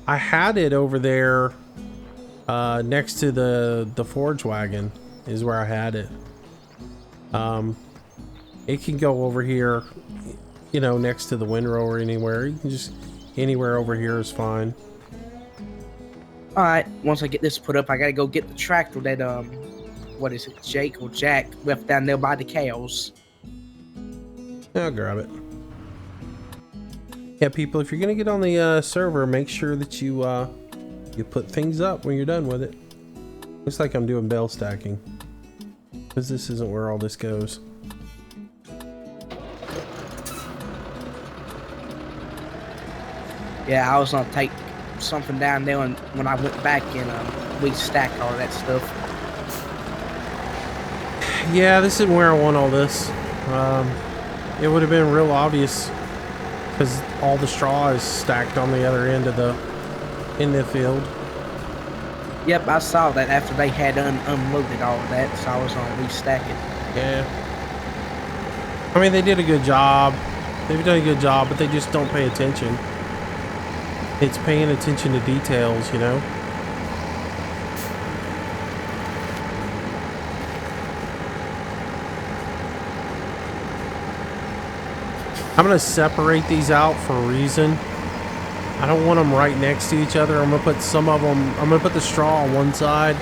I had it over there next to the forge wagon is where I had it. It can go over here, next to the windrow or anywhere. You can just anywhere over here is fine. Alright, once I get this put up, I gotta go get the tractor that what is it, Jake or Jack left down there by the cows. I'll grab it. Yeah, people, if you're gonna get on the server, make sure that you put things up when you're done with it. Looks like I'm doing bale stacking, because this isn't where all this goes. Yeah, I was gonna take something down there, and when I went back and we stacked all that stuff. Yeah, this isn't where I want all this. It would have been real obvious because all the straw is stacked on the other end of the field. Yep, I saw that after they had unloaded all of that, so I was gonna restack it. Yeah. I mean, they did a good job. They've done a good job, but they just don't pay attention. It's paying attention to details, I'm gonna separate these out for a reason. I don't want them right next to each other. I'm gonna put the straw on one side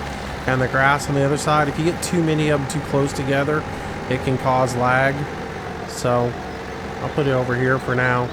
and the grass on the other side. If you get too many of them too close together, it can cause lag. So I'll put it over here for now.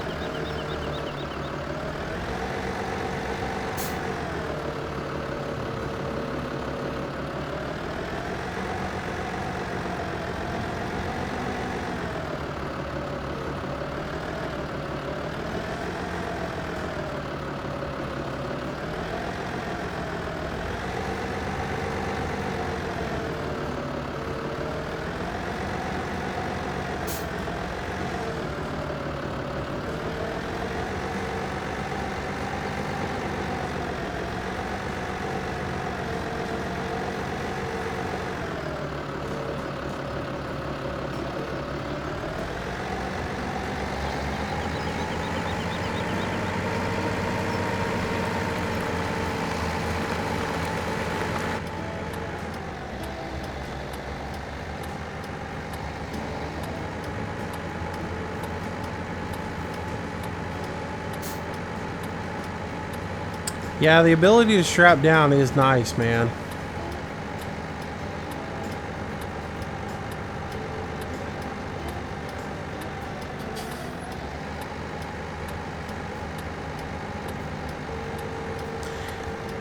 Yeah, the ability to strap down is nice, man.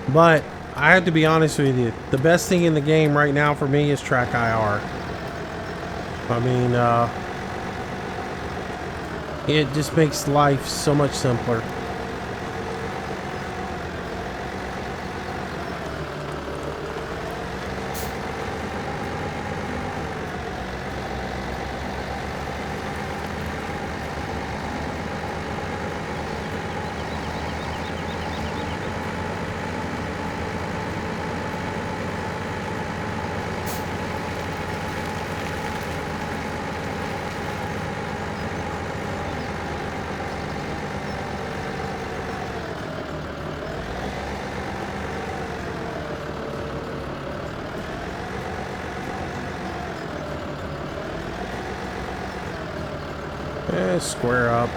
But I have to be honest with you, the best thing in the game right now for me is track IR. I mean, it just makes life so much simpler. Square up.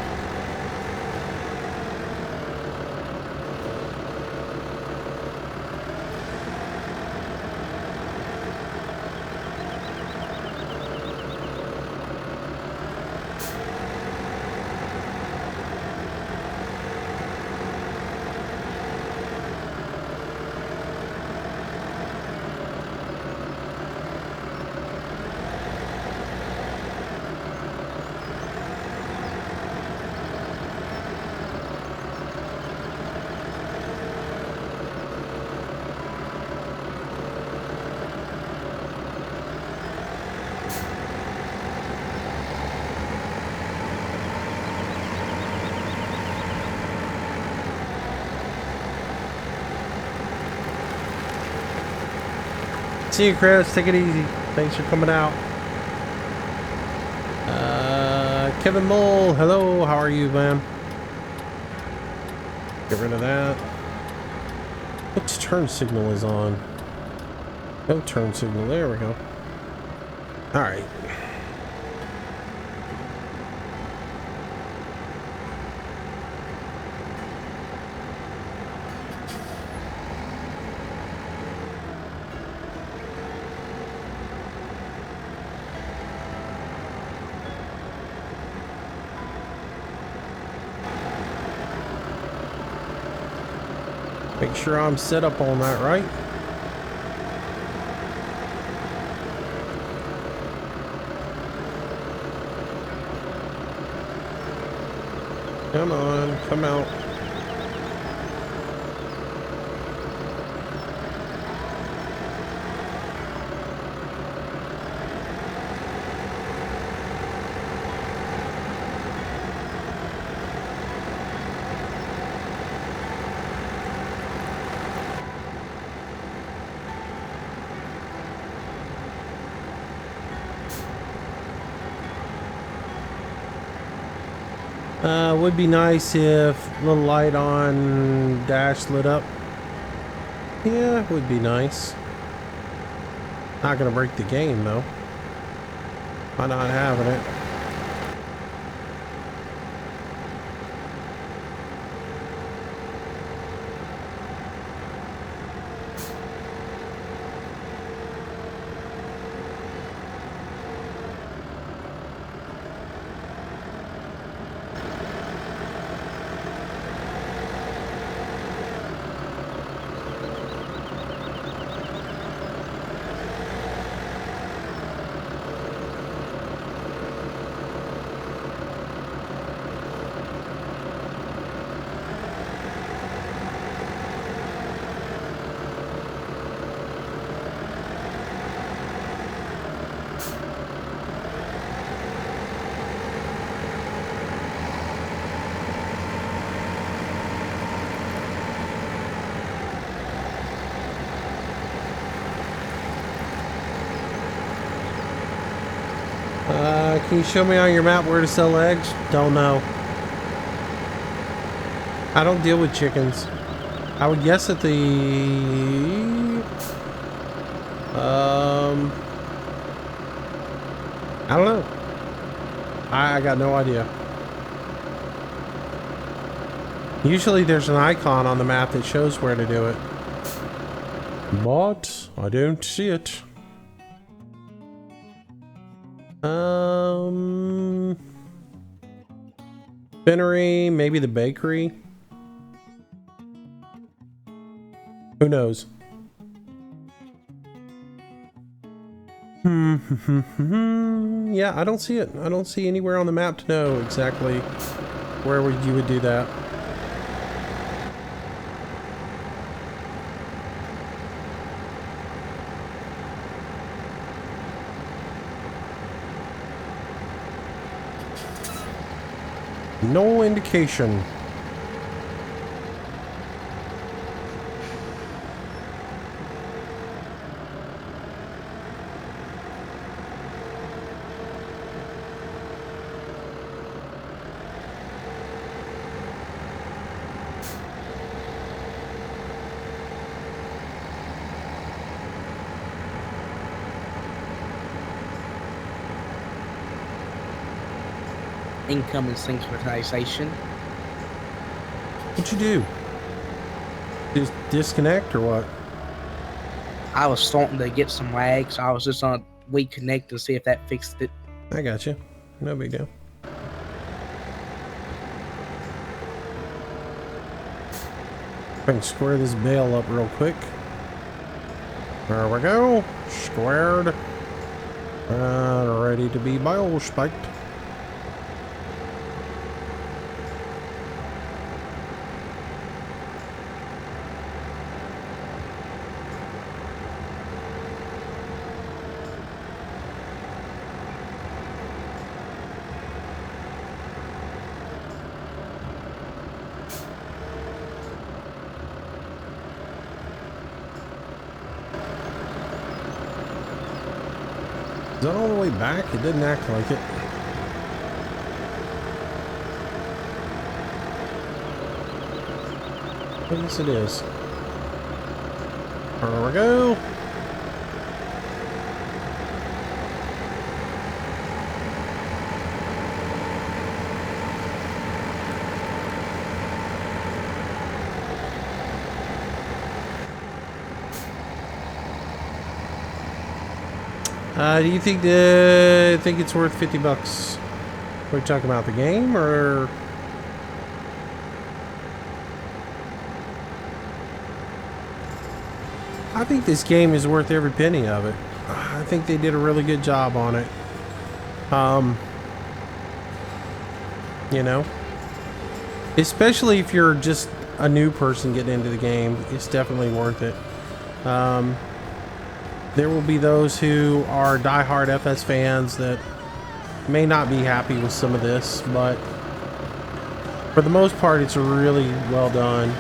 See you, Chris. Take it easy. Thanks for coming out. Kevin Mole, hello. How are you, man? Get rid of that. Which turn signal is on? No turn signal. There we go. All right. Make sure I'm set up on that right. Come on, come out. Would be nice if the light on dash lit up. Yeah, would be nice. Not gonna break the game though. By not having it. Can you show me on your map where to sell eggs? Don't know. I don't deal with chickens. I would guess at the... I don't know. I got no idea. Usually there's an icon on the map that shows where to do it. But I don't see it. Spinnery, maybe the bakery. Who knows? Yeah, I don't see it. I don't see anywhere on the map to know exactly where you would do that. No indication. Incoming synchronization. What'd you do? Just disconnect or what? I was starting to get some lag, so I was just on reconnect to see if that fixed it. I got you. No big deal. I can square this bale up real quick. There we go. Squared. And ready to be bale spiked. Is that all the way back? It didn't act like it. I guess it is. There we go. Do you think it's worth $50? We're talking about the game, or I think this game is worth every penny of it. I think they did a really good job on it. You know, especially if you're just a new person getting into the game, it's definitely worth it. There will be those who are diehard FS fans that may not be happy with some of this, but for the most part, it's really well done,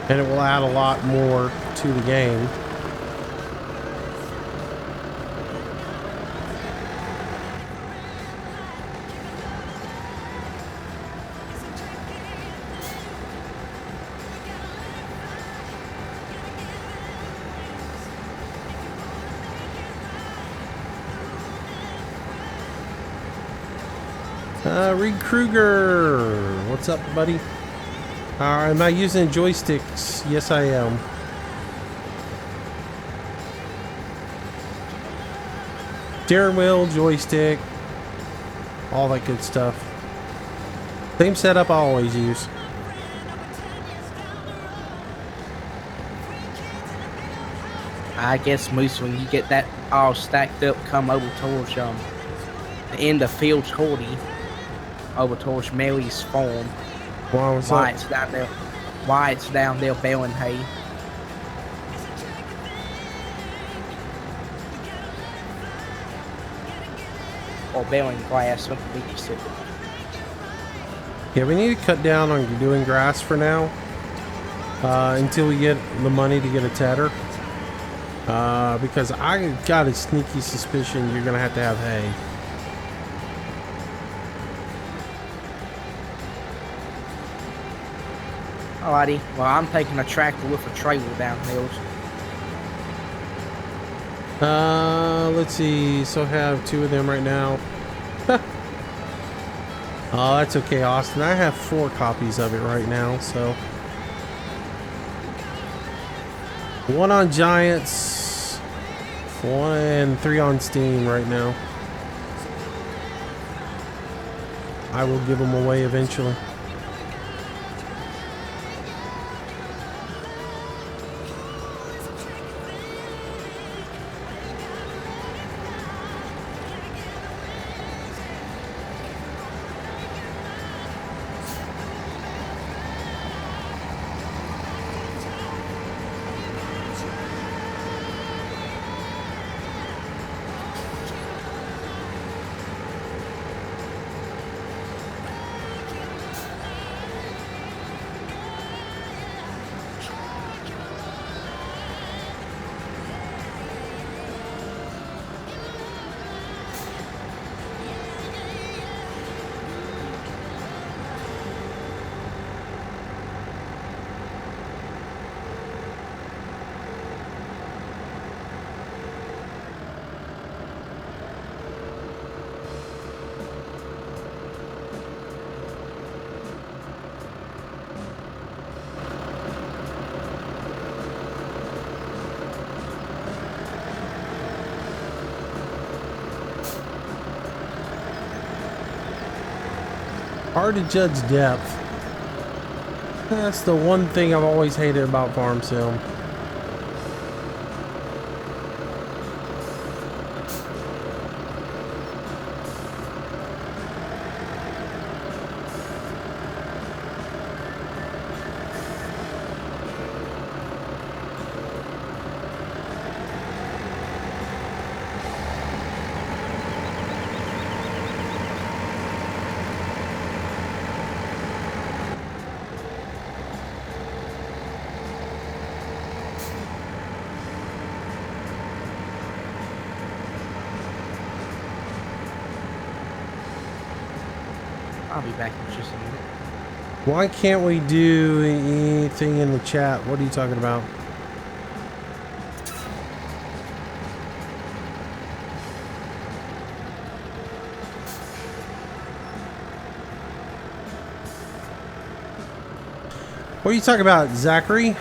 and it will add a lot more to the game. Reed Kruger, what's up, buddy? Am I using joysticks? Yes, I am. Steering wheel, joystick, all that good stuff. Same setup I always use. I guess, Moose, when you get that all stacked up, come over towards the end of Field 40, over towards Mary's farm. Wow, what's up? Why it's down there baling hay. Or baling grass, what the you said. Yeah, we need to cut down on doing grass for now, until we get the money to get a tedder. Because I got a sneaky suspicion you're gonna have hay. Alrighty, well, I'm taking a tractor with a trailer down hills. Let's see. So I have 2 of them right now. Oh, that's okay, Austin. I have 4 copies of it right now, so 1 on Giants, 1 and 3 on Steam right now. I will give them away eventually. Hard to judge depth. That's the one thing I've always hated about Farm Sim. I'll be back in just a minute. Why can't we do anything in the chat? What are you talking about? What are you talking about, Zachary?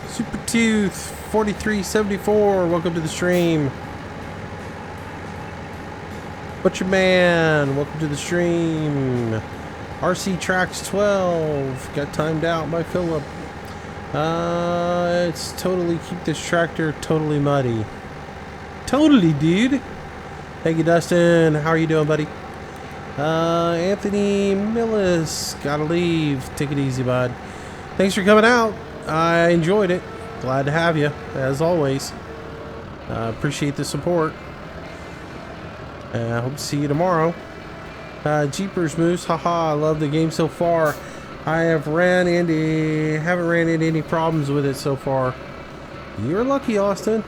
Super Tooth 4374, welcome to the stream. Butcher Man, welcome to the stream. RC Tracks 12 got timed out by Philip. It's totally keep this tractor totally muddy. Totally, dude. Thank you, Dustin. How are you doing, buddy? Anthony Millis, gotta leave. Take it easy, bud. Thanks for coming out. I enjoyed it. Glad to have you, as always. Appreciate the support. I hope to see you tomorrow. Jeepers Moose, haha, I love the game so far. I haven't ran into any problems with it so far. You're lucky, Austin.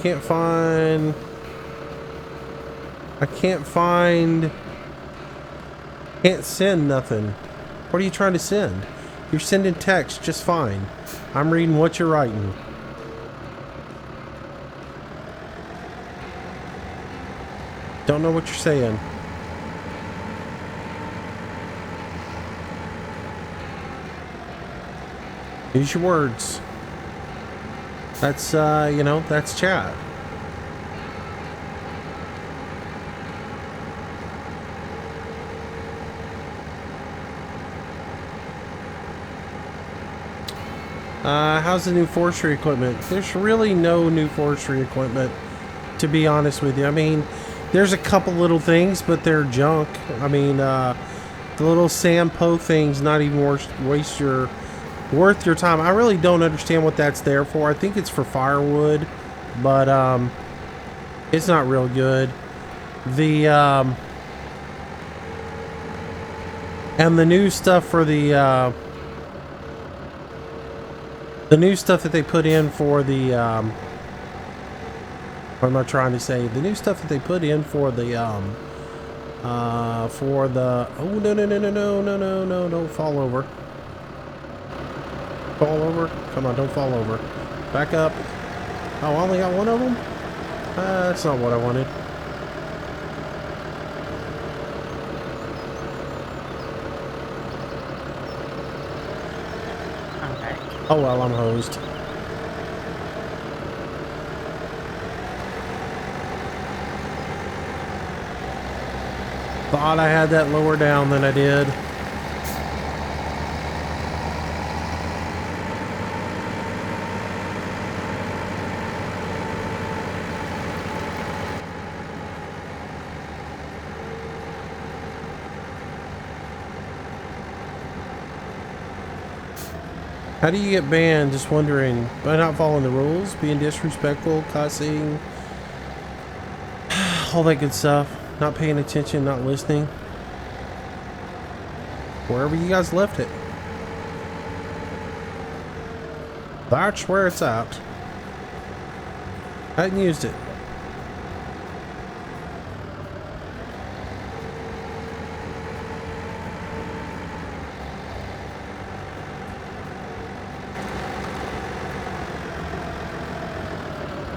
Can't send nothing. What are you trying to send? You're sending text just fine. I'm reading what you're writing. Don't know what you're saying. Use your words. That's, that's chat. How's the new forestry equipment? There's really no new forestry equipment, to be honest with you. I mean, there's a couple little things, but they're junk. I mean, the little Sampo thing's not even worth your time. I really don't understand what that's there for. I think it's for firewood, but it's not real good. And the new stuff for the new stuff that they put in for the what am I trying to say? The new stuff that they put in for the oh, no, don't fall over. Fall over? Come on, don't fall over. Back up. Oh, I only got one of them? That's not what I wanted. Oh well, I'm hosed. Thought I had that lower down than I did. How do you get banned? Just wondering. By not following the rules, being disrespectful, cussing, all that good stuff. Not paying attention, not listening. Wherever you guys left it. That's where it's at. I hadn't used it.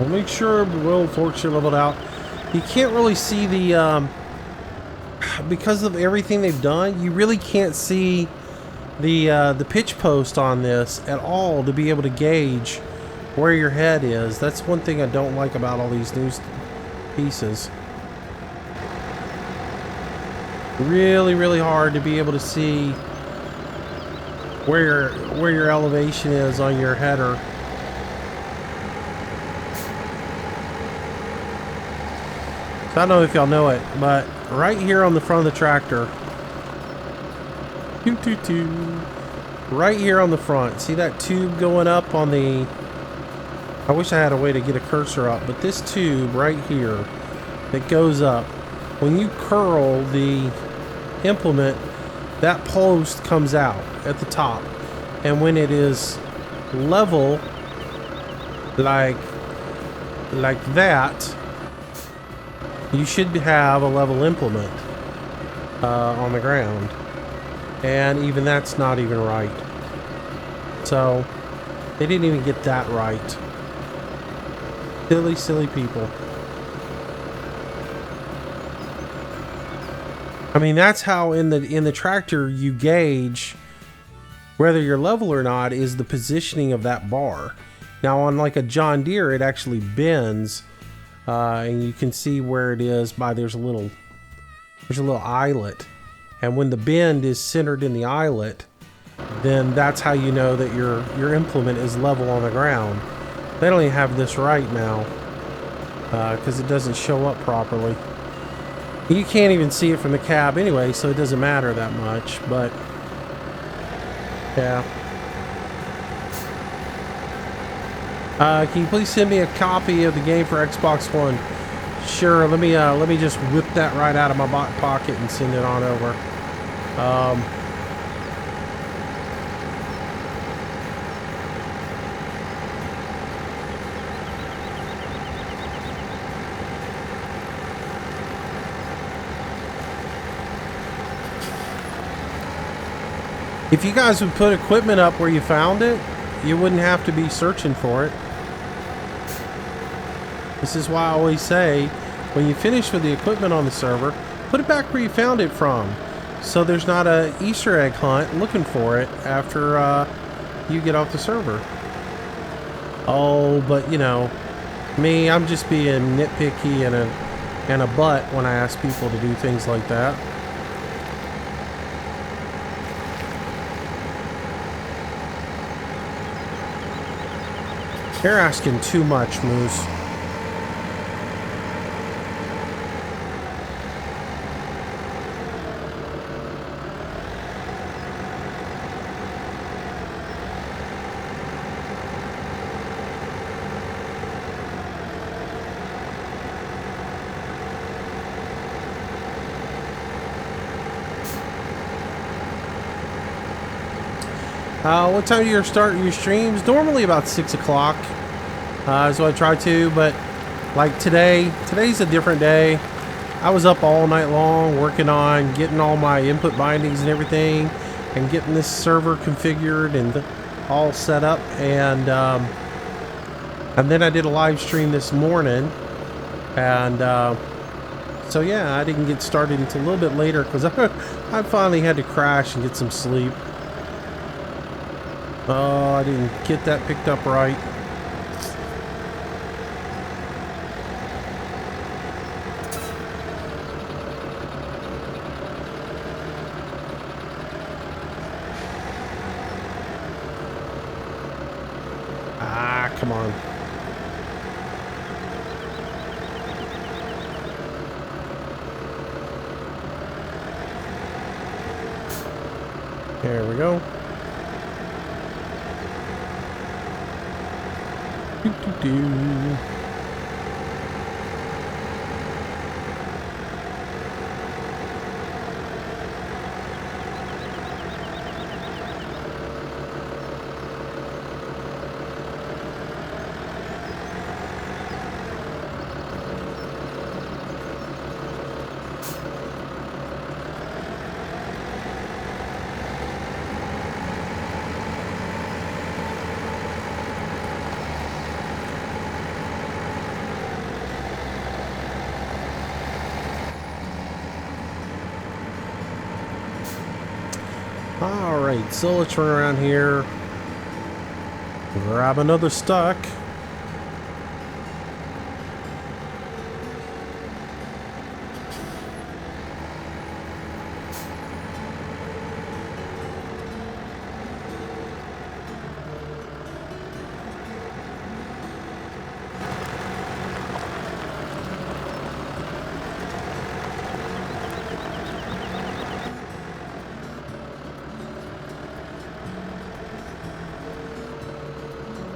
We'll make sure we'll forks are leveled out. You can't really see the because of everything they've done, you really can't see the pitch post on this at all to be able to gauge where your head is. That's one thing I don't like about all these new pieces. Really, really hard to be able to see where your elevation is on your header. So I don't know if y'all know it, but right here on the front of the tractor, right here on the front. See that tube going up on the... I wish I had a way to get a cursor up, but this tube right here that goes up, when you curl the implement, that post comes out at the top. And when it is level, like that, you should have a level implement on the ground. And even that's not even right. So they didn't even get that right. Silly, silly people. I mean, that's how in the tractor you gauge whether you're level or not, is the positioning of that bar. Now on like a John Deere, it actually bends, and you can see where it is by there's a little eyelet, and when the bend is centered in the eyelet, then that's how you know that your implement is level on the ground. They don't even have this right now because it doesn't show up properly. You can't even see it from the cab anyway, so it doesn't matter that much, but yeah. Can you please send me a copy of the game for Xbox One? Sure. Let me just whip that right out of my back pocket and send it on over. If you guys would put equipment up where you found it, you wouldn't have to be searching for it. This is why I always say, when you finish with the equipment on the server, put it back where you found it from, so there's not a Easter egg hunt looking for it after you get off the server. Oh, but you know, me, I'm just being nitpicky and a butt when I ask people to do things like that. You're asking too much, Moose. What time do you start your streams? Normally about 6 o'clock. So I try to, but like today's a different day. I was up all night long working on getting all my input bindings and everything, and getting this server configured and all set up, and then I did a live stream this morning, and so yeah, I didn't get started until a little bit later because I finally had to crash and get some sleep. Oh, I didn't get that picked up right. Come on. There we go. Doo-doo-doo. Alright, so let's run around here, grab another stock.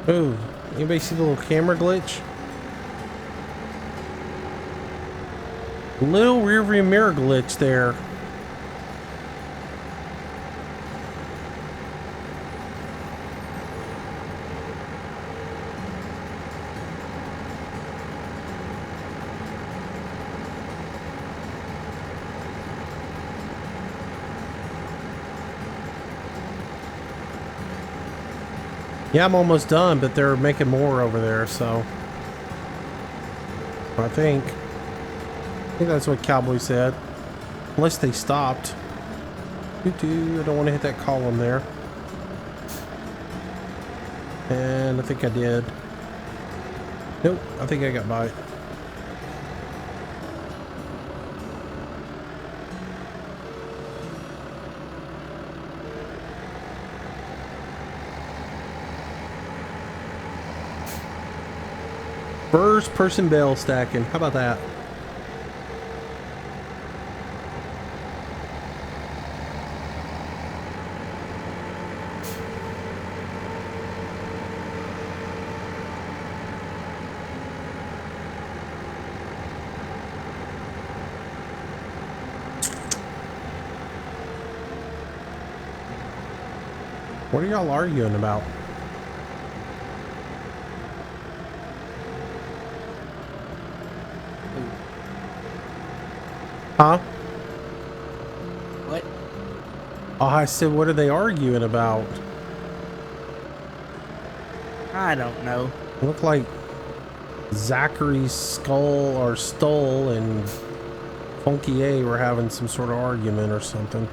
Ooh, anybody see the little camera glitch? Little rear view mirror glitch there. Yeah, I'm almost done, but they're making more over there, so I think that's what Cowboy said. Unless they stopped. I don't want to hit that column there. And I think I did. Nope, I think I got by it. First person bale stacking. How about that? What are y'all arguing about? Huh? What? Oh, I said, what are they arguing about? I don't know. It looked like Zachary's skull or Stoll and Funky A were having some sort of argument or something.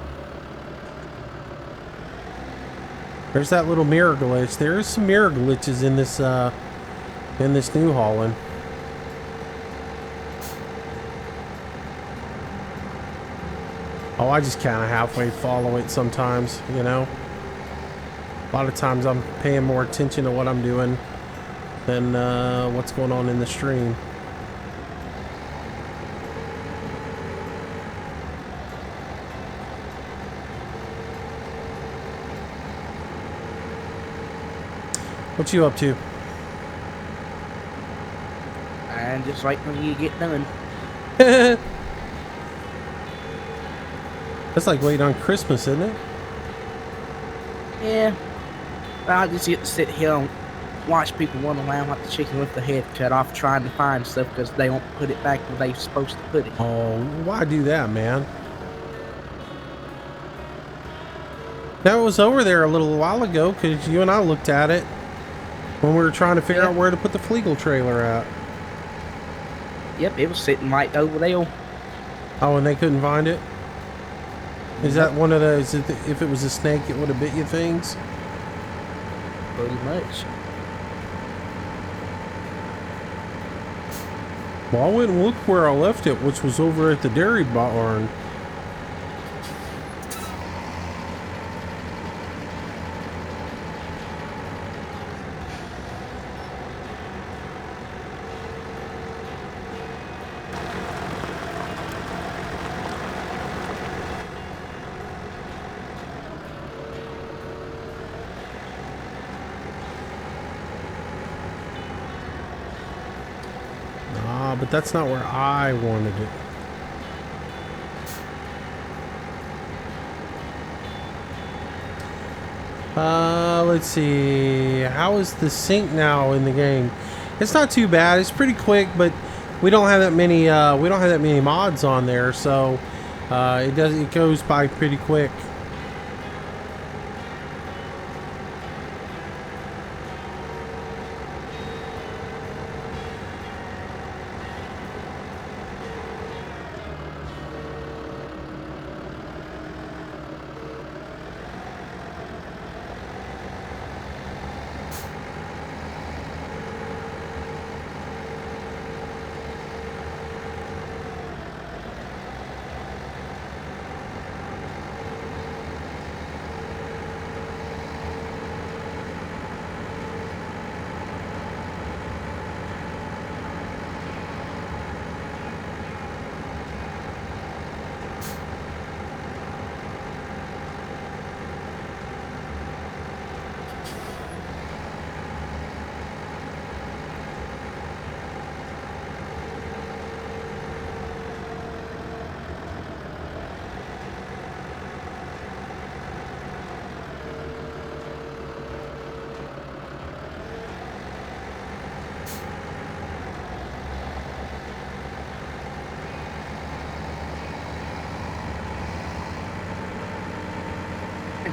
There's that little mirror glitch. There is some mirror glitches in this New Holland. Oh, I just kind of halfway follow it sometimes, you know. A lot of times I'm paying more attention to what I'm doing than what's going on in the stream. What you up to? And just wait till you get done. That's like waiting on Christmas, isn't it? Yeah. I just get to sit here and watch people run around like the chicken with the head cut off trying to find stuff because they won't put it back where they're supposed to put it. Oh, why do that, man? That was over there a little while ago because you and I looked at it when we were trying to figure out where to put the Flegel trailer at. Yep, it was sitting right over there. Oh, and they couldn't find it? Is that one of those, if it was a snake, it would have bit you things? Pretty much. Well, I went and looked where I left it, which was over at the dairy barn. But that's not where I wanted it. Let's see. How is the sync now in the game? It's not too bad. It's pretty quick, but we don't have that many. We don't have that many mods on there, so it goes by pretty quick.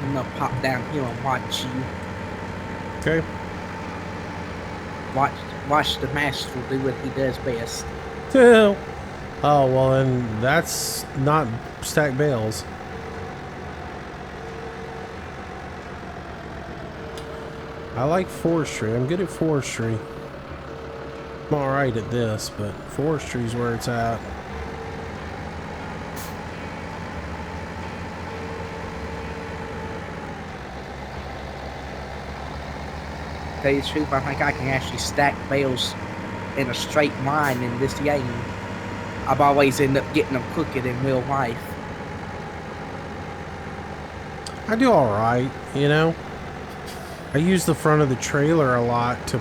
I'm gonna pop down here and watch you. Okay. Watch the master do what he does best. Oh, well, and that's not stack bales. I like forestry. I'm good at forestry. I'm alright at this, but forestry's where it's at. Tell you the truth, I think I can actually stack bales in a straight line in this game. I've always ended up getting them crooked in real life. I do alright, you know? I use the front of the trailer a lot to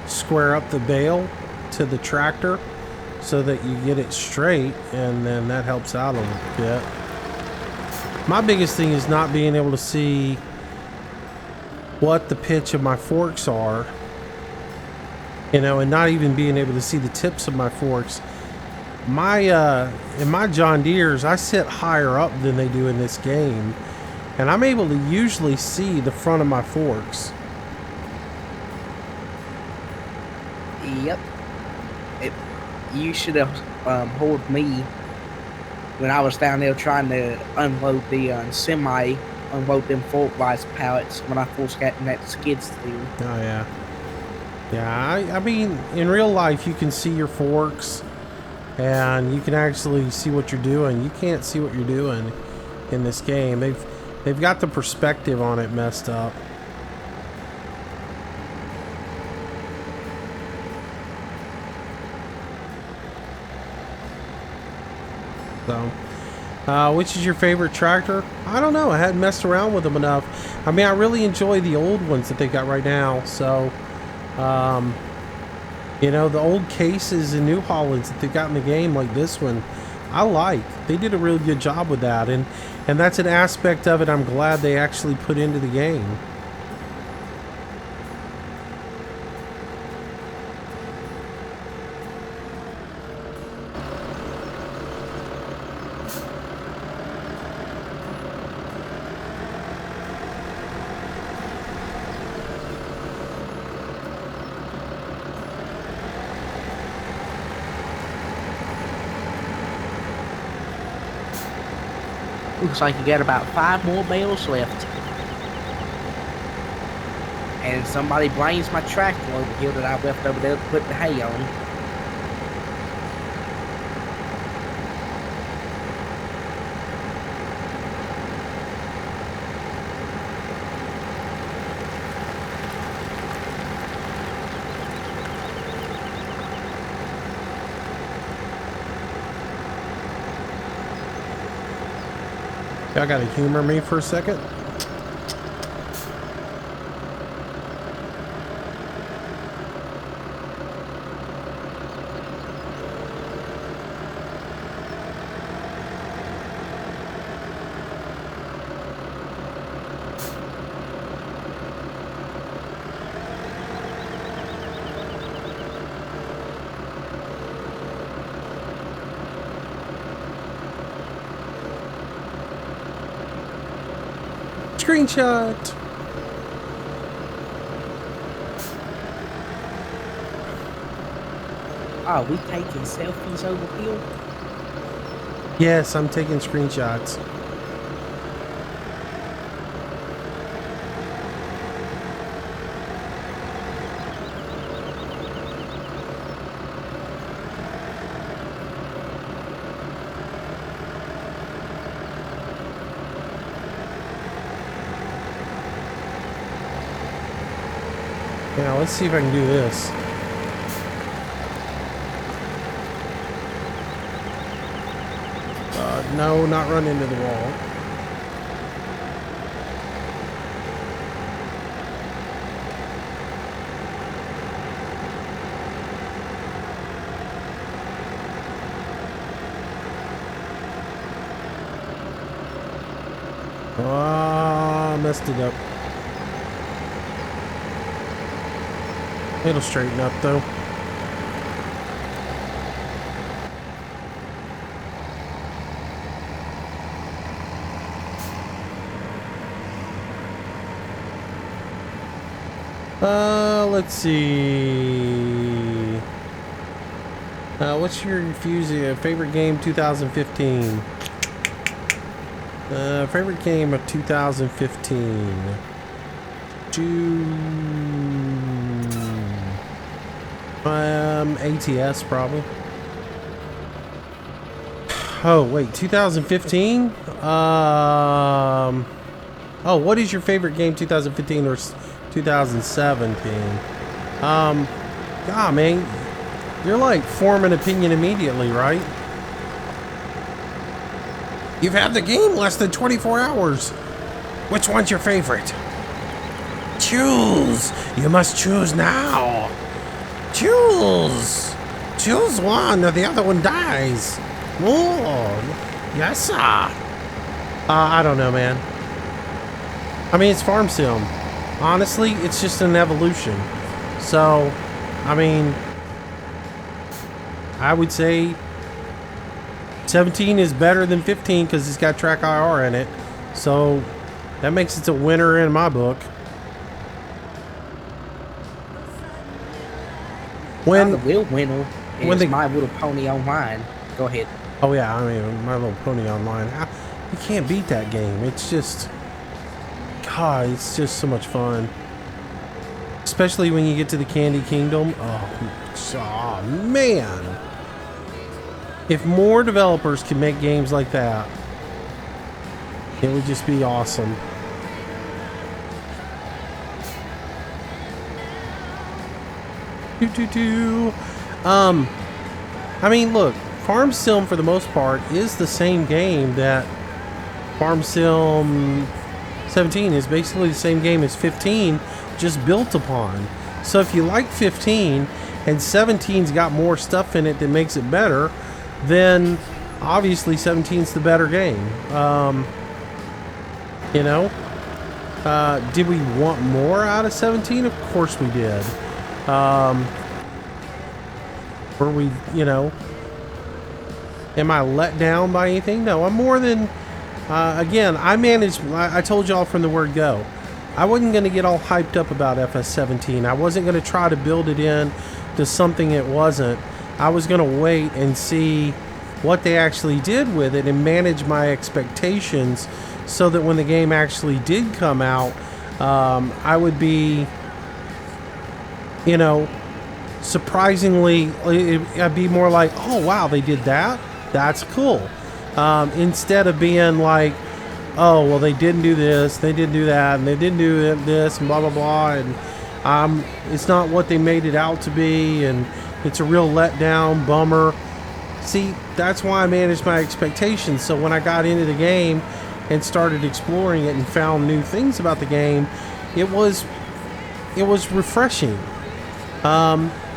square up the bale to the tractor so that you get it straight, and then that helps out a little bit. My biggest thing is not being able to see what the pitch of my forks are, you know, and not even being able to see the tips of my forks. In my John Deeres, I sit higher up than they do in this game, and I'm able to usually see the front of my forks. Yep. You should have heard me when I was down there trying to unload the semi, unload them fork rise pallets when I first got in that skid steer. Oh yeah. Yeah, I mean, in real life you can see your forks and you can actually see what you're doing. You can't see what you're doing in this game. They've got the perspective on it messed up. So, which is your favorite tractor? I don't know. I hadn't messed around with them enough. I mean, I really enjoy the old ones that they got right now. So, you know, the old cases and New Hollands that they got in the game, like this one, I like. They did a really good job with that, and that's an aspect of it I'm glad they actually put into the game. Looks like you got about 5 more bales left. And somebody blames my tractor over here that I left over there to put the hay on. Y'all gotta humor me for a second. Screenshot. Oh, we taking selfies over here? Yes, I'm taking screenshots. Now let's see if I can do this. No, not run into the wall. Ah, messed it up. It'll straighten up though. Let's see. What's your favorite game 2015? Favorite game of 2015. ATS probably. Oh wait, 2015. Oh, what is your favorite game 2015 or 2017? God, man, you're like form an opinion immediately, right? You've had the game less than 24 hours. Which one's your favorite? Choose. You must choose now. Choose. Choose one or the other one dies. Oh, yes, sir. I don't know, man. I mean, it's Farm Sim. Honestly, it's just an evolution. So, I mean, I would say 17 is better than 15 because it's got track IR in it. So, that makes it a winner in my book. The real winner is My Little Pony Online. Go ahead. Oh yeah, I mean, My Little Pony Online. You can't beat that game. It's just, God, it's just so much fun. Especially when you get to the Candy Kingdom. Oh man. If more developers could make games like that, it would just be awesome. I mean, look, Farm Sim for the most part is the same game that Farm Sim 17 is basically the same game as 15, just built upon. So if you like 15 and 17's got more stuff in it that makes it better, then obviously 17's the better game. You know, did we want more out of 17? Of course we did. Were we, you know, am I let down by anything? No, I'm more than, again, I told y'all from the word go, I wasn't going to get all hyped up about FS17. I wasn't going to try to build it in to something it wasn't. I was going to wait and see what they actually did with it and manage my expectations so that when the game actually did come out, I would be, you know, surprisingly, I'd be more like, oh wow, they did that? That's cool. Instead of being like, oh well, they didn't do this, they didn't do that, and they didn't do this, and blah blah blah, and it's not what they made it out to be, and it's a real letdown, bummer. See, that's why I managed my expectations. So when I got into the game and started exploring it and found new things about the game, it was refreshing.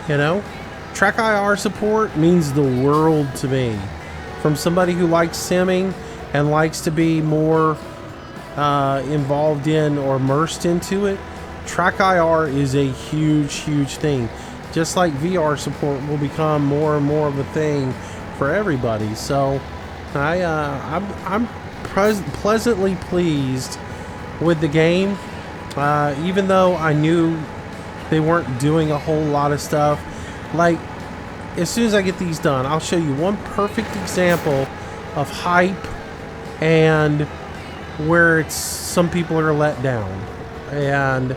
You know, track IR support means the world to me. From somebody who likes simming and likes to be more involved in or immersed into it, track IR is a huge, huge thing. Just like VR support will become more and more of a thing for everybody. So I'm pleasantly pleased with the game, even though I knew they weren't doing a whole lot of stuff. Like, as soon as I get these done, I'll show you one perfect example of hype and where some people are let down. And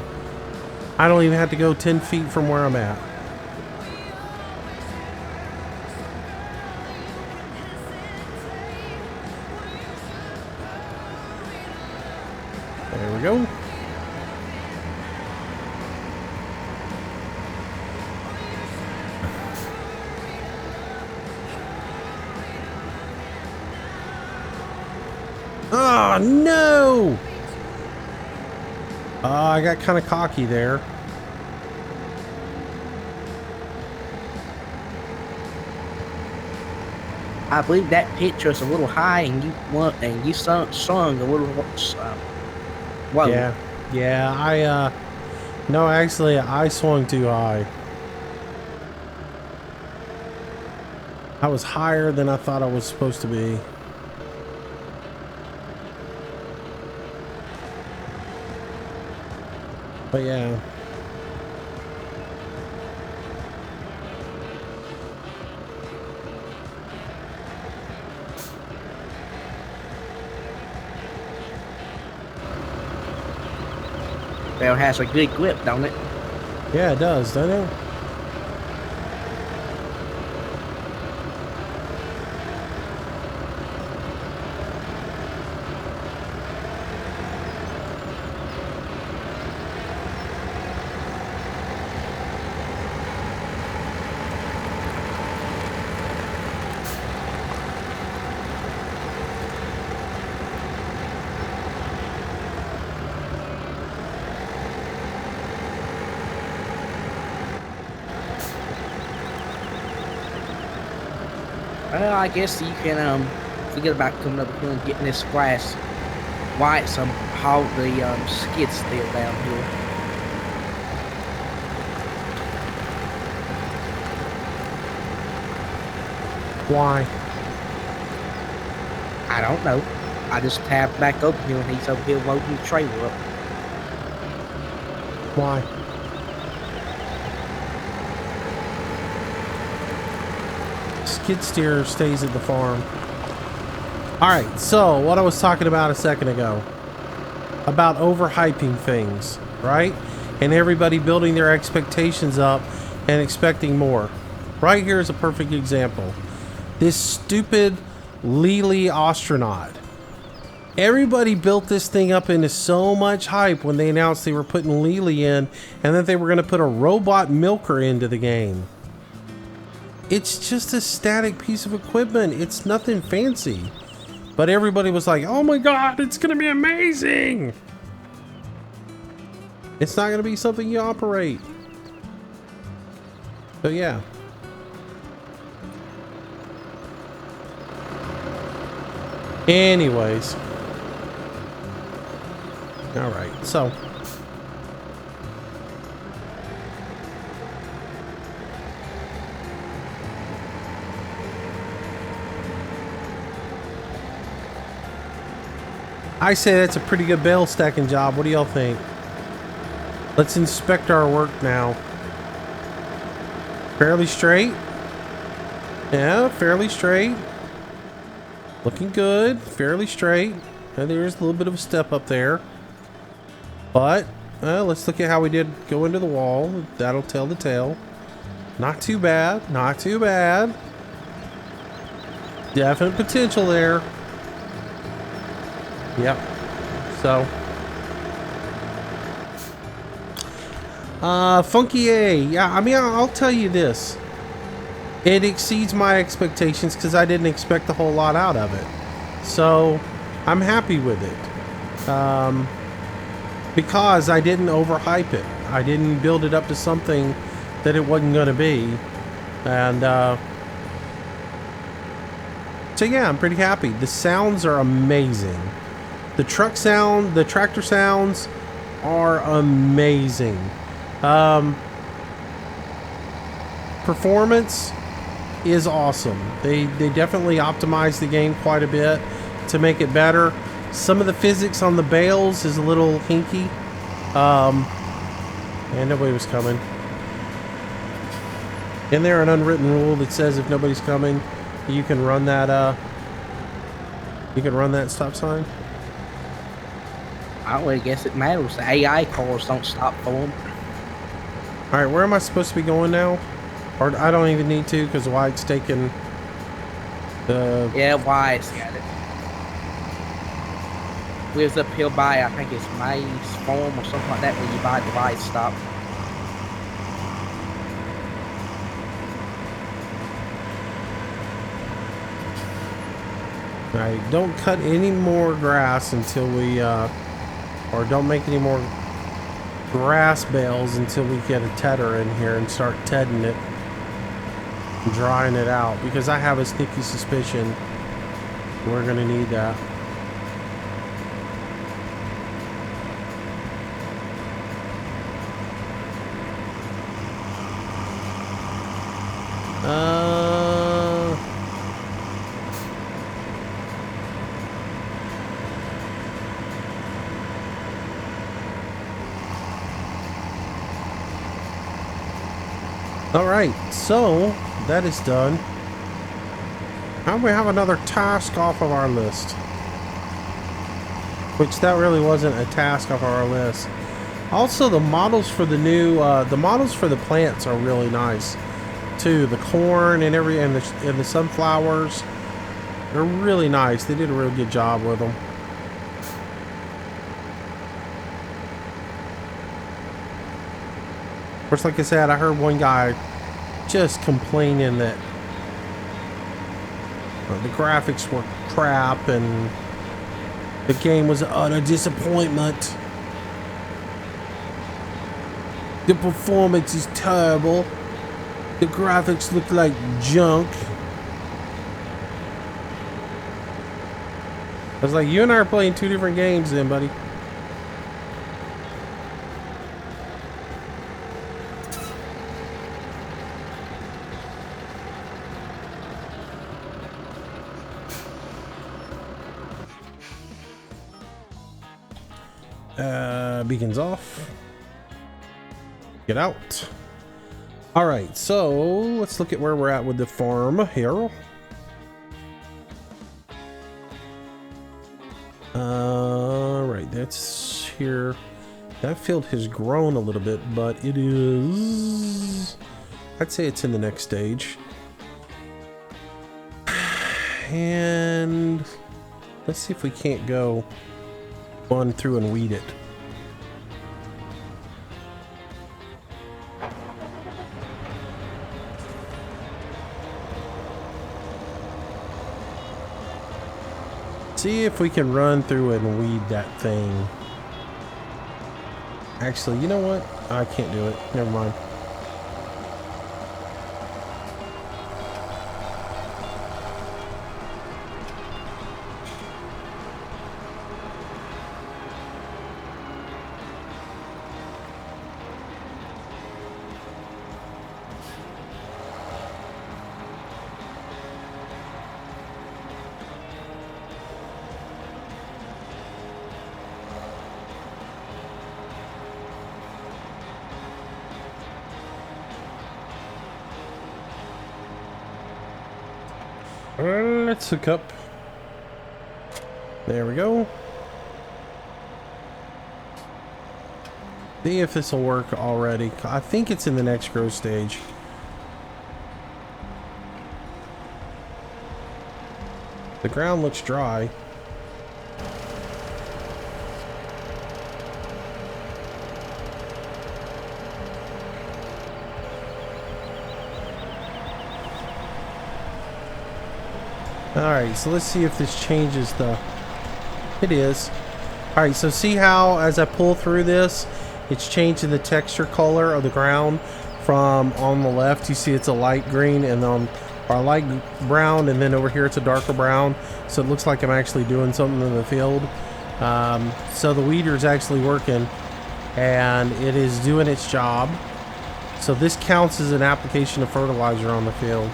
I don't even have to go 10 feet from where I'm at. There we go. Oh, no! I got kind of cocky there. I believe that picture is a little high, and you sung a little low. Yeah. No, actually, I swung too high. I was higher than I thought I was supposed to be. But yeah. Well, it has a good grip, don't it? Yeah, it does, doesn't it? Well, I guess you can forget about coming up here and getting this grass white, some haul the skid steer down here. Why? I don't know. I just tabbed back over here and he's over here loading the trailer up. Why? Skid steer stays at the farm. Alright, so what I was talking about a second ago. About overhyping things, right? And everybody building their expectations up and expecting more. Right here is a perfect example. This stupid Lely astronaut. Everybody built this thing up into so much hype when they announced they were putting Lely in and that they were going to put a robot milker into the game. It's just a static piece of equipment. It's nothing fancy. But everybody was like, oh my god, it's going to be amazing. It's not going to be something you operate. So yeah. Anyways. Alright, so. I say that's a pretty good bale stacking job. What do y'all think? Let's inspect our work now. Fairly straight. Yeah, fairly straight. Looking good. Fairly straight. And there's a little bit of a step up there. But, let's look at how we did go into the wall. That'll tell the tale. Not too bad. Not too bad. Definite potential there. Yep. So. Funky A. Yeah, I mean, I'll tell you this. It exceeds my expectations because I didn't expect a whole lot out of it. So, I'm happy with it. Because I didn't overhype it. I didn't build it up to something that it wasn't going to be. And, so yeah, I'm pretty happy. The sounds are amazing. The truck sound, the tractor sounds are amazing. Performance is awesome. They definitely optimized the game quite a bit to make it better. Some of the physics on the bales is a little hinky. And nobody was coming. Isn't there an unwritten rule that says if nobody's coming, you can run that stop sign? I don't really guess it matters. The AI cars don't stop for them. Alright, where am I supposed to be going now? Or I don't even need to because White's taking the... Yeah, White's got it. We was up here by, I think it's May's Farm or something like that, where you buy the White stop. Alright, don't cut any more grass until we, or don't make any more grass bales until we get a tedder in here and start tedding it and drying it out, because I have a sneaky suspicion we're gonna need that. Alright, so that is done. Now we have another task off of our list. Which that really wasn't a task off our list. Also, the models for the new, the models for the plants are really nice too. The corn and the sunflowers, they're really nice. They did a real good job with them. Of course, like I said, I heard one guy just complaining that the graphics were crap and the game was an utter disappointment. The performance is terrible. The graphics look like junk. I was like, you and I are playing two different games then, buddy. Beacons off. Get out. All right, so let's look at where we're at with the farm here. Right, that's here. That field has grown a little bit, but it is, I'd say it's in the next stage. And let's see if we can't go on through and weed it. See if we can run through and weed that thing. Actually, you know what? I can't do it. Never mind. Let's hook up. There we go. See if this will work already. I think it's in the next growth stage. The ground looks dry. Alright, so let's see if this changes the... It is. Alright, so see how as I pull through this, it's changing the texture color of the ground from on the left. You see it's a light green and on our light brown, and then over here it's a darker brown. So it looks like I'm actually doing something in the field. So the weeder is actually working and it is doing its job. So this counts as an application of fertilizer on the field.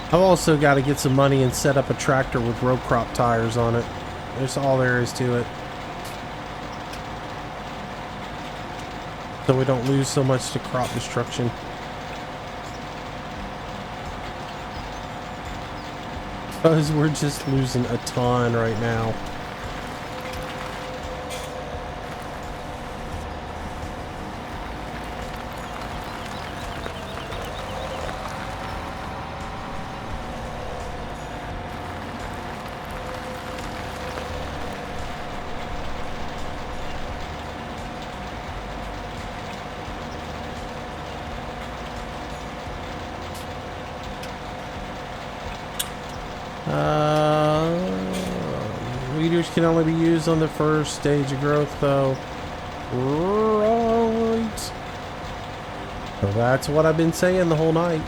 I've also got to get some money and set up a tractor with row crop tires on it. That's all there is to it. So we don't lose so much to crop destruction. Because we're just losing a ton right now. Weeders can only be used on the first stage of growth, though. Right. So that's what I've been saying the whole night.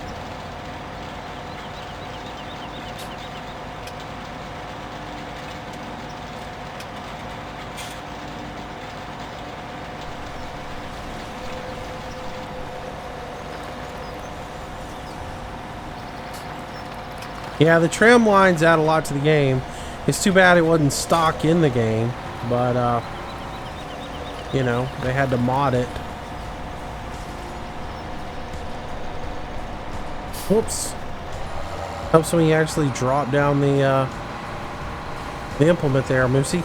Yeah, the trim lines add a lot to the game. It's too bad it wasn't stock in the game, but you know, they had to mod it. Whoops. Helps when you actually drop down the implement there, Moosey.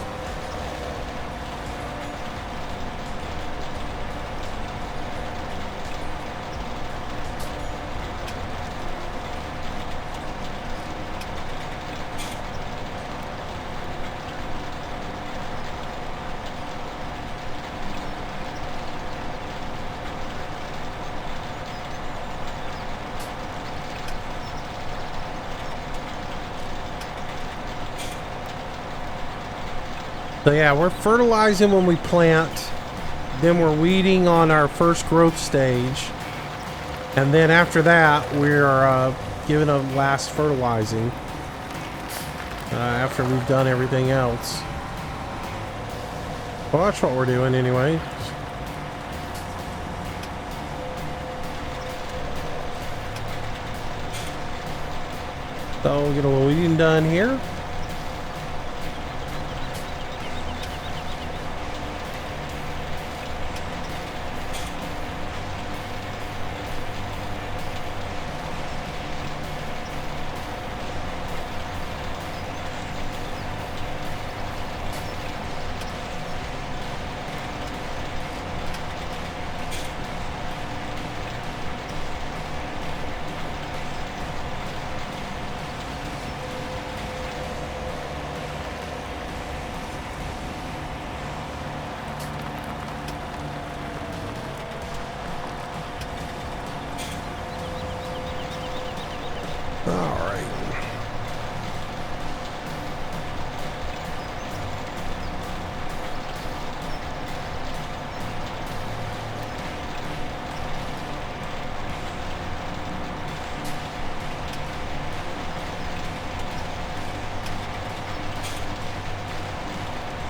So yeah, we're fertilizing when we plant, then we're weeding on our first growth stage, and then after that we're giving a last fertilizing after we've done everything else. Well, that's what we're doing anyway. So we'll get a little weeding done here.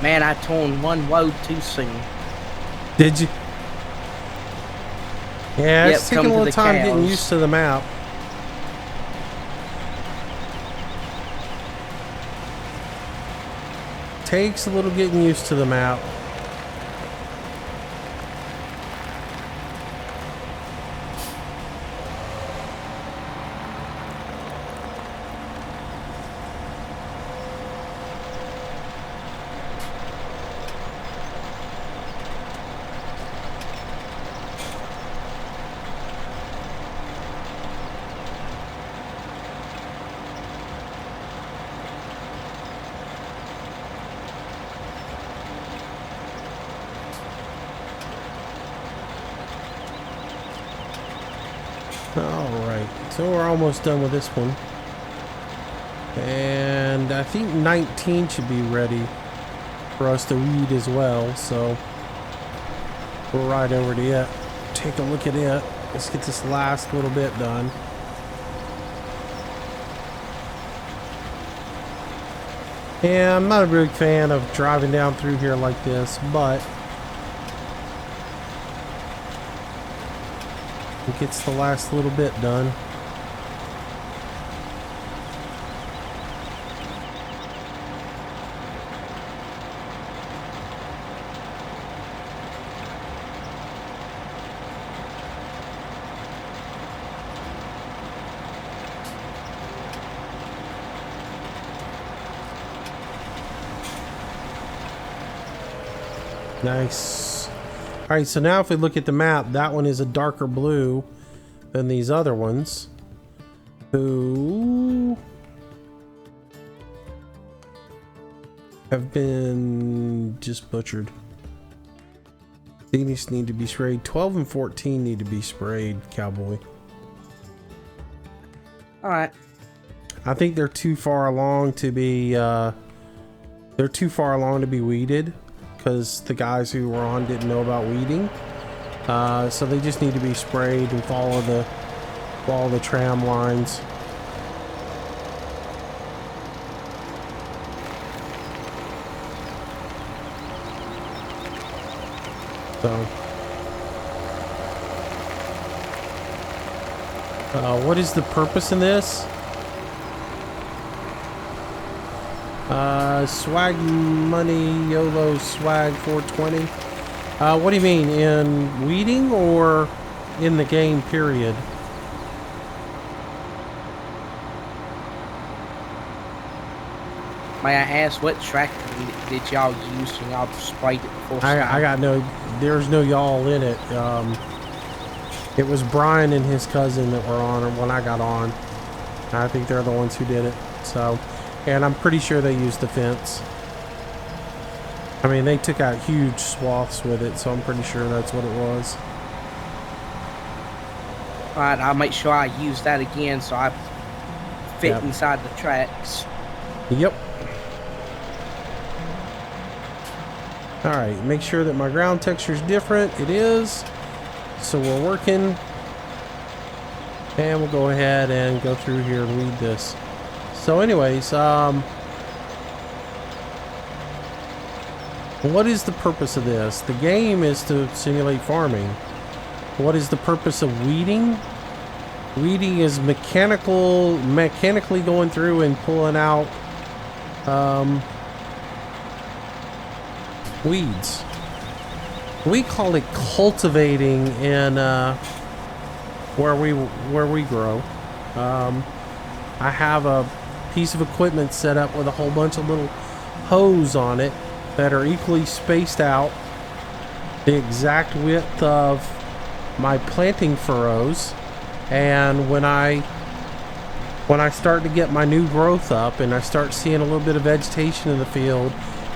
Man, I turned one load too soon. Did you? Yeah, Yep, it's taking a come to little the time getting cows. used to the map. Takes a little getting used to the map. Alright, so we're almost done with this one. And I think 19 should be ready for us to weed as well, so we'll ride over to it, take a look at it. Let's get this last little bit done. Yeah, I'm not a big fan of driving down through here like this, but it gets the last little bit done. Nice. All right, so now if we look at the map, that one is a darker blue than these other ones, who have been just butchered. These need to be sprayed. 12 and 14 need to be sprayed, Cowboy. All right. I think they're too far along to be weeded, because the guys who were on didn't know about weeding. So they just need to be sprayed and follow the tram lines. So, what is the purpose in this? Swag money, YOLO swag 420. What do you mean, in weeding or in the game period? May I ask what tractor did y'all use when y'all sprayed it before? I got no, there's no y'all in it. It was Brian and his cousin that were on it when I got on. I think they're the ones who did it. So, and I'm pretty sure they used the fence. I mean, they took out huge swaths with it, so I'm pretty sure that's what it was. Alright, I'll make sure I use that again so I fit Yep. inside the tracks. Yep. All right, make sure that my ground texture is different. It is. So we're working. And we'll go ahead and go through here and weed this. So anyways, what is the purpose of this? The game is to simulate farming. What is the purpose of weeding? Weeding is mechanically going through and pulling out weeds. We call it cultivating in where we grow. I have a piece of equipment set up with a whole bunch of little hose on it that are equally spaced out the exact width of my planting furrows, and when I start to get my new growth up and I start seeing a little bit of vegetation in the field,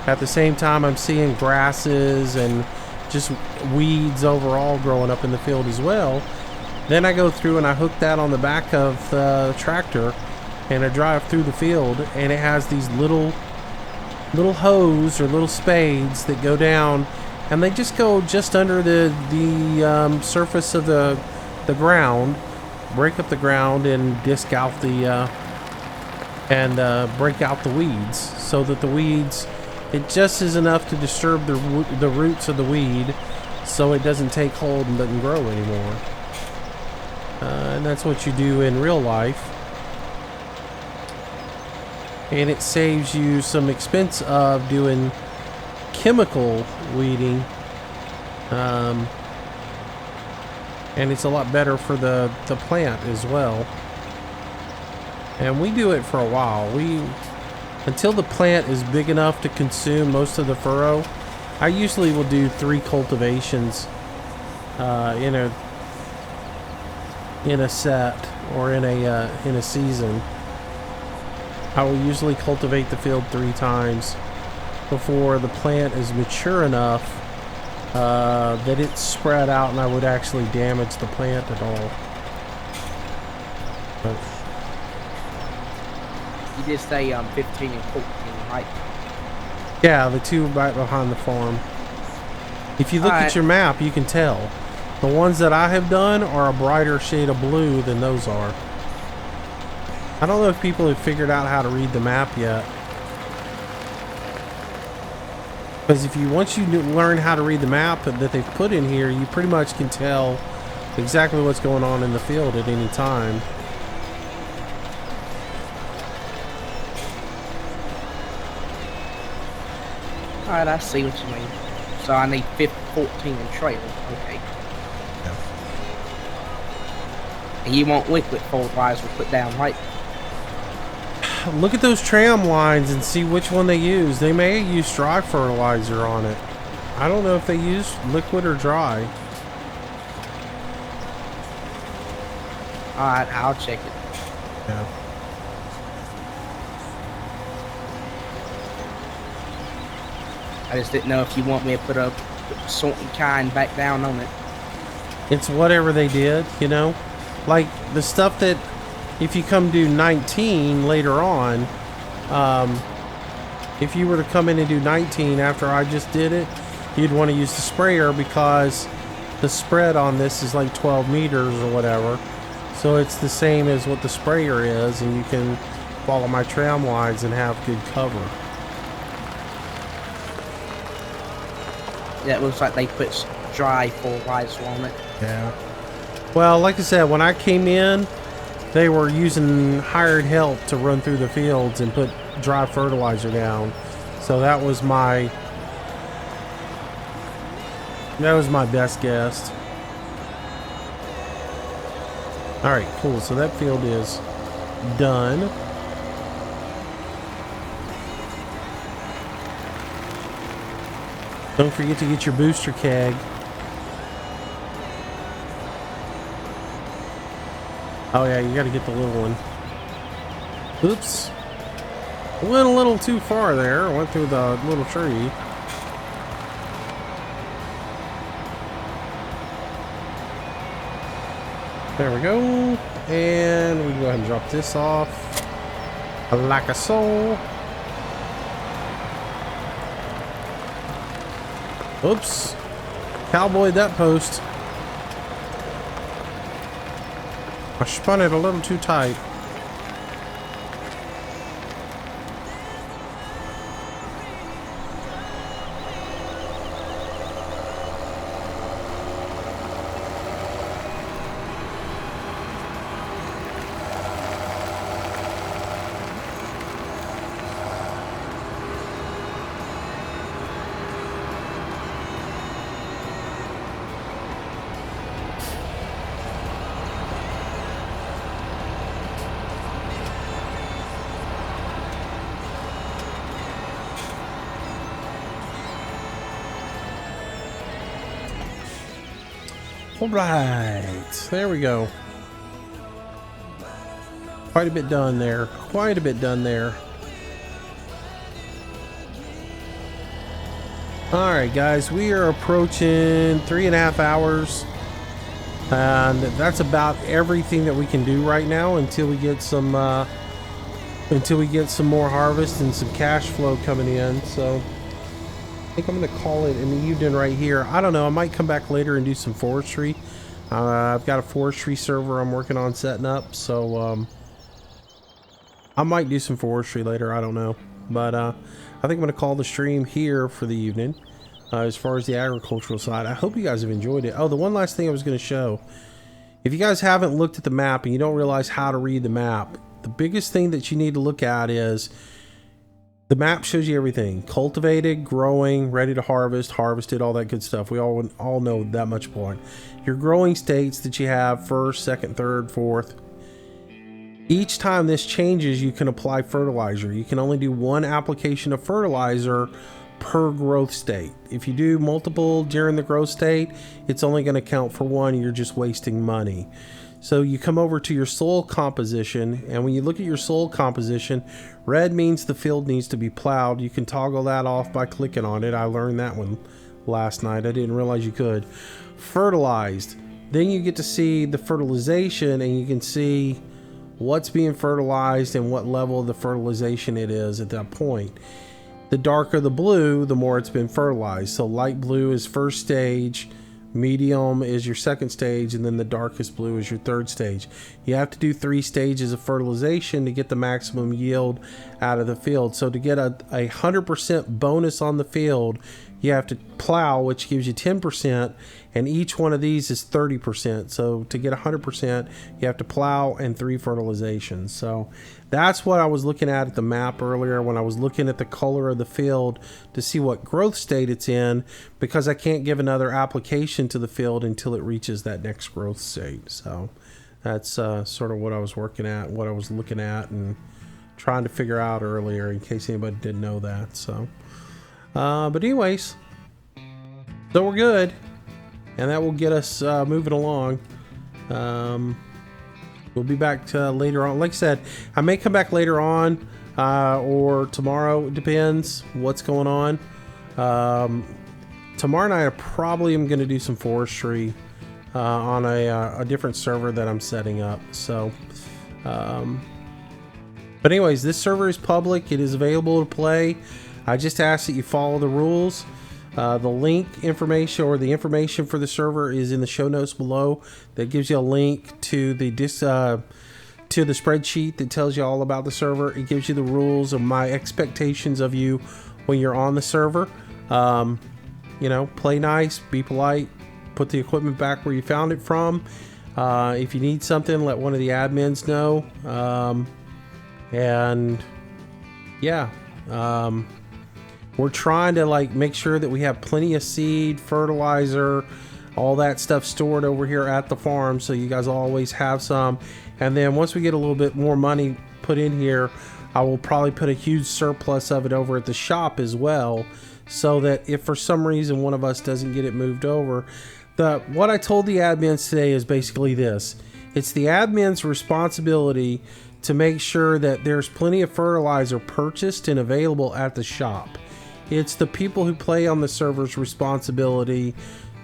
at the same time I'm seeing grasses and just weeds overall growing up in the field as well, then I go through and I hook that on the back of the tractor and I drive through the field, and it has these little hose or little spades that go down, and they just go just under the surface of the ground, break up the ground and disc out the break out the weeds, so that the weeds, it just is enough to disturb the roots of the weed so it doesn't take hold and doesn't grow anymore. And that's what you do in real life. And it saves you some expense of doing chemical weeding. And it's a lot better for the plant as well. And we do it for a while. Until the plant is big enough to consume most of the furrow, I usually will do 3 cultivations in a set or in a season. I will usually cultivate the field 3 times before the plant is mature enough that it's spread out and I would actually damage the plant at all. But You did say 15 and 14, right? yeah, the 2 right behind the farm. If you look at your map, you can tell. The ones that I have done are a brighter shade of blue than those are. I don't know if people have figured out how to read the map yet. Because once you learn how to read the map that they've put in here, you pretty much can tell exactly what's going on in the field at any time. Alright, I see what you mean. So I need 14 and trail. Okay. Yeah. And you want liquid fertilizer put down, right? Look at those tram lines and see which one they use. They may use dry fertilizer on it. I don't know if they use liquid or dry. Alright, I'll check it. Yeah. I just didn't know if you want me to put a certain kind back down on it. It's whatever they did, you know? Like the stuff that if you come do 19 later on, if you were to come in and do 19 after I just did it, you'd want to use the sprayer because the spread on this is like 12 meters or whatever. So it's the same as what the sprayer is, and you can follow my tram lines and have good cover. Yeah, it looks like they put dry fertilizer on it. Yeah. Well, like I said, when I came in, they were using hired help to run through the fields and put dry fertilizer down. So that was my best guess. All right, cool. So that field is done. Don't forget to get your booster keg. Oh yeah, you gotta get the little one. Oops. Went a little too far there. Went through the little tree. There we go. And we can go ahead and drop this off. Like a soul. Oops. Cowboyed that post. I spun it a little too tight. All right, there we go. Quite a bit done there. Quite a bit done there. All right, guys, we are approaching 3.5 hours, and that's about everything that we can do right now until we get some more harvest and some cash flow coming in. So I think I'm going to call it in the evening right here. I don't know. I might come back later and do some forestry. I've got a forestry server I'm working on setting up, so I might do some forestry later. I don't know. But I think I'm going to call the stream here for the evening as far as the agricultural side. I hope you guys have enjoyed it. Oh, the one last thing I was going to show. If you guys haven't looked at the map and you don't realize how to read the map, the biggest thing that you need to look at is the map shows you everything. Cultivated, growing, ready to harvest, harvested, all that good stuff. We all know that much point. Your growing states that you have, first, second, third, fourth. Each time this changes, you can apply fertilizer. You can only do one application of fertilizer per growth state. If you do multiple during the growth state, it's only going to count for one. You're just wasting money. So you come over to your soil composition, and when you look at your soil composition, red means the field needs to be plowed. You can toggle that off by clicking on it. I learned that one last night. I didn't realize you could. Fertilized. Then you get to see the fertilization, and you can see what's being fertilized and what level of the fertilization it is at that point. The darker the blue, the more it's been fertilized. So light blue is first stage, medium is your second stage, and then the darkest blue is your third stage. You have to do 3 stages of fertilization to get the maximum yield out of the field. So to get a 100% bonus on the field, you have to plow, which gives you 10%, and each one of these is 30%. So to get 100%, you have to plow and 3 fertilizations. So that's what I was looking at the map earlier when I was looking at the color of the field to see what growth state it's in, because I can't give another application to the field until it reaches that next growth state. So that's sort of what I was working at, what I was looking at and trying to figure out earlier in case anybody didn't know that. So but anyways, so we're good, and that will get us moving along. We'll be back later on. Like I said, I may come back later on or tomorrow. It depends what's going on. Tomorrow night I probably am going to do some forestry on a different server that I'm setting up. So but anyways, this server is public. It is available to play. I just ask that you follow the rules. The link information, or the information for the server, is in the show notes below. That gives you a link to the spreadsheet that tells you all about the server. It gives you the rules of my expectations of you when you're on the server. You know, play nice, be polite, put the equipment back where you found it from. If you need something, let one of the admins know. And yeah. We're trying to make sure that we have plenty of seed, fertilizer, all that stuff stored over here at the farm, so you guys always have some. And then once we get a little bit more money put in here, I will probably put a huge surplus of it over at the shop as well, so that if for some reason one of us doesn't get it moved over, what I told the admins today is basically this. It's the admin's responsibility to make sure that there's plenty of fertilizer purchased and available at the shop. It's the people who play on the server's responsibility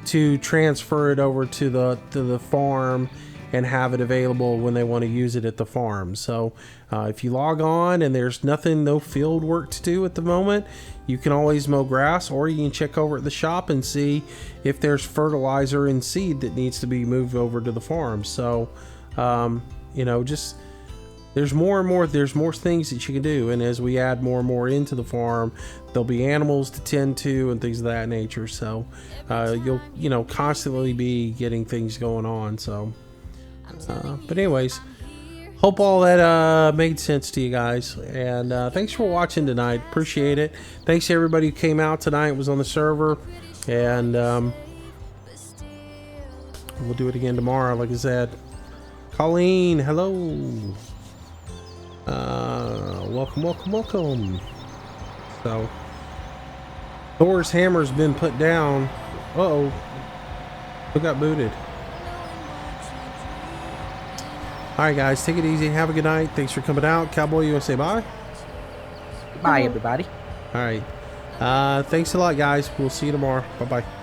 to transfer it over to the farm and have it available when they want to use it at the farm. So if you log on and there's no field work to do at the moment, you can always mow grass, or you can check over at the shop and see if there's fertilizer and seed that needs to be moved over to the farm. So you know, just there's more things that you can do, and as we add more and more into the farm, there'll be animals to tend to and things of that nature. So you'll, you know, constantly be getting things going on. So but anyways, hope all that made sense to you guys, and thanks for watching tonight. Appreciate it. Thanks to everybody who came out tonight, was on the server, and we'll do it again tomorrow, like I said. Colleen, hello. Welcome. So Thor's hammer's been put down. Uh-oh, who got booted? Alright guys, take it easy, have a good night. Thanks for coming out. Cowboy, you want to say bye? Bye everybody. Alright, thanks a lot guys, we'll see you tomorrow. Bye bye.